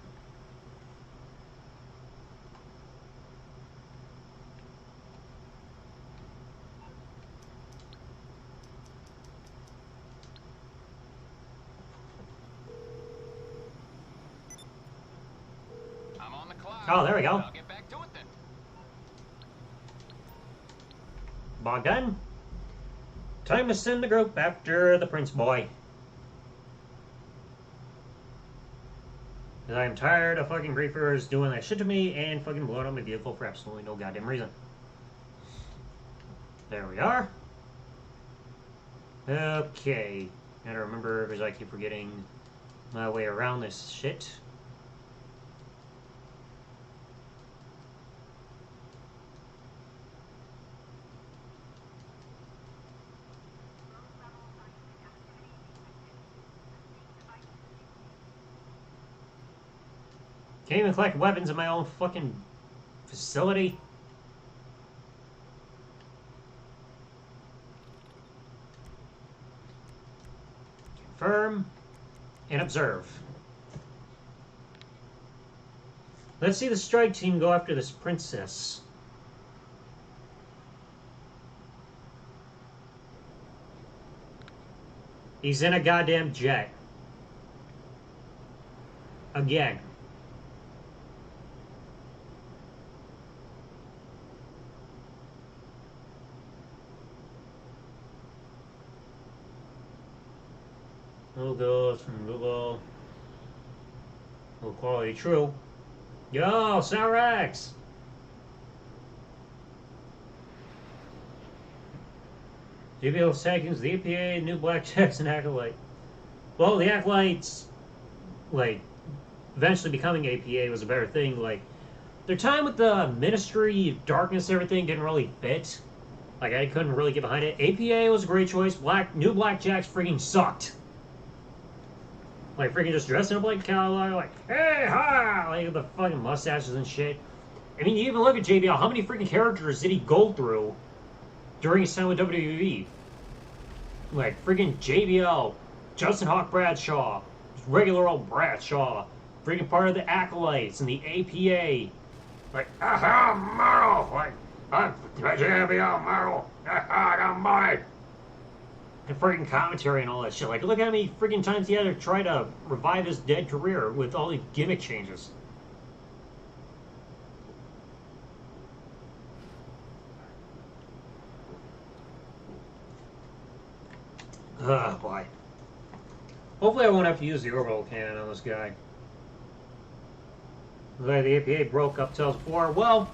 I'm on the clock. Oh, there we go. I'll get back to it then. Bogdan. Time to send the group after the Prince Boy. Because I am tired of fucking griefers doing that shit to me and fucking blowing up my vehicle for absolutely no goddamn reason. There we are. Okay. Gotta remember, because I keep forgetting my way around this shit. Can't even collect weapons in my own fucking facility. Confirm and observe. Let's see the strike team go after this princess. He's in a goddamn jet. Again. Logos from Google. Low quality, true. Yo, Cyrex! JBL seconds, the APA, new blackjacks, and Acolyte. Well, the Acolytes, like, eventually becoming APA was a better thing. Like, their time with the Ministry of Darkness, everything didn't really fit. Like, I couldn't really get behind it. APA was a great choice. New Blackjacks freaking sucked. Like, freaking just dressing up like Cowboy, like, hey, ha! Like, the fucking mustaches and shit. I mean, you even look at JBL, how many freaking characters did he go through during his time with WWE? Like, freaking JBL, Justin Hawk Bradshaw, regular old Bradshaw, freaking part of the Acolytes and the APA. Like, aha, Merle! Like, I'm JBL Merle! Aha, I got money! And freaking commentary and all that shit. Like, look how many freaking times he had to try to revive his dead career with all these gimmick changes. Oh, boy. Hopefully I won't have to use the orbital cannon on this guy. Like the APA broke up 2004. Well,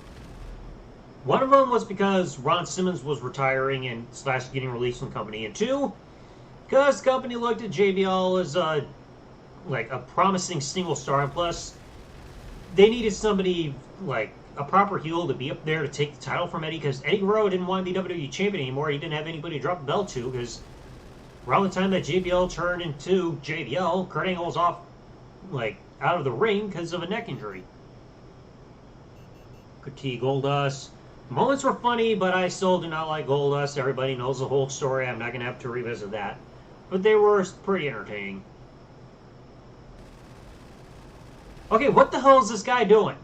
one of them was because Ron Simmons was retiring and / getting released from the company, and two, because the company looked at JBL as like a promising single star, and plus they needed somebody like a proper heel to be up there to take the title from Eddie, because Eddie Guerrero didn't want to be WWE champion anymore. He didn't have anybody to drop the belt to, because around the time that JBL turned into JBL, Kurt Angle was off like out of the ring because of a neck injury. Good T Goldust. Moments were funny, but I still do not like Goldust. Everybody knows the whole story. I'm not going to have to revisit that. But they were pretty entertaining. Okay, what the hell is this guy doing?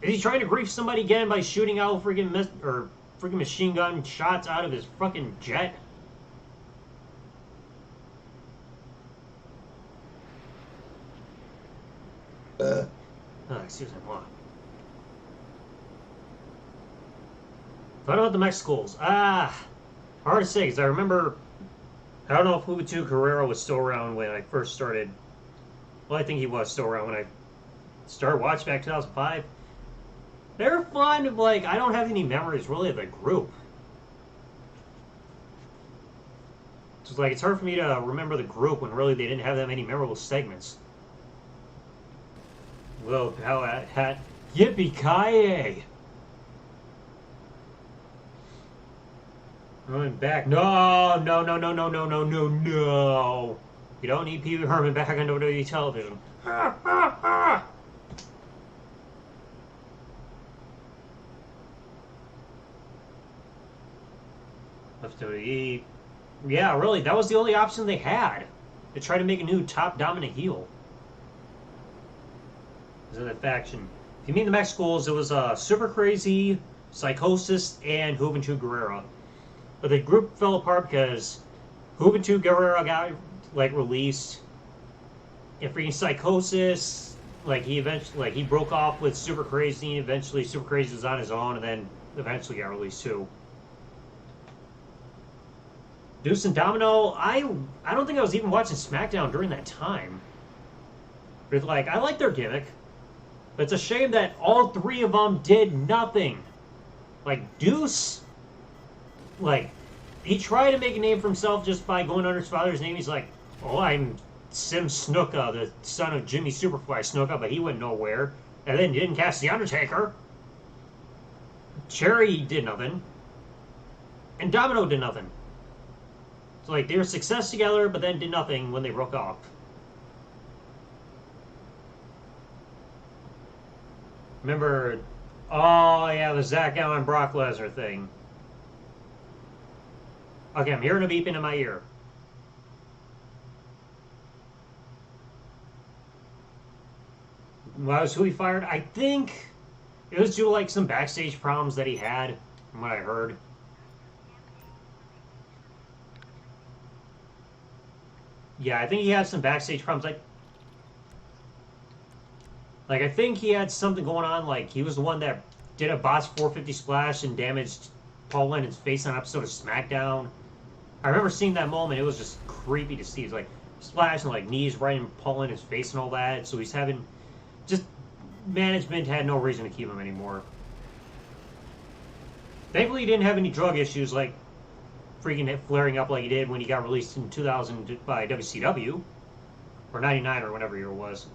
Is he trying to grief somebody again by shooting out freaking machine gun shots out of his fucking jet? Excuse me, what? What about the Mexicals? Hard to say, because I remember, I don't know if Juventud Guerrero was still around when I first started. Well, I think he was still around when I started watching back 2005. They were fun, but like, I don't have any memories really of the group. It's like, it's hard for me to remember the group when really they didn't have that many memorable segments. Well, how at Yippee-ki-yay! Herman back. No! You don't need Pee Wee Herman back on WWE television. Left WWE. Yeah, really, that was the only option they had. To try to make a new top dominant heel. In that faction. If you mean the Mexicals, it was Super Crazy, Psychosis, and Juventud Guerrero. But the group fell apart because Juventud Guerrero got like released, and freaking Psychosis, like he broke off with Super Crazy, and eventually Super Crazy was on his own, and then eventually got released too. Deuce and Domino, I don't think I was even watching SmackDown during that time. But like, I like their gimmick. But it's a shame that all three of them did nothing. Like, Deuce, like, he tried to make a name for himself just by going under his father's name. He's like, oh, I'm Sim Snuka, the son of Jimmy Superfly Snuka, but he went nowhere. And then didn't cast The Undertaker. Cherry did nothing. And Domino did nothing. So, like, they were success together, but then did nothing when they broke off. Remember, oh yeah, the Zach Allen Brock Lesnar thing. Okay, I'm hearing a beeping in my ear. Why was Huey fired? I think it was due to like some backstage problems that he had, from what I heard. Yeah, I think he had some backstage problems. Like, I think he had something going on, like, he was the one that did a botched 450 splash and damaged Paul London's face on an episode of SmackDown. I remember seeing that moment. It was just creepy to see. It's like, splash and, like, knees right in Paul London's face and all that. So he's having, just, management had no reason to keep him anymore. Thankfully, he didn't have any drug issues, like, freaking flaring up like he did when he got released in 2000 by WCW. Or 99 or whatever year it was.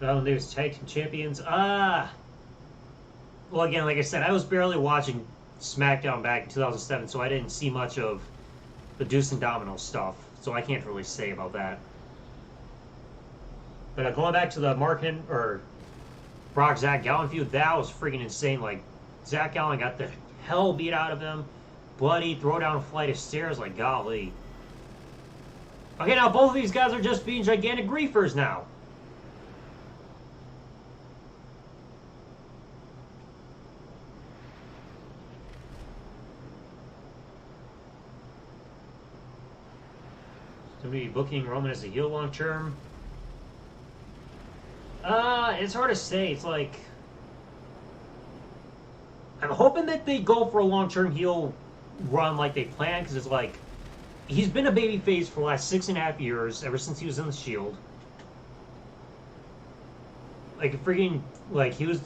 They was tag team champions. Well, again, like I said, I was barely watching SmackDown back in 2007, so I didn't see much of the Deuce and Domino stuff, so I can't really say about that. But going back to the Brock Zach Gallen feud, that was freaking insane. Like, Zach Gallen got the hell beat out of him, bloody, throw down a flight of stairs, like, golly. Okay, now both of these guys are just being gigantic griefers now. To be booking Roman as a heel long term. It's hard to say. It's like, I'm hoping that they go for a long-term heel run like they planned, because it's like he's been a babyface for the last 6.5 years, ever since he was in the Shield. Like freaking, like he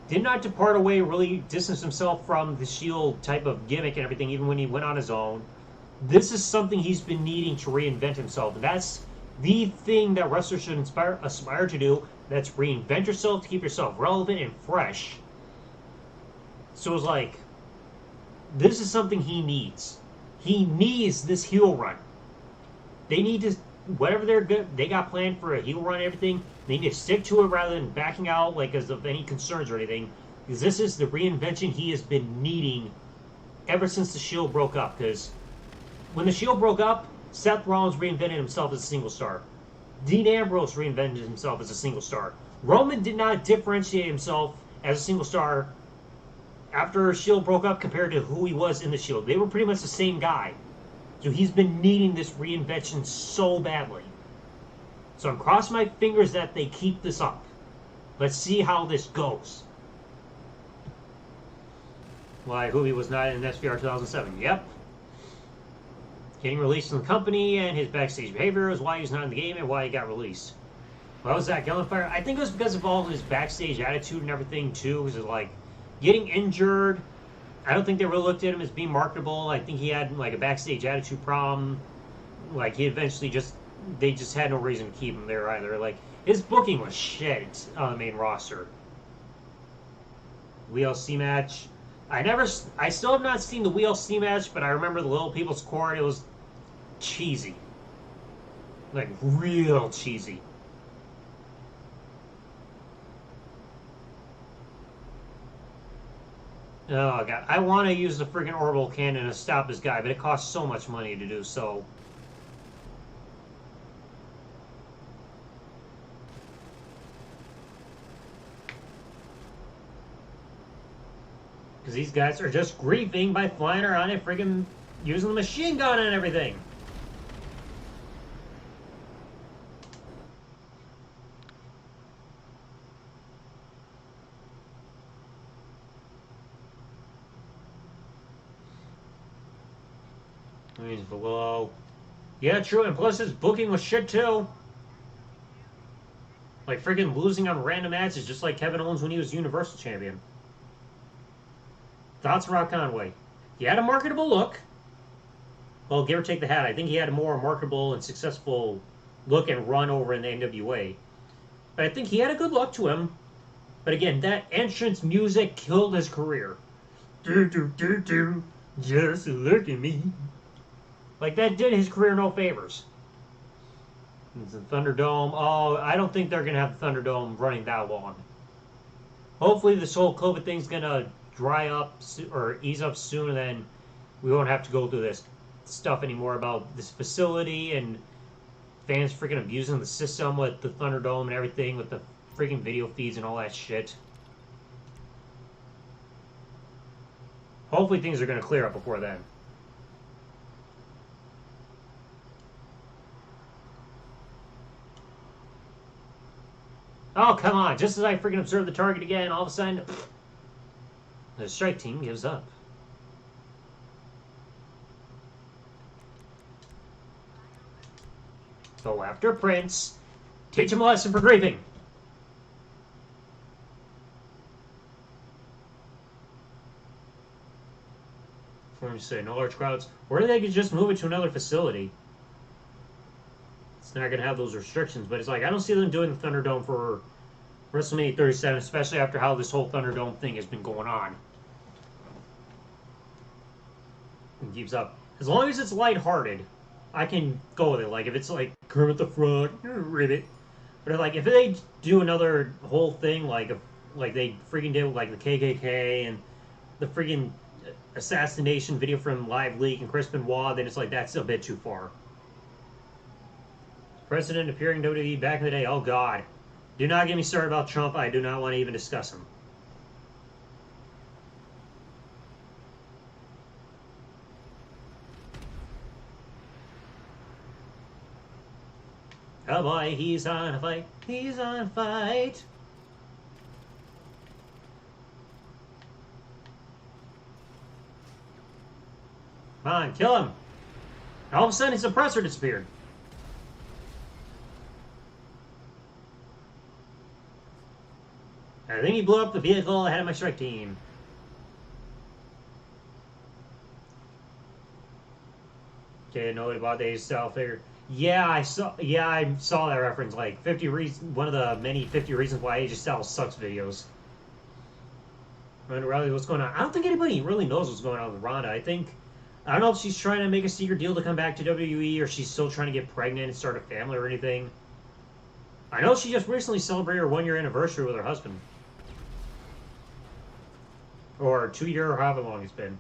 did not depart away, really distance himself from the Shield type of gimmick and everything, even when he went on his own. This is something he's been needing to reinvent himself, and that's the thing that wrestlers should aspire to do. That's reinvent yourself to keep yourself relevant and fresh. So it's like, this is something he needs. He needs this heel run. They need to, whatever they got planned for a heel run and everything, they need to stick to it rather than backing out like as of any concerns or anything. Because this is the reinvention he has been needing ever since the Shield broke up. Because when the Shield broke up, Seth Rollins reinvented himself as a single star. Dean Ambrose reinvented himself as a single star. Roman did not differentiate himself as a single star after Shield broke up compared to who he was in the Shield. They were pretty much the same guy. So he's been needing this reinvention so badly. So I'm crossing my fingers that they keep this up. Let's see how this goes. Why Hoovy was not in SVR 2007. Yep. Getting released from the company and his backstage behavior is why he's not in the game and why he got released. Why was that Gunfire? I think it was because of all his backstage attitude and everything too. Because it's like getting injured. I don't think they really looked at him as being marketable. I think he had like a backstage attitude problem. Like he eventually they just had no reason to keep him there either. Like his booking was shit on the main roster. WLC match. I still have not seen the WLC match, but I remember the Little People's Court. It was cheesy. Like real cheesy. Oh god, I want to use the friggin' orbital cannon to stop this guy, but it costs so much money to do so. Because these guys are just griefing by flying around and friggin' using the machine gun and everything. He's below. Yeah, true, and plus his booking was shit too. Like friggin' losing on random matches, just like Kevin Owens when he was Universal Champion. Thoughts on Rob Conway? He had a marketable look. Well, give or take the hat, I think he had a more marketable and successful look and run over in the NWA. But I think he had a good look to him. But again, that entrance music killed his career. Do do do do, just look at me. Like, that did his career no favors. It's the Thunderdome. Oh, I don't think they're going to have the Thunderdome running that long. Hopefully this whole COVID thing's going to dry up or ease up soon, and then we won't have to go through this stuff anymore about this facility and fans freaking abusing the system with the Thunderdome and everything, with the freaking video feeds and all that shit. Hopefully things are going to clear up before then. Oh, come on. Just as I freaking observe the target again, all of a sudden, the strike team gives up. Go after Prince. Teach him a lesson for grieving. Before you say no large crowds, or they could just move it to another facility. It's not going to have those restrictions, but it's like, I don't see them doing the Thunderdome for WrestleMania 37, especially after how this whole Thunderdome thing has been going on. It keeps up. As long as it's lighthearted, I can go with it. Like, if it's like, Kermit the Frog, ribbit. But like, if they do another whole thing, like they freaking did with like the KKK and the freaking assassination video from Live Leak and Chris Benoit, then it's like, that's a bit too far. President appearing in WWE back in the day. Oh, God. Do not get me started about Trump. I do not want to even discuss him. Oh, boy. He's on a fight. He's on a fight. Come on, kill him. And all of a sudden, his suppressor disappeared. I think he blew up the vehicle ahead of my strike team. Okay, know about the self figure. Yeah, I saw. Yeah, I saw that reference. Like 50 reasons. One of the many 50 reasons why AJ Styles sucks videos. Ronda Rousey, what's going on? I don't think anybody really knows what's going on with Ronda. I don't know if she's trying to make a secret deal to come back to WWE, or she's still trying to get pregnant and start a family or anything. I know she just recently celebrated her 1-year anniversary with her husband. Or 2-year, or however long it's been.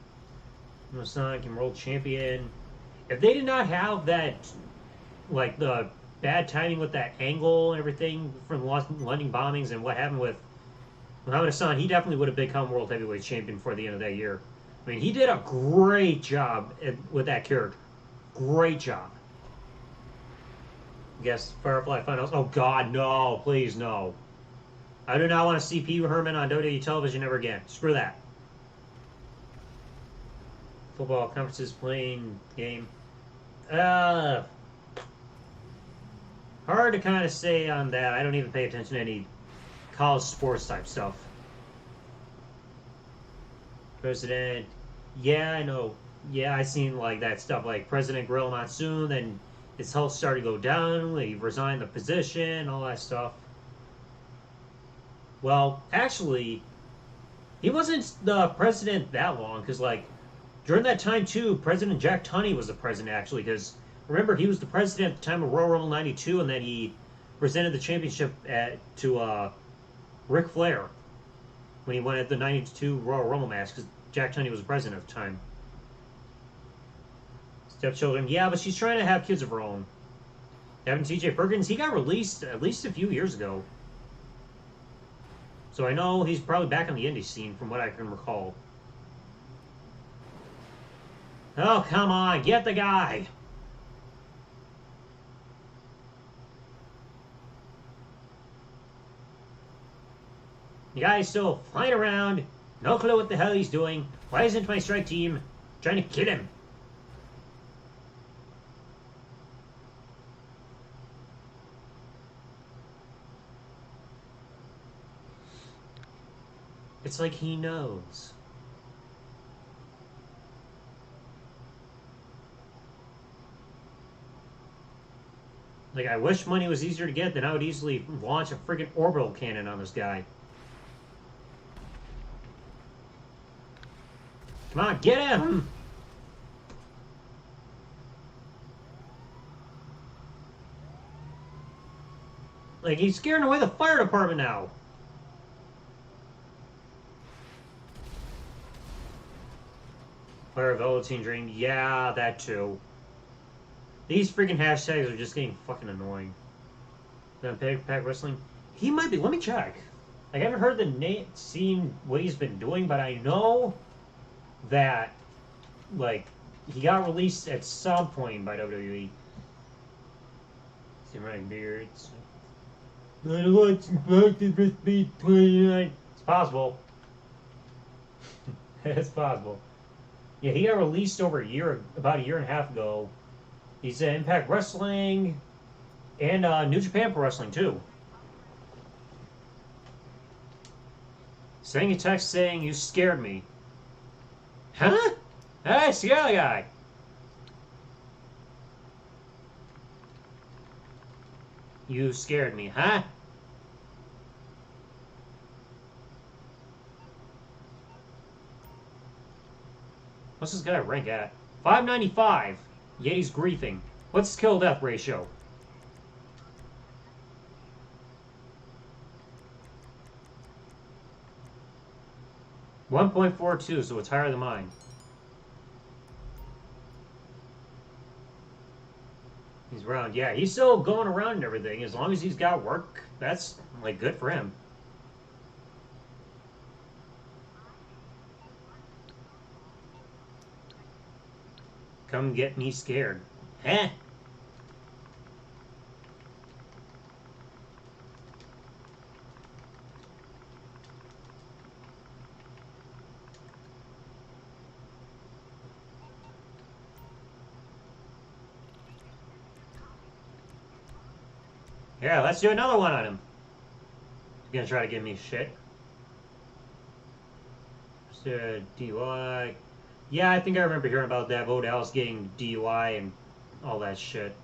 Sonic and World Champion. If they did not have that, like, the bad timing with that angle and everything from the London bombings and what happened with Muhammad Hassan, he definitely would have become World Heavyweight Champion before the end of that year. I mean, he did a great job with that character. Great job. I guess Firefly Funhouse. Oh, God, no. Please, no. I do not want to see Pee Wee Herman on WWE television ever again. Screw that. Football conferences playing game. Hard to kind of say on that. I don't even pay attention to any college sports type stuff. President. Yeah, I know. Yeah, I seen like that stuff like President Gorilla Monsoon, then his health started to go down, he resigned the position, all that stuff. Well, actually, he wasn't the president that long, because like during that time too, President Jack Tunney was the president actually, because remember he was the president at the time of Royal Rumble '92, and then he presented the championship to Ric Flair when he went at the '92 Royal Rumble match, because Jack Tunney was the president at the time. Stepchildren, yeah, but she's trying to have kids of her own. Having TJ Perkins, he got released at least a few years ago. So I know he's probably back on the indie scene from what I can recall. Oh, come on, get the guy! The guy's still flying around, no clue what the hell he's doing. Why isn't my strike team trying to kill him? It's like he knows. Like, I wish money was easier to get, then I would easily launch a freaking orbital cannon on this guy. Come on, get him! Like, he's scaring away the fire department now. Fire Velveteen Dream, yeah, that too. These freaking hashtags are just getting fucking annoying. Then Pack Wrestling, he might be. Let me check. I haven't heard the name, seen what he's been doing, but I know that, like, he got released at some point by WWE. See, running beards. I don't want to fuck the Speed 29. It's possible. It's possible. Yeah, he got released over about a year and a half ago. He's at Impact Wrestling and New Japan Pro Wrestling too. Sending a text saying you scared me. Huh? Hey, scare the guy. You scared me, huh? What's this guy rank at? 595. Yet he's griefing. What's his kill-death ratio? .42, so it's higher than mine. He's around. Yeah, he's still going around and everything. As long as he's got work, that's, like, good for him. Come get me scared. Huh? Yeah, let's do another one on him. He's gonna try to give me shit. Just DUI. Yeah, I think I remember hearing about that. Odell's getting DUI and all that shit.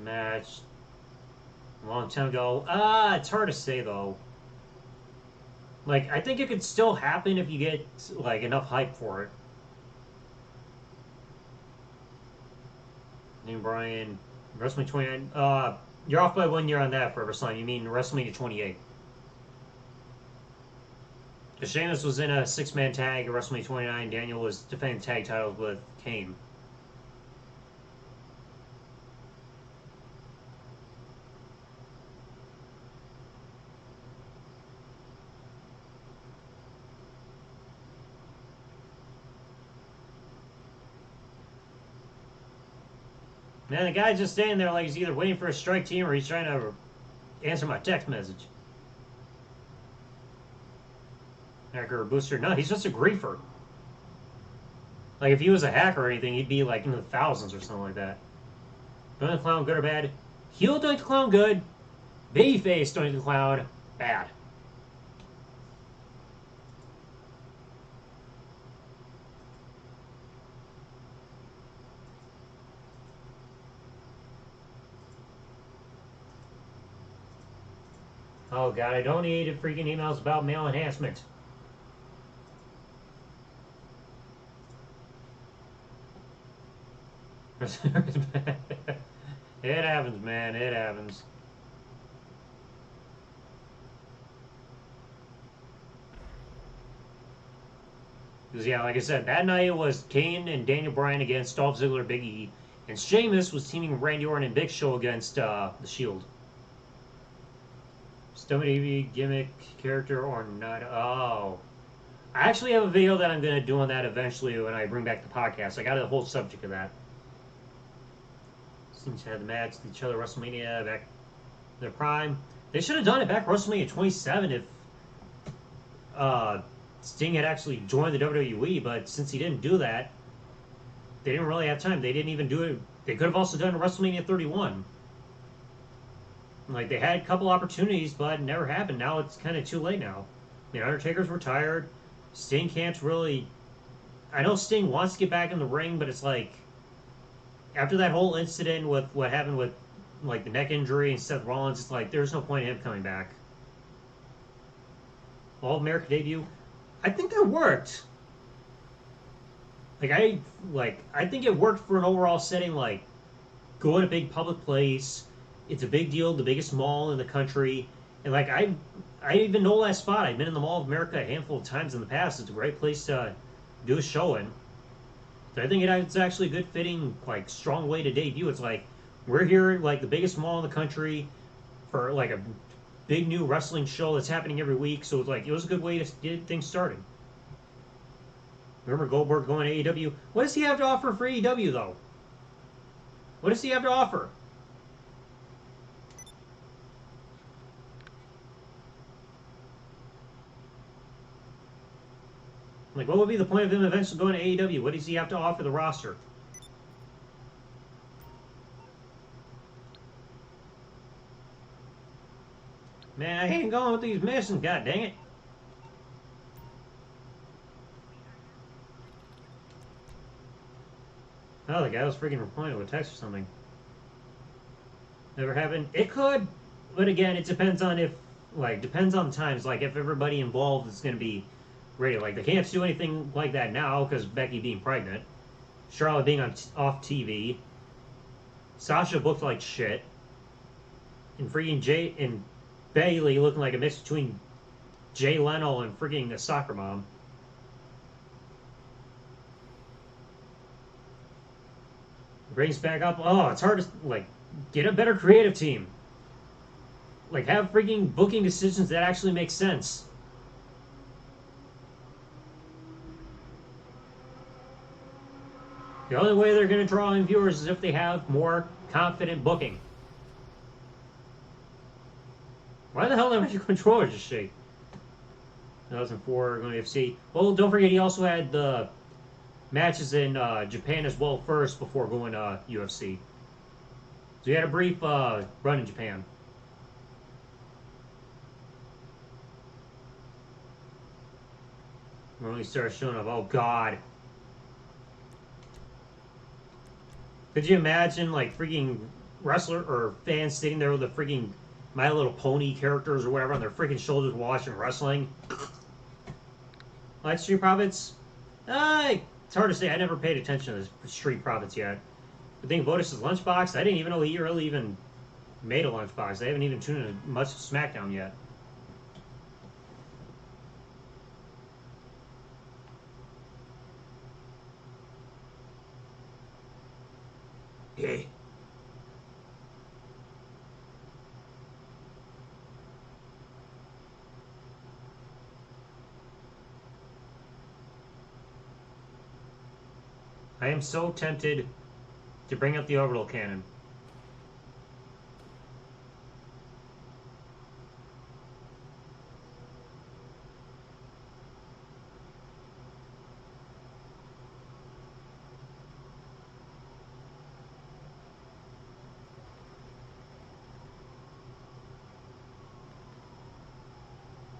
Match. A long time ago. It's hard to say though. Like, I think it could still happen if you get, like, enough hype for it. Name Brian. WrestleMania 29. You're off by 1 year on that for WrestleMania. You mean WrestleMania 28. Because Sheamus was in a 6-man tag at WrestleMania 29. Daniel was defending tag titles with Kane. Man, the guy's just standing there like he's either waiting for a strike team or he's trying to answer my text message. Hacker or booster? No, he's just a griefer. Like, if he was a hacker or anything, he'd be like in the thousands or something like that. Doink the Clown, good or bad? Heel Doink the Clown, good. Babyface Doink the Clown, bad. Oh god, I don't need freaking emails about male enhancement. It happens, man. It happens. Because, yeah, like I said, that night it was Kane and Daniel Bryan against Dolph Ziggler, Big E. And Sheamus was teaming Randy Orton and Big Show against The Shield. WWE gimmick character or not? Oh. I actually have a video that I'm going to do on that eventually when I bring back the podcast. I got a whole subject of that. Seems to have the match to each other WrestleMania back their prime. They should have done it back WrestleMania 27 if Sting had actually joined the WWE, but since he didn't do that, they didn't really have time. They didn't even do it. They could have also done WrestleMania 31. Like, they had a couple opportunities, but it never happened. Now it's kind of too late now. The Undertaker's retired. Sting can't really... I know Sting wants to get back in the ring, but it's like... After that whole incident with what happened with, like, the neck injury and Seth Rollins, it's like, there's no point in him coming back. All-American debut? I think that worked. I think it worked for an overall setting, like, go in a big public place... It's a big deal, the biggest mall in the country. And, like, I even know that spot. I've been in the Mall of America a handful of times in the past. It's a great place to do a show in. So I think it's actually a good fitting, like, strong way to debut. It's like, we're here, like, the biggest mall in the country for, like, a big new wrestling show that's happening every week. So it's like, it was a good way to get things started. Remember Goldberg going to AEW? What does he have to offer for AEW, though? What does he have to offer? Like, what would be the point of him eventually going to AEW? What does he have to offer the roster? Man, I ain't going with these missions, god dang it. Oh, the guy was freaking replying to a text or something. Never happened. It could, but again, it depends on if, like, depends on the times. Like, if everybody involved is going to be ready. Like, they can't do anything like that now because Becky being pregnant, Charlotte being off TV, Sasha booked like shit, and freaking Jay and Bayley looking like a mix between Jay Leno and freaking a soccer mom. Brings back up. Oh, it's hard to, like, get a better creative team. Like, have freaking booking decisions that actually make sense. The only way they're going to draw in viewers is if they have more confident booking. Why the hell did my controller just shake? 2004 going to FC. Well, don't forget he also had the matches in Japan as well first before going to UFC. So he had a brief run in Japan. When he started showing up, oh god. Could you imagine, like, freaking wrestler or fans sitting there with the freaking My Little Pony characters or whatever on their freaking shoulders watching wrestling? Like Street Profits? It's hard to say. I never paid attention to the Street Profits yet. But think Vodus' Lunchbox, I didn't even know he really even made a Lunchbox. I haven't even tuned in much to SmackDown yet. Hey. I am so tempted to bring up the orbital cannon.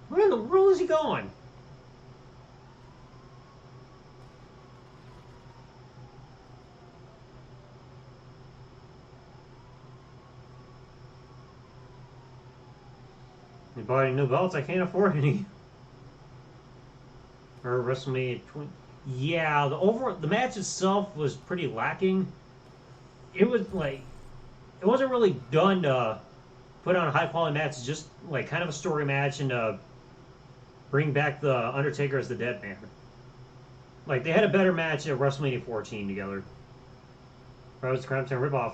Where in the world is he going? He bought any new belts? I can't afford any. Or WrestleMania 20. Yeah, the match itself was pretty lacking. It was like, it wasn't really done to put on a high quality match. It's just like kind of a story match and bring back the Undertaker as the Dead Man. Like they had a better match at WrestleMania 14 together. Probably was Crown 10 ripoff.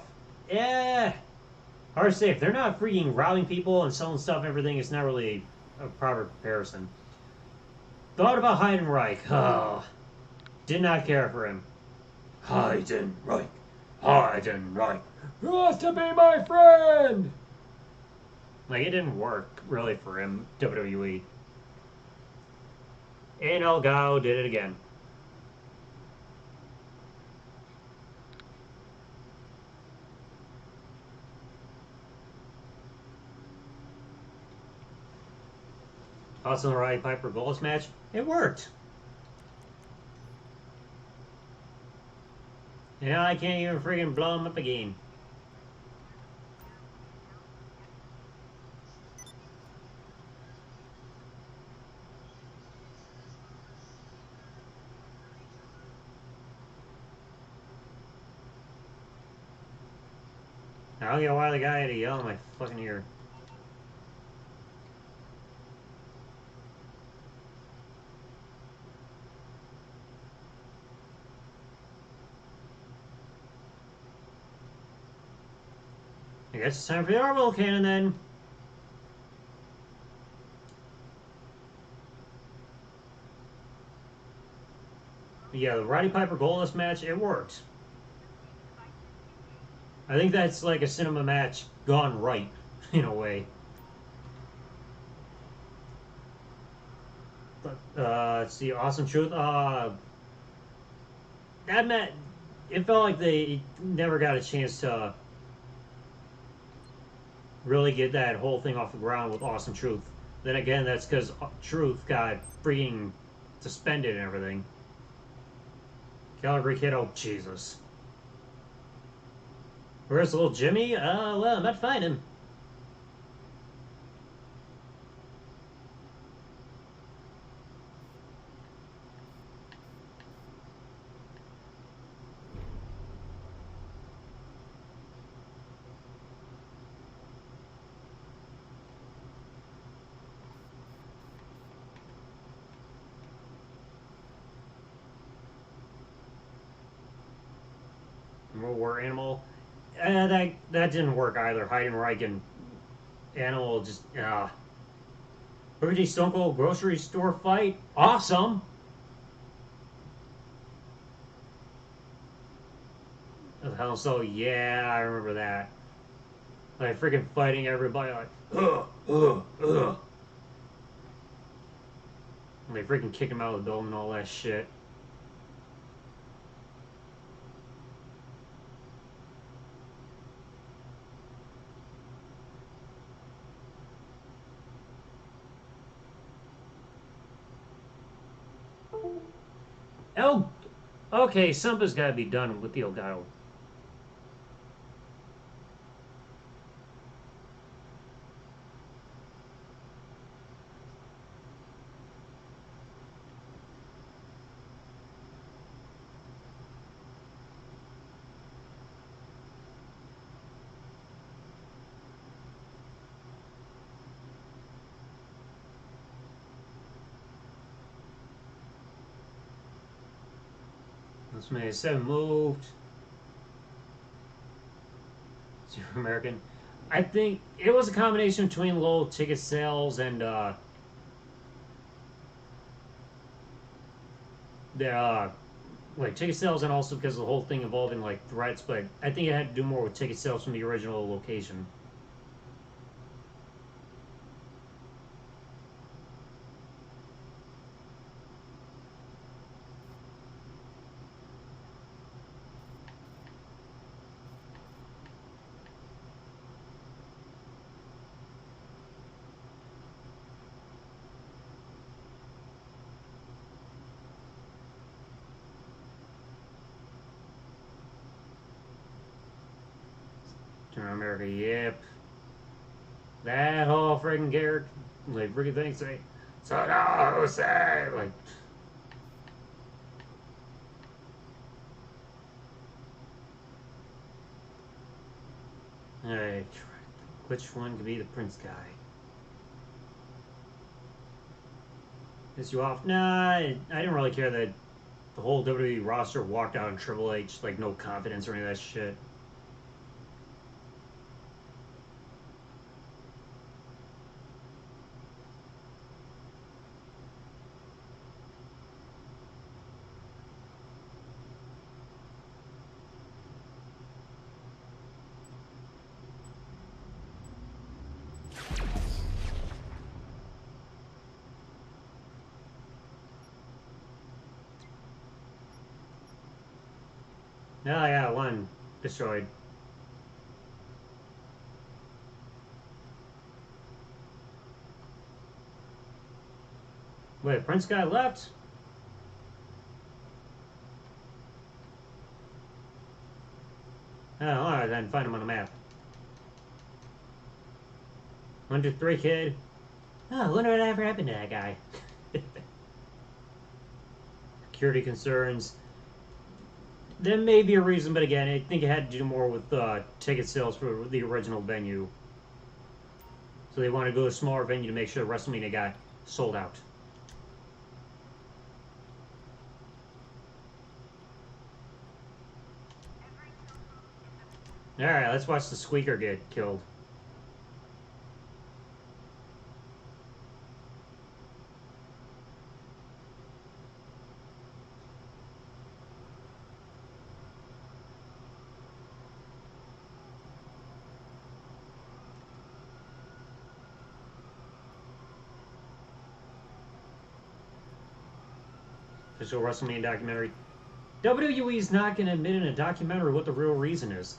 Yeah. Hard to say. If they're not freaking robbing people and selling stuff and everything, it's not really a proper comparison. Thought about Heidenreich. Oh, did not care for him. Heidenreich. Heidenreich. Who wants to be my friend? Like, it didn't work, really, for him, WWE. And Elgato did it again. Also, the Roddy Piper Goldust match, it worked. Yeah, I can't even freaking blow him up again. I don't get why the guy had to yell in my fucking ear. I guess it's time for the orbital cannon then. Yeah, the Roddy Piper Goldust match, it worked. I think that's like a cinema match gone right, in a way. But, let's see, Awesome Truth. That match, it felt like they never got a chance to really get that whole thing off the ground with Awesome Truth. Then again, that's because Truth got freaking suspended and everything. Calgary Kid, oh Jesus. Where's little Jimmy? Well, I'm not finding him. World War Animal. That didn't work either. Heidenreich and Animal just Boogie Stone Cold grocery store fight. Awesome. Hell so yeah, I remember that. Like freaking fighting everybody like And they freaking kicked him out of the building and all that shit. El... Okay, something's got to be done with the Elgato. This man 7 moved. Super American. I think it was a combination between low ticket sales and the like ticket sales, and also because of the whole thing involving like threats. But I think it had to do more with ticket sales from the original location. Turn America, yep. That whole freaking character, like freaking thing say, Saddam Hussein! like, alright, which one could be the Prince guy? Piss you off? Nah, I didn't really care that the whole WWE roster walked out on Triple H, like no confidence or any of that shit. Oh yeah, one destroyed. Wait, Prince guy left? Oh, alright then, find him on the map. 123 kid. Oh, I wonder what ever happened to that guy. Security concerns. There may be a reason, but again, I think it had to do more with ticket sales for the original venue. So they wanted to go to a smaller venue to make sure WrestleMania got sold out. Alright, let's watch the squeaker get killed. Official WrestleMania documentary. WWE's not going to admit in a documentary what the real reason is.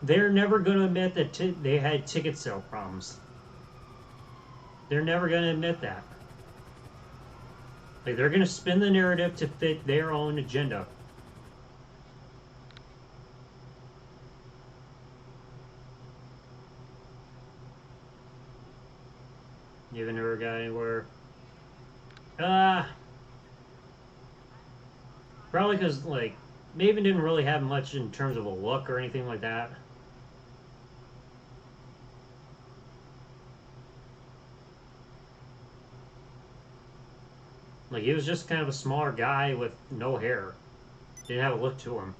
They're never going to admit that they had ticket sale problems. They're never going to admit that. Like, they're going to spin the narrative to fit their own agenda. You haven't ever got anywhere. Probably because, like, Maven didn't really have much in terms of a look or anything like that. Like, he was just kind of a smaller guy with no hair. Didn't have a look to him.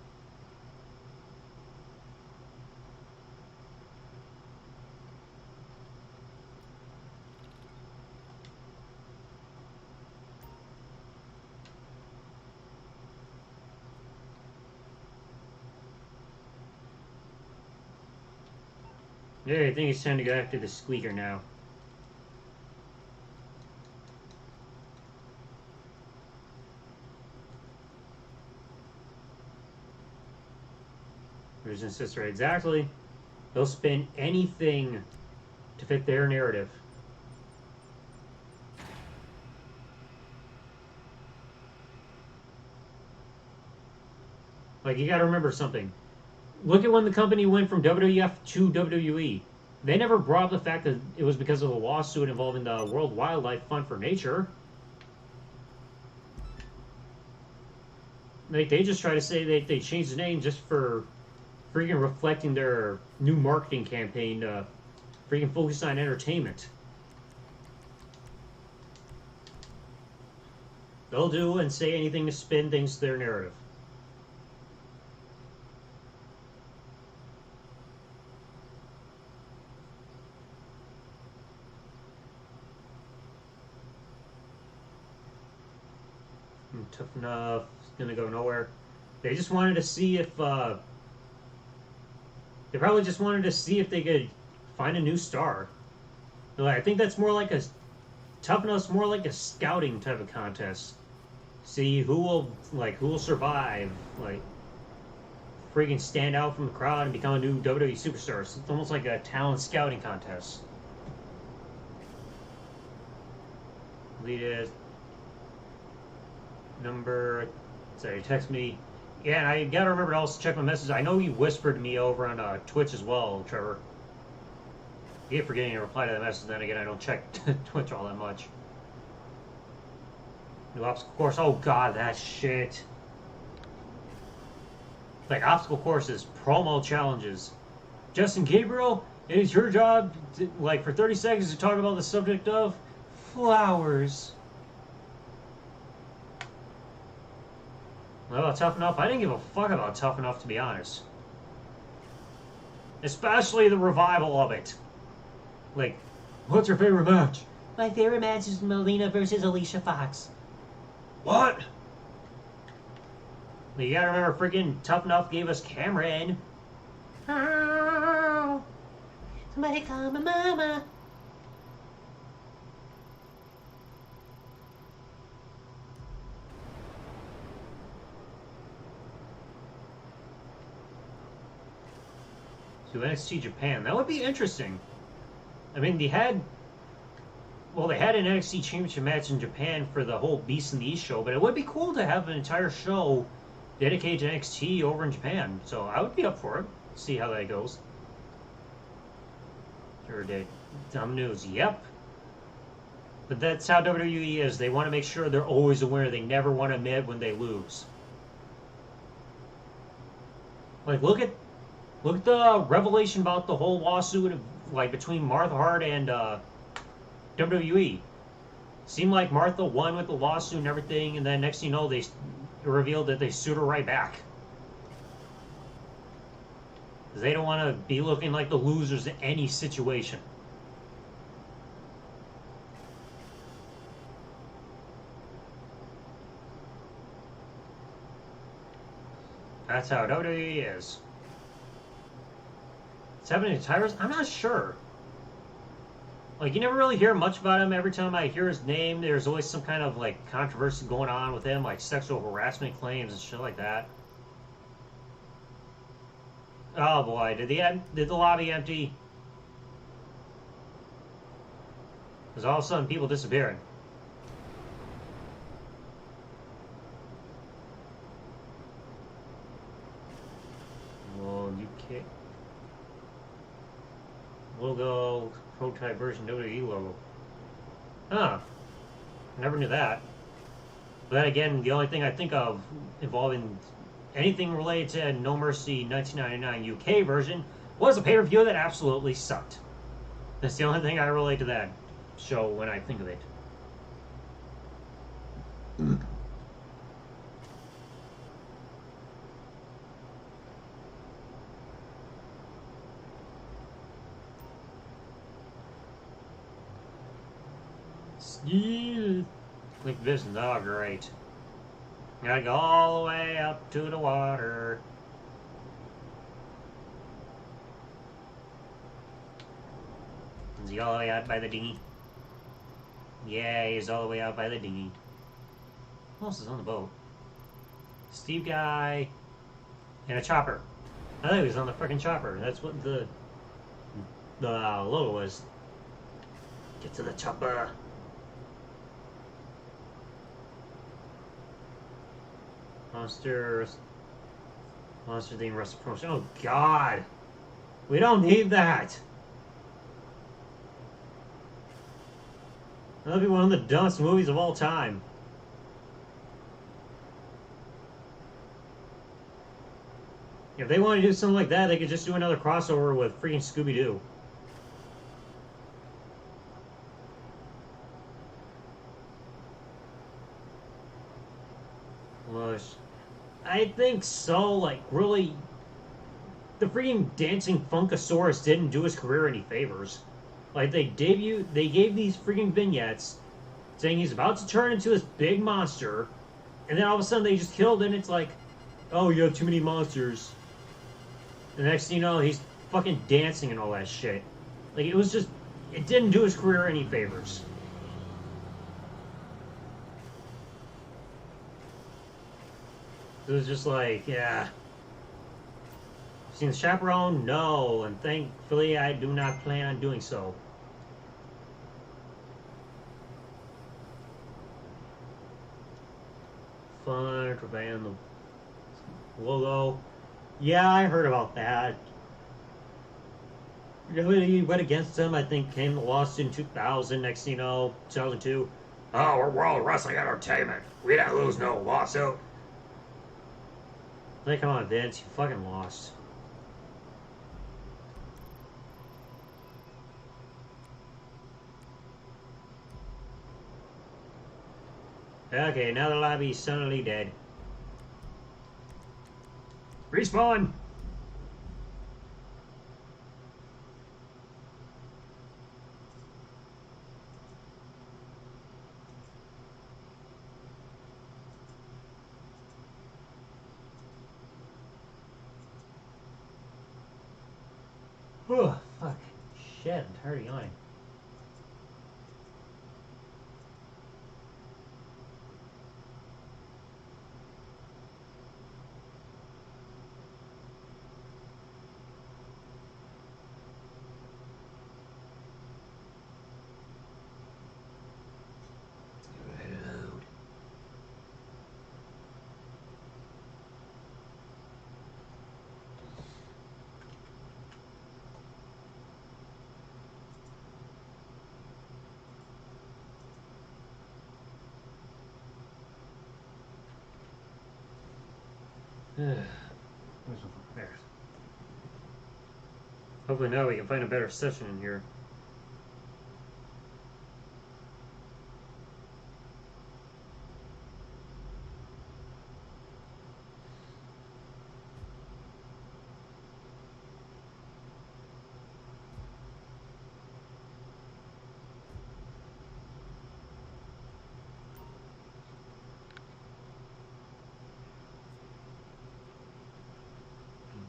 Yeah, I think it's time to go after the squeaker now. Brothers and sister, exactly. They'll spin anything to fit their narrative. Like, you gotta remember something. Look at when the company went from WWF to WWE. They never brought up the fact that it was because of a lawsuit involving the World Wildlife Fund for Nature. Like, they just try to say they changed the name just for freaking reflecting their new marketing campaign to freaking focus on entertainment. They'll do and say anything to spin things to their narrative. Tough Enough. It's gonna go nowhere. They just wanted to see if they probably just wanted to see if they could find a new star. Like, I think that's more like a Tough Enough's more like a scouting type of contest. See who will survive, like freaking stand out from the crowd and become a new WWE superstar. It's almost like a talent scouting contest. Lead is number. Sorry, text me. Yeah, and I gotta remember to also check my messages. I know you whispered to me over on Twitch as well, Trevor. You keep forgetting to reply to that message. Then again, I don't check Twitch all that much. New obstacle course. Oh god, that shit. Like obstacle courses, promo challenges. Justin Gabriel, it is your job, to, like for 30 seconds, to talk about the subject of flowers. What about Tough Enough? I didn't give a fuck about Tough Enough, to be honest. Especially the revival of it. Like, what's your favorite match? My favorite match is Melina versus Alicia Fox. What? You gotta remember, freaking Tough Enough gave us Cameron. Oh, somebody call my mama. To NXT Japan. That would be interesting. I mean, they had an NXT Championship match in Japan for the whole Beast in the East show, but it would be cool to have an entire show dedicated to NXT over in Japan. So I would be up for it. See how that goes. Sure did. Dumb news. Yep. But that's how WWE is. They want to make sure they're always aware. They never want to admit when they lose. Like, look at the revelation about the whole lawsuit of, like, between Martha Hart and WWE. Seemed like Martha won with the lawsuit and everything, and then next thing you know, they revealed that they sued her right back. Because they don't want to be looking like the losers in any situation. That's how WWE is. 70 Tyrus? I'm not sure. Like, you never really hear much about him. Every time I hear his name, there's always some kind of, like, controversy going on with him, like sexual harassment claims and shit like that. Oh boy, did the lobby empty? Because all of a sudden people disappearing. Well, you can't. Logo, prototype version WWE logo. Huh. Never knew that. But then again, the only thing I think of involving anything related to No Mercy 1999 UK version was a pay-per-view that absolutely sucked. That's the only thing I relate to that show when I think of it. Yeah. Click this, oh great. Gotta go all the way up to the water. Is he all the way out by the dinghy? Yeah, he's all the way out by the dinghy. Who else is on the boat? Steve Guy and a chopper. I thought he was on the freaking chopper. That's what the logo was. Get to the chopper. Monsters. Monster theme wrestling promotion. Oh God, we don't need that. That'll be one of the dumbest movies of all time. If they want to do something like that, they could just do another crossover with freaking Scooby-Doo. Well, I think so. Like, really, the freaking Dancing Funkasaurus didn't do his career any favors. Like, they gave these freaking vignettes saying he's about to turn into this big monster, and then all of a sudden they just killed it, and it's like, oh, you have too many monsters. The next thing you know, he's fucking dancing and all that shit. Like, it was just, it didn't do his career any favors. It was just like, yeah. Seen the Chaperone? No, and thankfully I do not plan on doing so. Fun, Travail, the logo. Yeah, I heard about that. He went against him, I think, came to lawsuit in 2000, next thing you know, 2002. Oh, we're World Wrestling Entertainment. We didn't lose no lawsuit. Like, come on, Vince, you fucking lost. Okay, now the lobby's suddenly dead. Respawn! Oh, fuck. Shit, I'm tired of yawning. There. Hopefully now we can find a better session in here.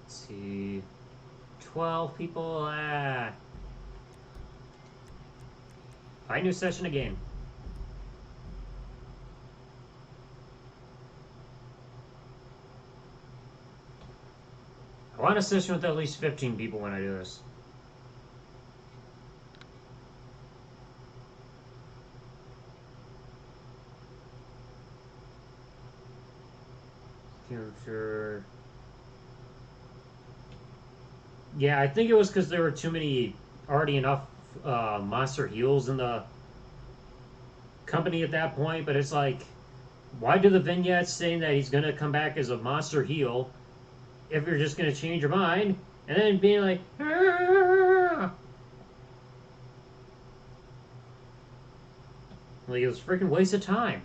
Let's see. 12 people. Find new session again. I want a session with at least 15 people when I do this. Future. Yeah, I think it was because there were already enough monster heels in the company at that point, but it's like, why do the vignettes saying that he's gonna come back as a monster heel if you're just gonna change your mind and then being like, "Arr!" Like, it was a freaking waste of time.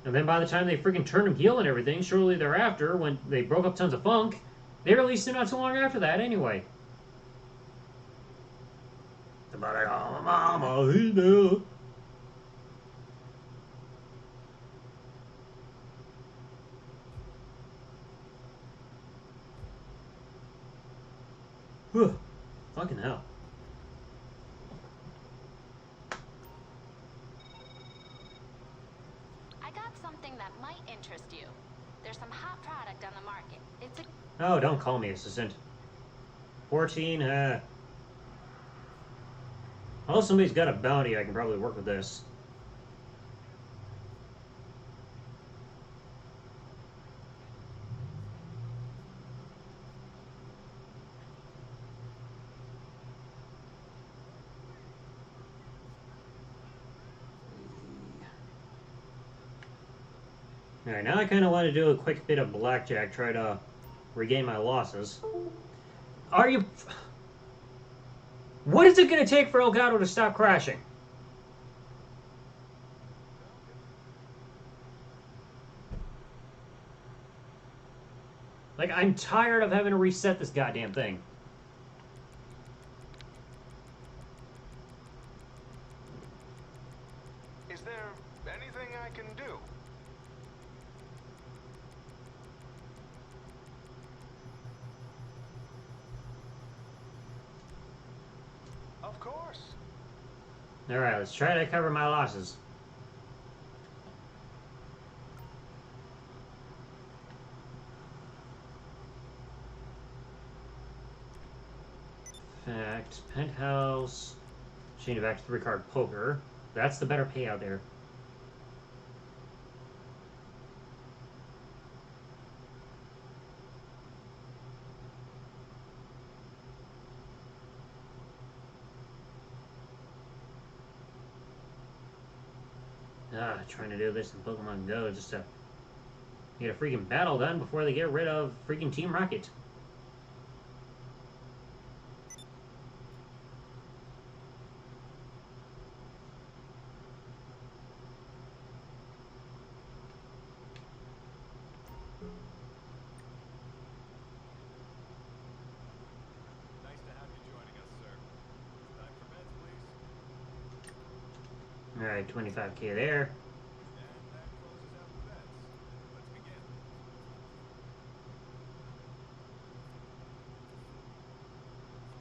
And then by the time they freaking turned him heel and everything, shortly thereafter, when they broke up Tons of Funk, they released him not too long after that anyway. Somebody call my mama, he's dead. Whew. Fucking hell. I got something that might interest you. There's some hot product on the market. It's a... Oh, don't call me assistant. 14, Unless somebody's got a bounty, I can probably work with this. Alright, now I kind of want to do a quick bit of blackjack, try to regain my losses. Are you... What is it going to take for Elgato to stop crashing? Like, I'm tired of having to reset this goddamn thing. Is there anything I can do? Of course. Alright, let's try to cover my losses. Fact, penthouse, change it back to 3-card poker. That's the better payout there. Trying to do this in Pokemon Go just to get a freaking battle done before they get rid of freaking Team Rocket. Nice to have you joining us, sir. Time for beds, please. Alright, 25k there. And that closes out the beds. Let's begin.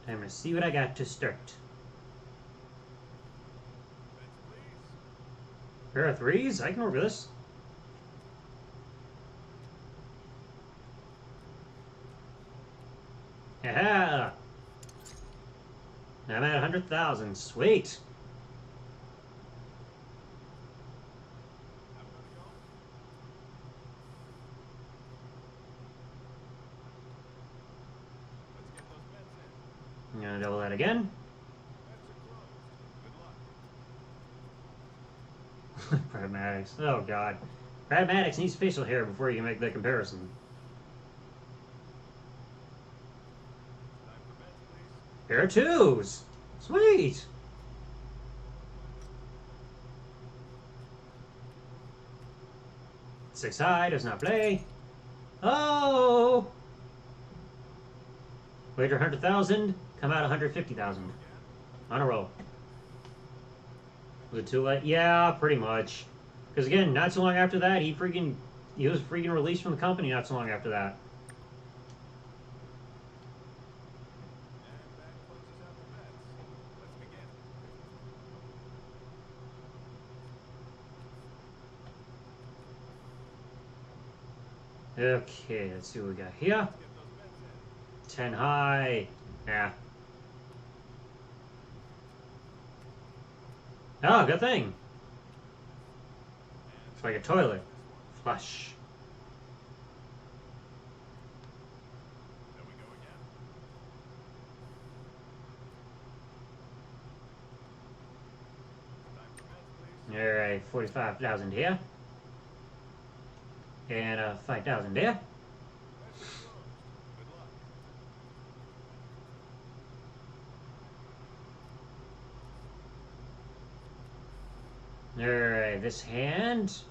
Time to see what I got to start. Beds, please. Pair of threes? I can work with this. Yeah. I'm at 100,000. Sweet. Have another go. Let's get those beds in. I'm gonna double that again. Beds are closed. Good luck. Brad Maddox. Oh god. Brad Maddox needs facial hair before you can make that comparison. Time for beds, please. Pair of twos. Sweet. Six high does not play. Oh. Wager 100,000. Come out 150,000. On a roll. Was it too late? Yeah, pretty much. Because again, not so long after that, he was freaking released from the company. Not so long after that. And that closes out the beds. Let's begin. Okay, let's see what we got here. Get those beds in. 10 high. Yeah. Oh, good thing. It's like a toilet. Flush. There we go again. Time for beds, please. Alright, 45,000 here. And 5,000 there. Beds are closed. Good luck. Alright, this hand. Beds,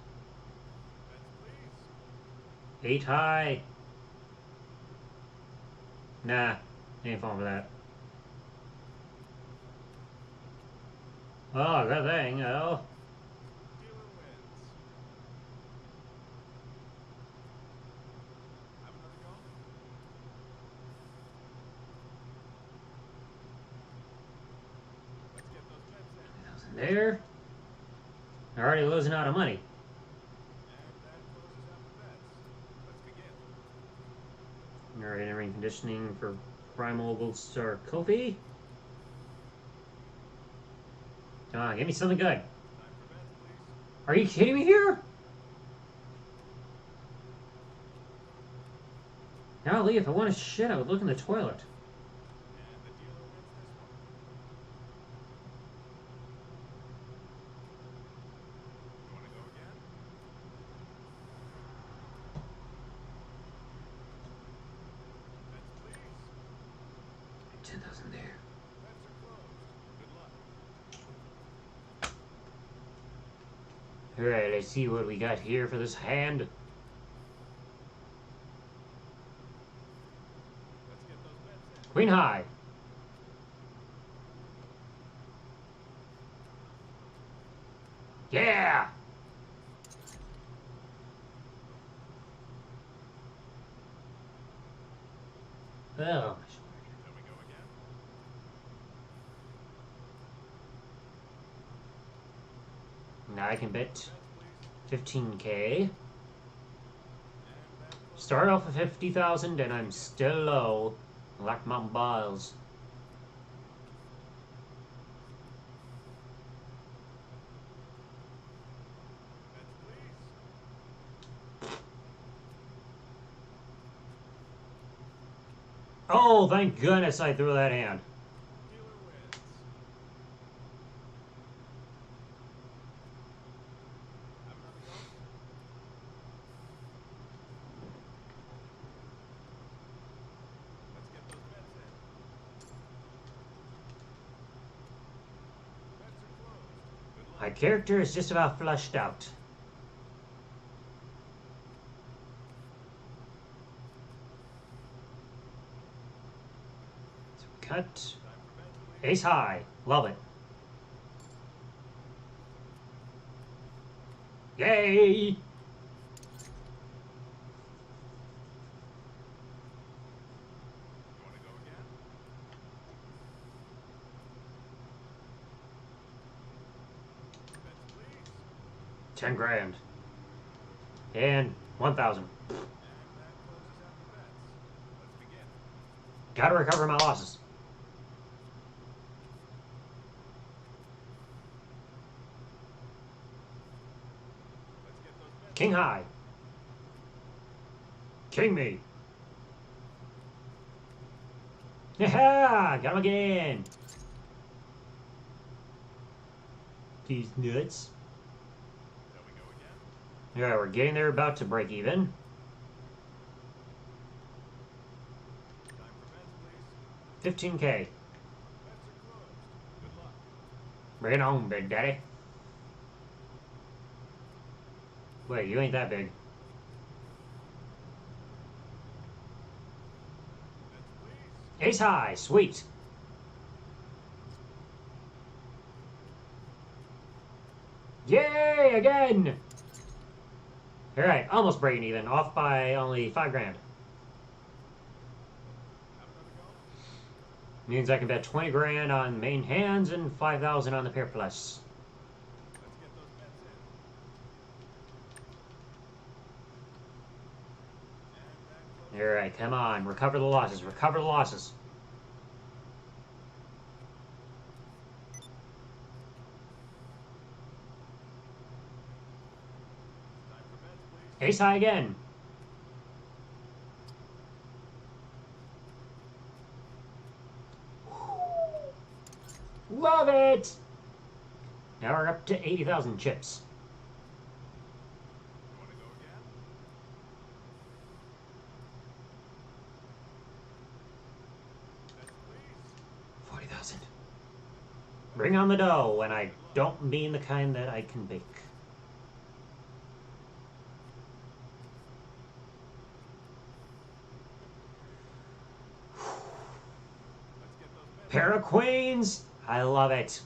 please. 8 high. Nah, ain't falling for that. Oh, good thing. Oh. Dealer wins. Have another go. Let's get those beds in. There. Already losing out of money. And that closes out the beds. Let's begin. Alright, entering conditioning for Primal Gold Star Kofi. Come on, give me something good. Time for beds, please. Are you kidding me here? Golly, if I wanted shit, I would look in the toilet. And the dealer wins this one. You want to go again? 10,000 there. Alright, let's see what we got here for this hand. Queen high. Yeah! Oh. Now I can bet 15K. Start off with 50,000 and I'm still low. Like my balls. Oh, thank goodness I threw that hand. My character is just about flushed out. So cut. Ace high. Love it. Yay! $10,000 and 1,000. Gotta recover my losses. King high. King me. Yeah, got him again. These nuts. Yeah, we're getting there, about to break even. $15K. Bring it home, Big Daddy. Wait, you ain't that big. Ace high, sweet. Yay, again! Alright, almost breaking even, off by only $5,000. Means I can bet $20,000 on main hands and 5,000 on the pair plus. Alright, come on, recover the losses, recover the losses. Ace high again. Love it! Now we're up to 80,000 chips. $40,000. Bring on the dough, and I don't mean the kind that I can bake. Pair of queens! I love it.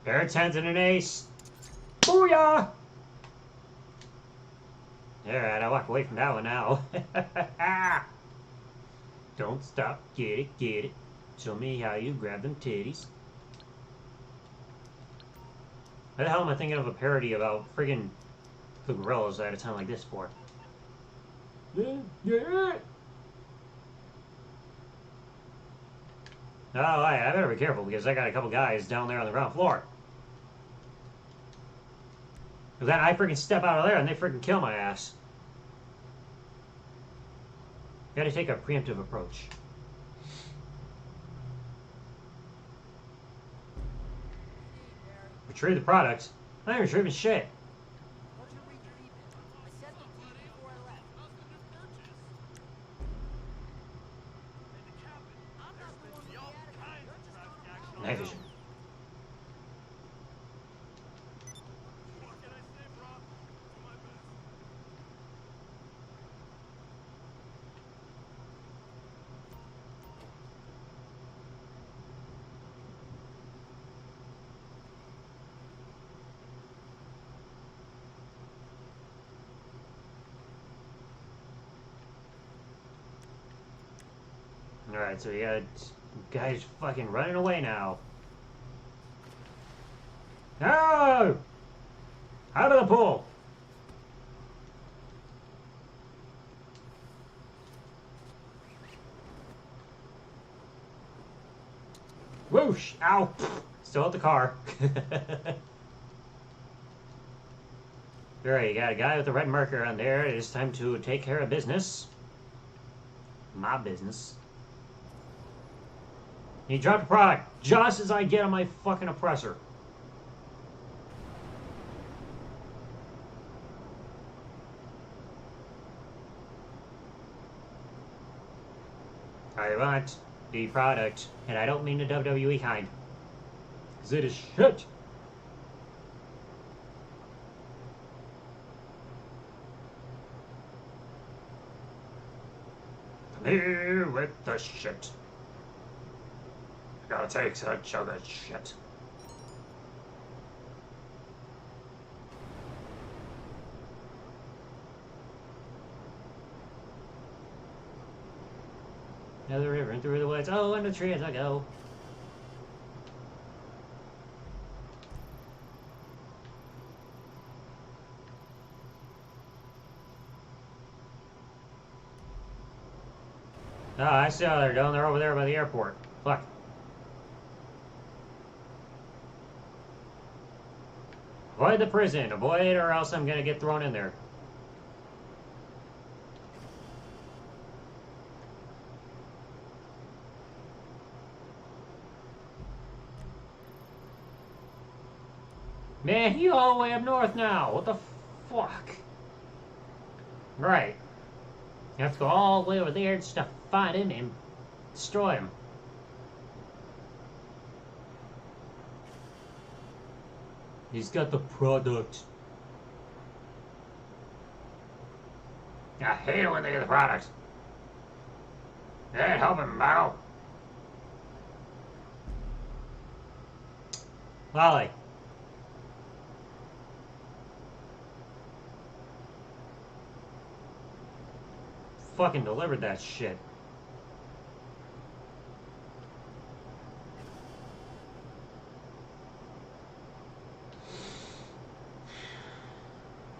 Pair of tens and an ace. Booyah! Alright, I walk away from that one now. Don't stop, get it, get it. Show me how you grab them titties. Why the hell am I thinking of a parody about friggin' the gorillas at a time like this for? Yeah. Oh, I better be careful because I got a couple guys down there on the ground floor. Because then I freaking step out of there and they freaking kill my ass. Gotta take a preemptive approach. Retrieve the product? I ain't retrieving shit. What's your read your email? I sent them to you before I left. Alright, so we got guys fucking running away now. No! Out of the pool! Whoosh! Ow! Still at the car. Alright, you got a guy with a red marker on there. It is time to take care of business. My business. He dropped a product just as I get on my fucking oppressor. I want the product, and I don't mean the WWE kind. 'Cause it is shit. Come here with the shit. Gotta take such a good shit. Down the river and through the woods. Oh, in the trees I go. Oh, I saw they're down there over there by the airport. Fuck. Avoid the prison. Avoid or else I'm gonna get thrown in there. Man, he all the way up north now. What the fuck? Right. You have to go all the way over there just to find him and destroy him. He's got the product. I hate it when they get the product. They ain't helping, Meryl. Lolly. Fucking delivered that shit.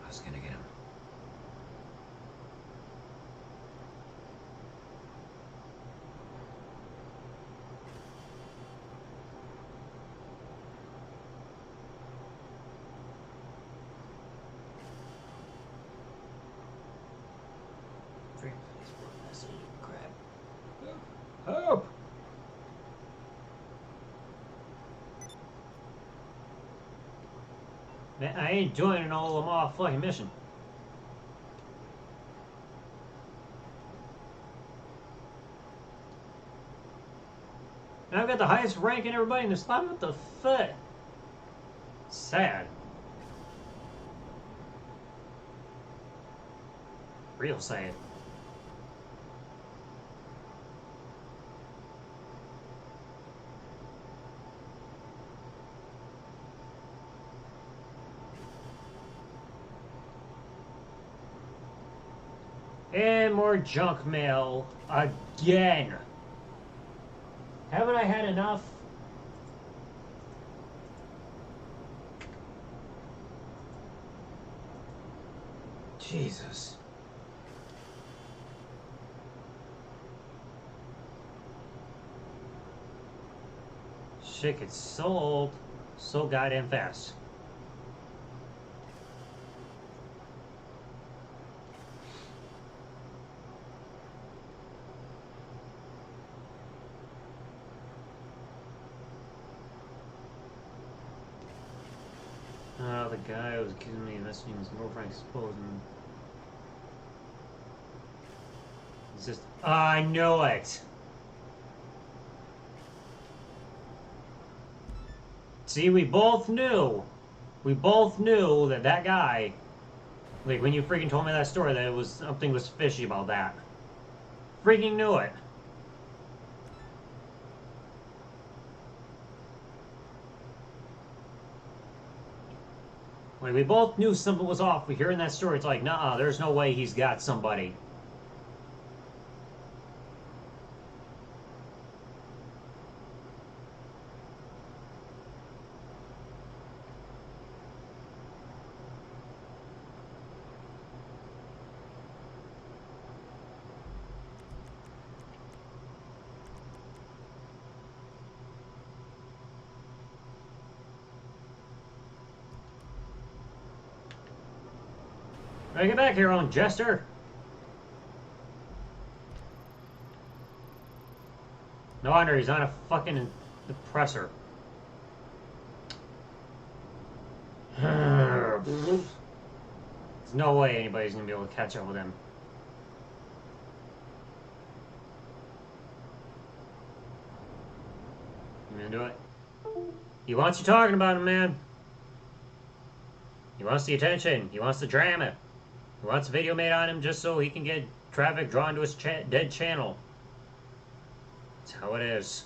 I was gonna get him. Help! Man, I ain't joining all of them off fucking mission. And I've got the highest rank in everybody in this lab. What the fuck? Sad. Real sad. And more junk mail again. Haven't I had enough? Jesus. Shit gets sold so goddamn fast. The guy who was accusing me of messaging his girlfriend exposed and... It's just... I know it! See, we both knew that that guy... Like, when you freaking told me that story, that it was something was fishy about that. Freaking knew it. Like, we both knew something was off. We hearing that story, it's like, nah, there's no way he's got somebody. Hey, get back here, own jester. No wonder he's on a fucking oppressor. There's no way anybody's gonna be able to catch up with him. You gonna do it? He wants you talking about him, man. He wants the attention. He wants the drama. He wants a video made on him just so he can get traffic drawn to his dead channel. That's how it is.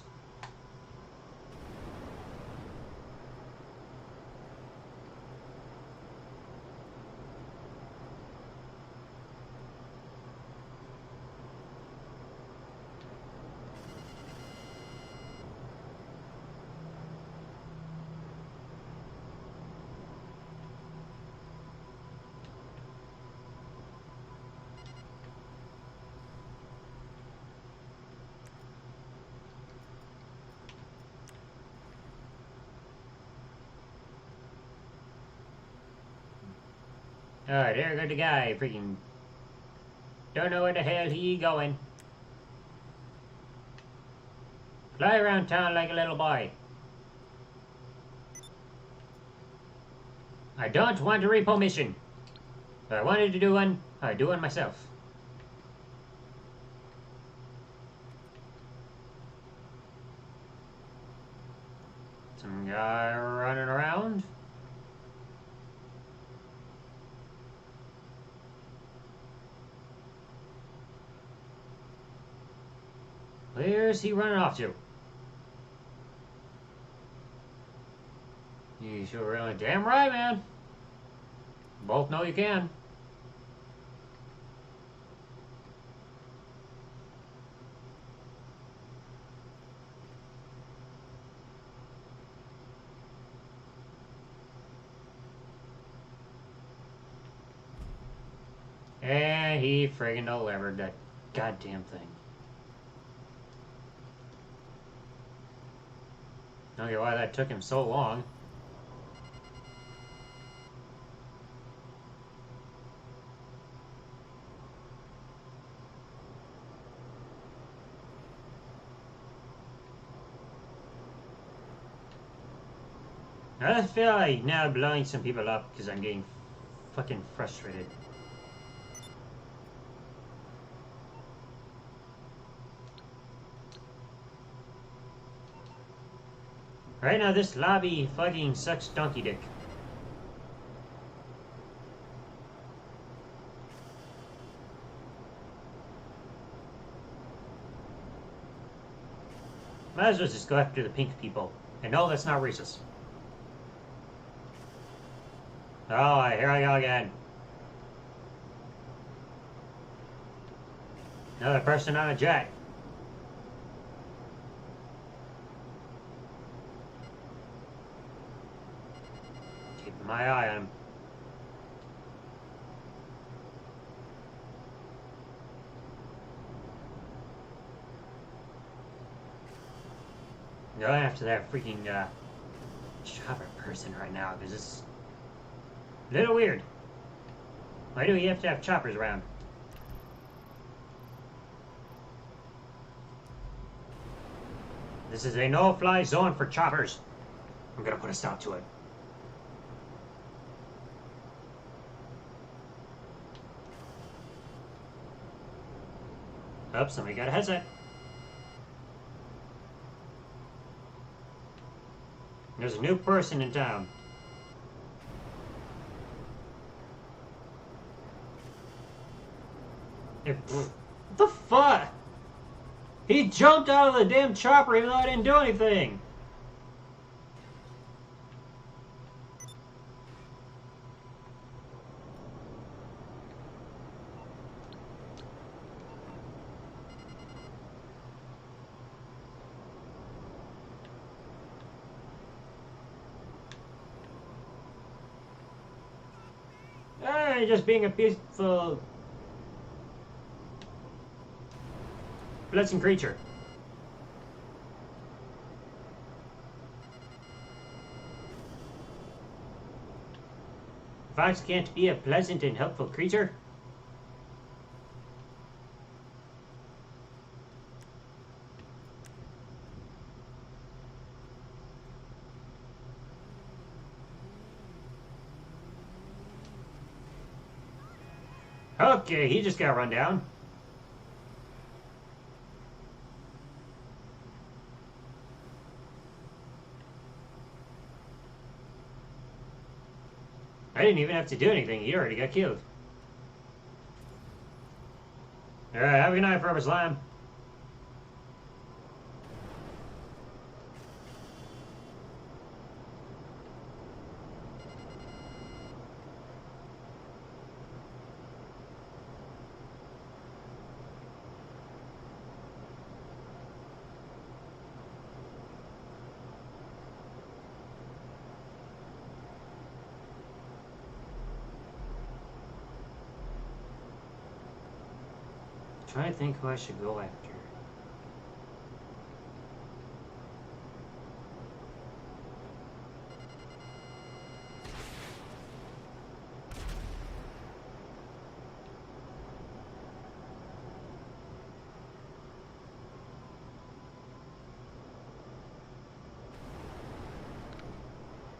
Alright, there goes the guy. Freaking don't know where the hell he going. Fly around town like a little boy. I don't want a repo mission. If I wanted to do one, I'd do one myself. Some guy running around. Where's he running off to? You sure really damn right, man. Both know you can. And he friggin' delivered that goddamn thing. I don't get why that took him so long. I feel like now blowing some people up because I'm getting fucking frustrated. Right now, this lobby fucking sucks donkey dick. Might as well just go after the pink people. And no, that's not racist. Oh, here I go again. Another person on a jet. Keeping my eye on him. I'm going after that freaking chopper person right now because it's a little weird. Why do we have to have choppers around? This is a no-fly zone for choppers. I'm gonna put a stop to it. Oh, somebody got a headset. There's a new person in town. What the fuck? He jumped out of the damn chopper even though I didn't do anything. Hey, just being a peaceful blitzing creature. Fox can't be a pleasant and helpful creature. Okay, he just got run down. I didn't even have to do anything. He already got killed. Alright, have a good night, Forever Slime. Trying to think who I should go after.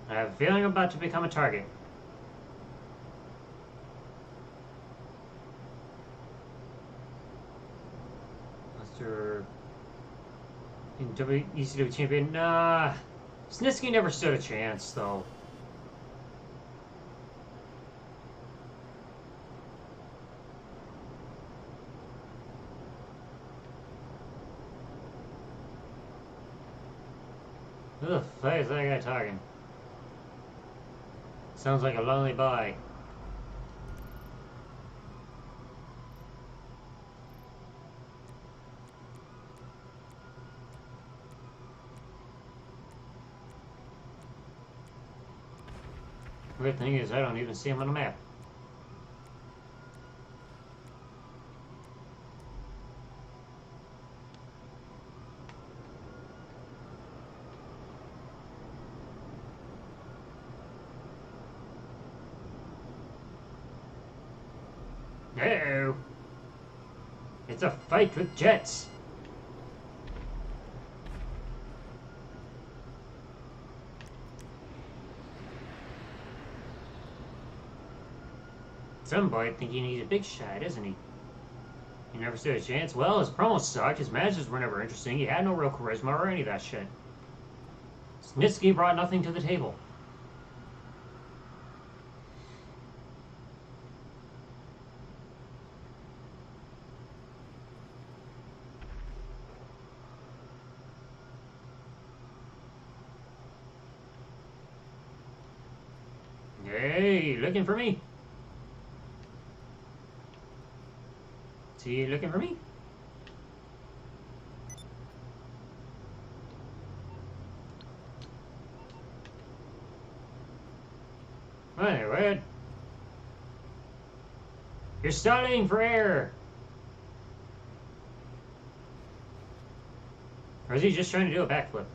I have a feeling I'm about to become a target. In ECW champion, nah. Snitsky never stood a chance, though. Who the fuck is that guy talking? Sounds like a lonely boy. Weird thing is, I don't even see him on the map. Uh-oh. It's a fight with jets. Some boy thinking he's a big shot, isn't he? He never stood a chance. Well, his promos sucked, his matches were never interesting, he had no real charisma or any of that shit. Snitsky brought nothing to the table. Hey, looking for me? See you looking for me? Anyway, you're stalling for air. Or is he just trying to do a backflip?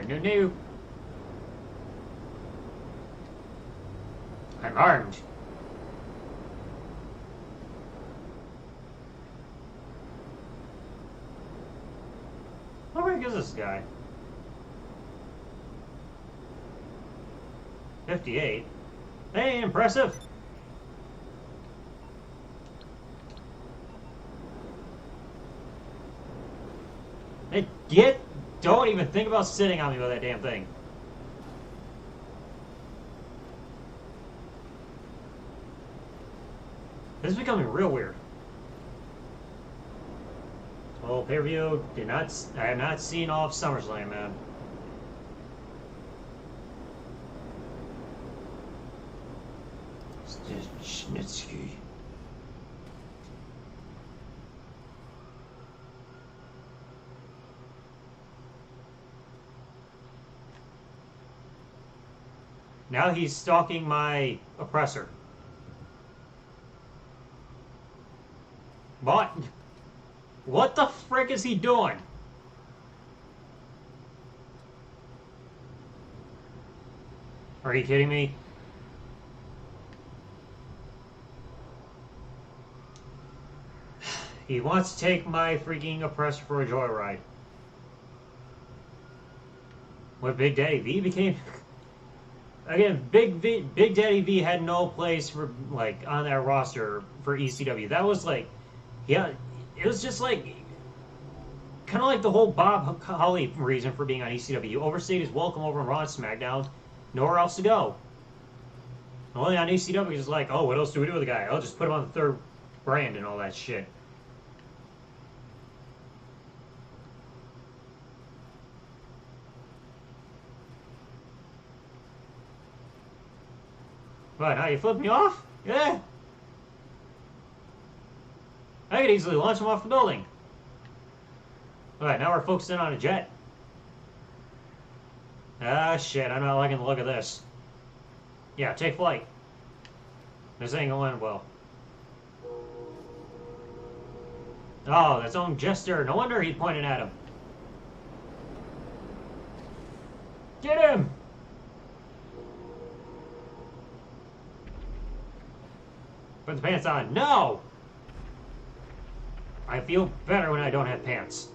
No. I'm armed. How big is this guy? 58. Hey, impressive. Hey, don't even think about sitting on me with that damn thing. This is becoming real weird. Oh, pay-per-view, I have not seen all of SummerSlam, man. Snitsky. Now he's stalking my oppressor. What? What the frick is he doing? Are you kidding me? He wants to take my freaking oppressor for a joyride. When Big Daddy V became... Again, Big Daddy V had no place for, like, on that roster for ECW. That was like... Yeah, it was just like... Kind of like the whole Bob Holly reason for being on ECW. Overstayed his welcome over on Raw and SmackDown. Nowhere else to go. Only on ECW is like, oh, what else do we do with the guy? I'll just put him on the third brand and all that shit. What, how you flip me off? Yeah. I could easily launch him off the building. Alright, now we're focusing on a jet. Ah, shit, I'm not liking the look of this. Yeah, take flight. This ain't going well. Oh, that's own Jester. No wonder he pointed at him. Get him! Put the pants on. No! I feel better when I don't have pants.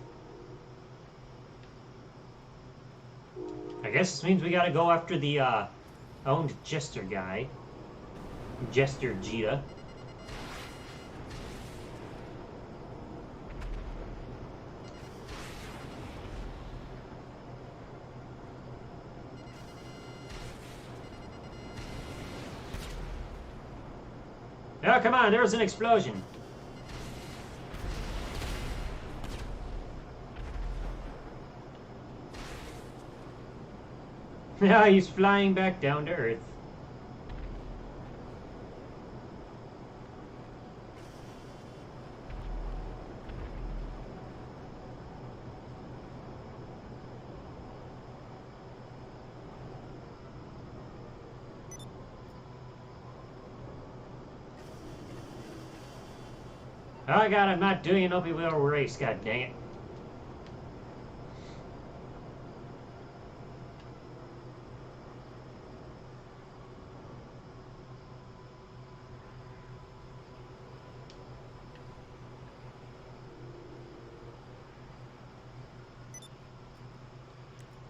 I guess this means we gotta go after the, owned Jester guy. Jester Jita. Oh, come on, there was an explosion. Now he's flying back down to Earth. Oh god, I'm not doing an open wheel race, god dang it.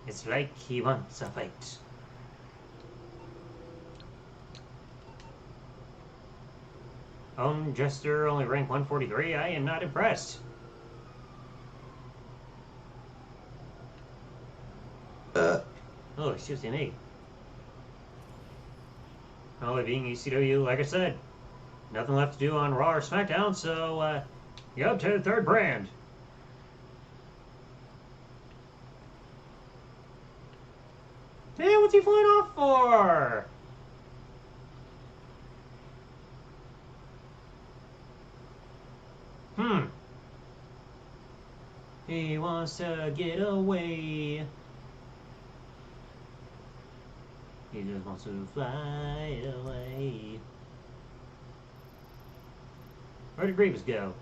It's like he wants a fight. Jester only rank 143. I am not impressed. Oh, excuse me. Only being ECW, like I said, nothing left to do on Raw or SmackDown, so you up to the third brand. Hey, what's he flying off for? He wants to get away. He just wants to fly away. Where did Grievous go?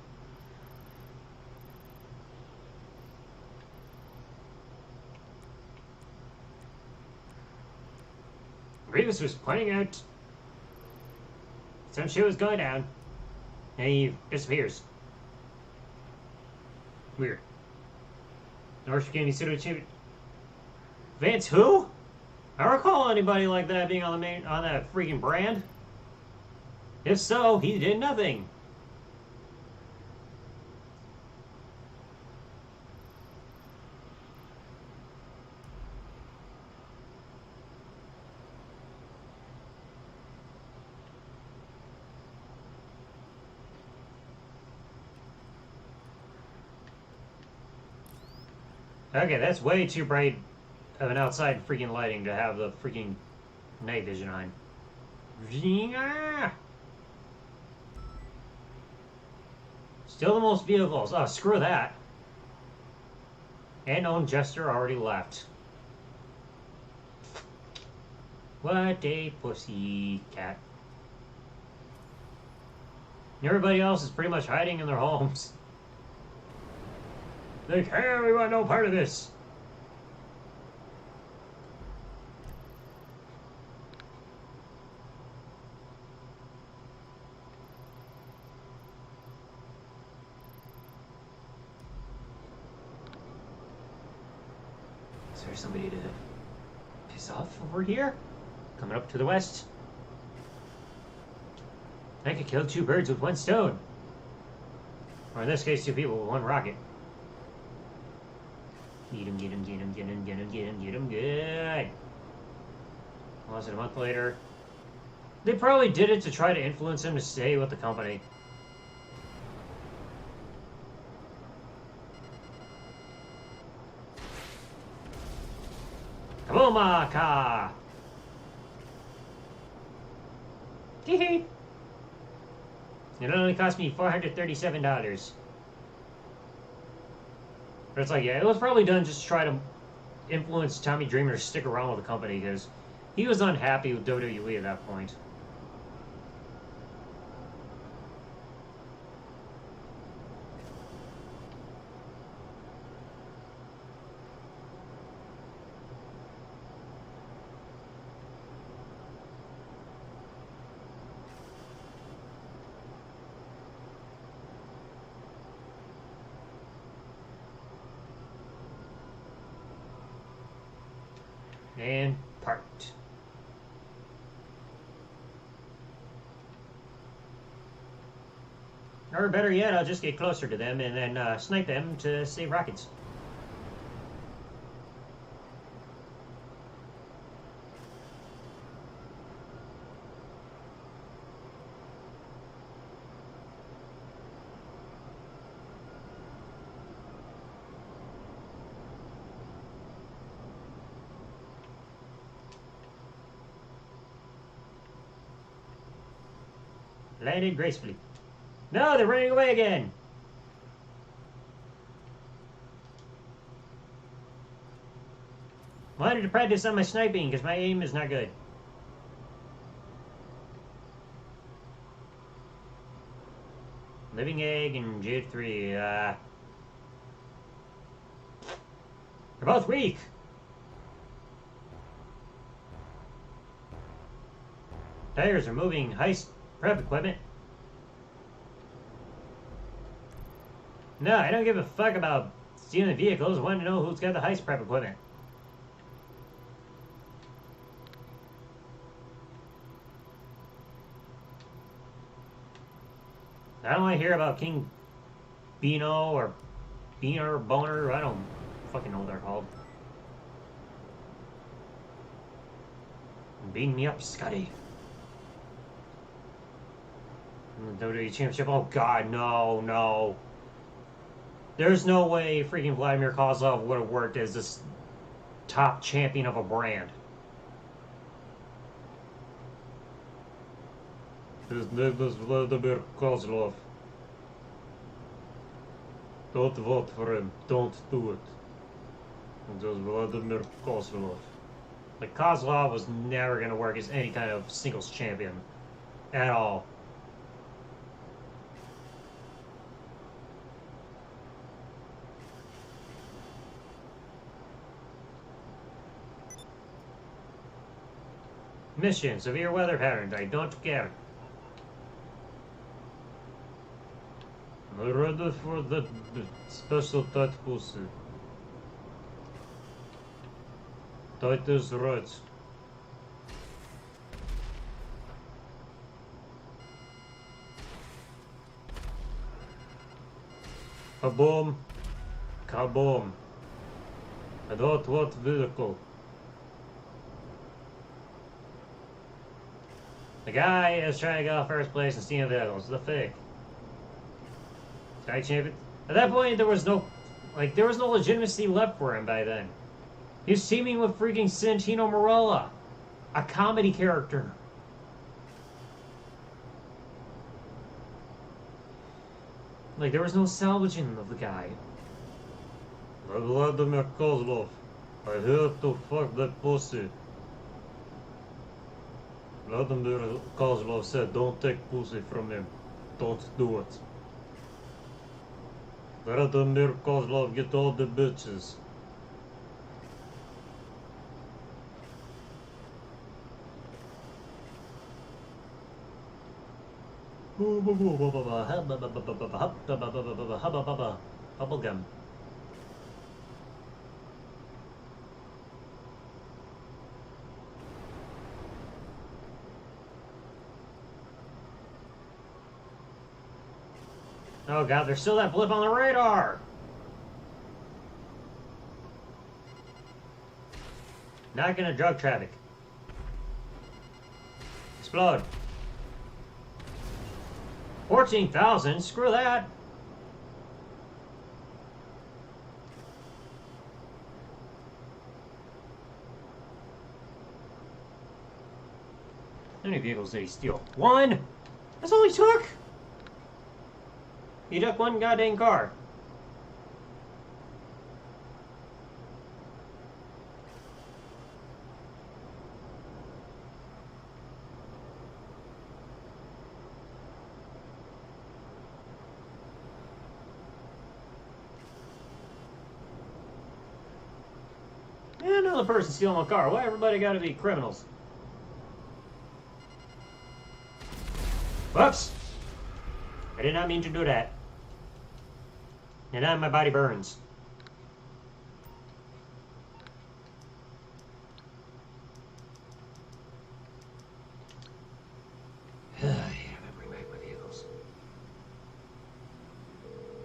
Grievous was pointing out some shit was going down, and he disappears. Weird. North Virginia City Champion. Vance who? I don't recall anybody like that being on that freaking brand. If so, he did nothing. Okay, that's way too bright of an outside freaking lighting to have the freaking night vision on. Still the most vehicles. Oh, screw that. And own Jester already left. What a pussy cat. Everybody else is pretty much hiding in their homes. Like, hey, we want no part of this. Is there somebody to piss off over here? Coming up to the west. I could kill 2 birds with 1 stone. Or in this case, 2 people with 1 rocket. Get him, get him, get him, get him, get him, get him, get him, good. Lost it a month later. They probably did it to try to influence him to stay with the company. Kabomaka! Hee It only cost me $437. But it's like, yeah, it was probably done just to try to influence Tommy Dreamer to stick around with the company, because he was unhappy with WWE at that point. And parked. Or better yet, I'll just get closer to them and then snipe them to save rockets. Landed gracefully. No, they're running away again! Wanted to practice on my sniping because my aim is not good. Living Egg and Jade 3, they're both weak! Tires are moving heist prep equipment. No, I don't give a fuck about stealing vehicles. I want to know who's got the heist prep equipment. I don't want to hear about King Beano or Beaner or Boner. I don't fucking know what they're called. Beam me up, Scotty. WWE Championship. Oh god, no, no. There's no way freaking Vladimir Kozlov would have worked as this top champion of a brand. His name is Vladimir Kozlov. Don't vote for him. Don't do it. Just Vladimir Kozlov. Like, Kozlov was never going to work as any kind of singles champion. At all. Mission, severe weather patterns, I don't care. I'm ready for the special tight pussy. Tight is right. Kaboom. Kaboom. I don't want vehicle. The guy is trying to get first place in stealing vehicles. The fake. Sky champion. At that point, there was no legitimacy left for him by then. He was teaming with freaking Santino Marella, a comedy character. Like, there was no salvaging of the guy. Vladimir Kozlov, I have to fuck that pussy. Vladimir Kozlov said, don't take pussy from him. Don't do it. Vladimir Kozlov, get all the bitches. Bubblegum. Oh god, there's still that blip on the radar! Not gonna drug traffic. Explode. 14,000? Screw that! How many vehicles did he steal? One? That's all he took? He took one goddamn car. And another person stealing my car. Why everybody gotta be criminals? Whoops! I did not mean to do that. And now my body burns. Yeah, bring back my vehicles.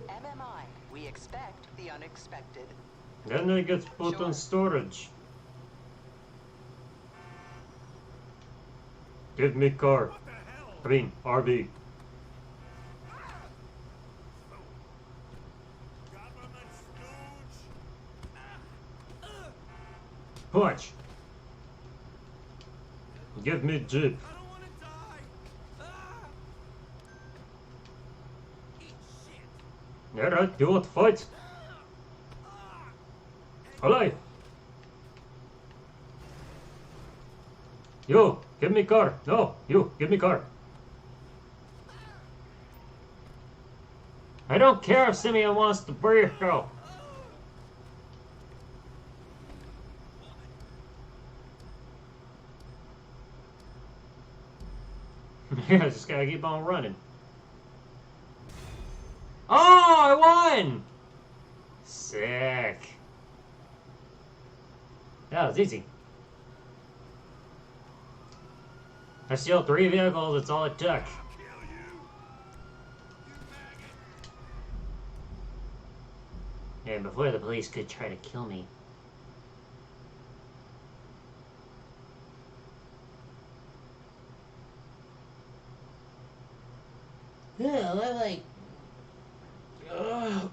MMI, we expect the unexpected. Then it gets put Sure. on storage. Give me car. What the hell? I mean, RV. Government stooge. Punch. Give me Jeep. I don't want to die. Eat shit. Alright, you want to fight? Alive. You, give me car. No, you, give me car. I don't care if Simeon wants the vehicle. Yeah, I just gotta keep on running. Oh, I won! Sick. That was easy. I steal 3 vehicles, that's all it took. I'll kill you. You maggot. And before the police could try to kill me. Yeah, I like... Ugh.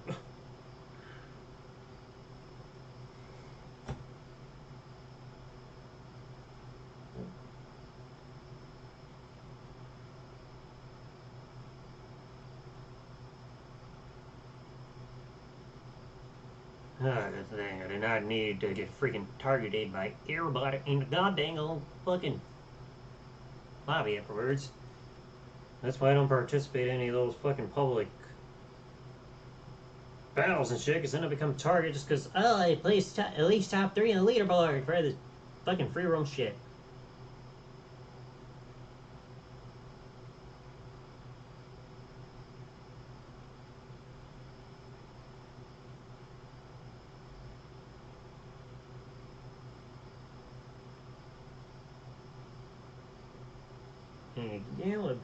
Good thing I did not need to get freaking targeted by everybody in the goddamn old fucking lobby afterwards. That's why I don't participate in any of those fucking public battles and shit, because then I become target just because, oh, I placed at least top 3 in the leaderboard for this fucking free roam shit. And yeah, a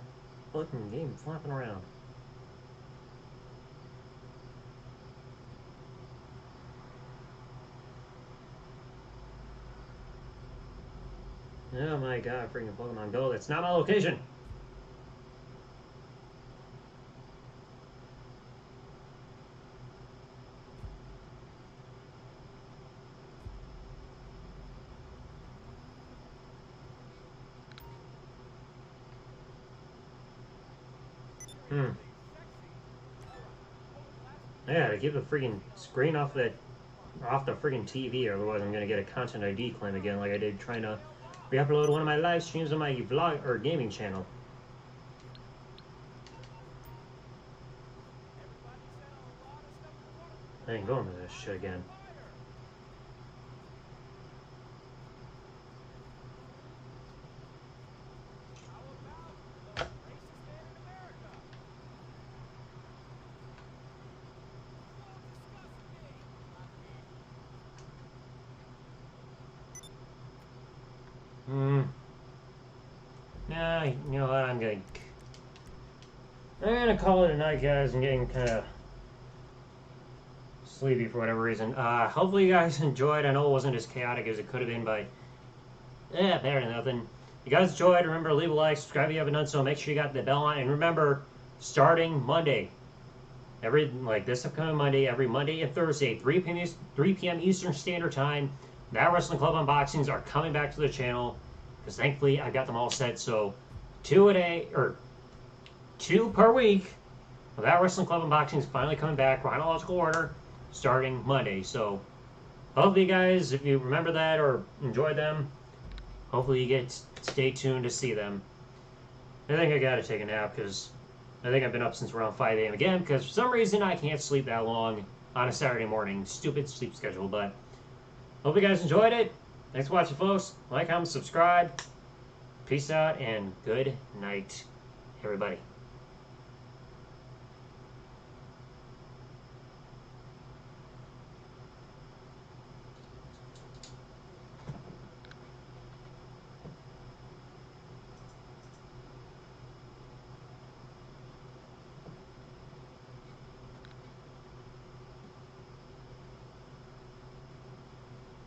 fucking game flapping around. Oh my god, freaking Pokemon Go, that's not my location! Yeah, to keep the freaking screen off the freaking TV, otherwise I'm gonna get a content ID claim again, like I did trying to re-upload one of my live streams on my vlog or gaming channel. Everybody said a lot of stuff I ain't going to this shit again. Nah, you know what? I'm gonna call it a night, guys. I'm getting kind of sleepy for whatever reason. Hopefully you guys enjoyed. I know it wasn't as chaotic as it could have been, but yeah, better than nothing. If you guys enjoyed, remember to leave a like, subscribe if you haven't done so. Make sure you got the bell on, and remember, starting Monday, this upcoming Monday, every Monday and Thursday, 3 p.m. Eastern Standard Time, That Wrestling Club unboxings are coming back to the channel because thankfully I got them all set. So 2 per week. That Wrestling Club unboxing is finally coming back, chronological order, starting Monday. So hopefully you guys, if you remember that or enjoyed them, hopefully you stay tuned to see them. I think I gotta take a nap because I think I've been up since around 5 a.m. again because for some reason I can't sleep that long on a Saturday morning. Stupid sleep schedule, but hope you guys enjoyed it. Thanks for watching, folks. Like, comment, subscribe. Peace out, and good night, everybody.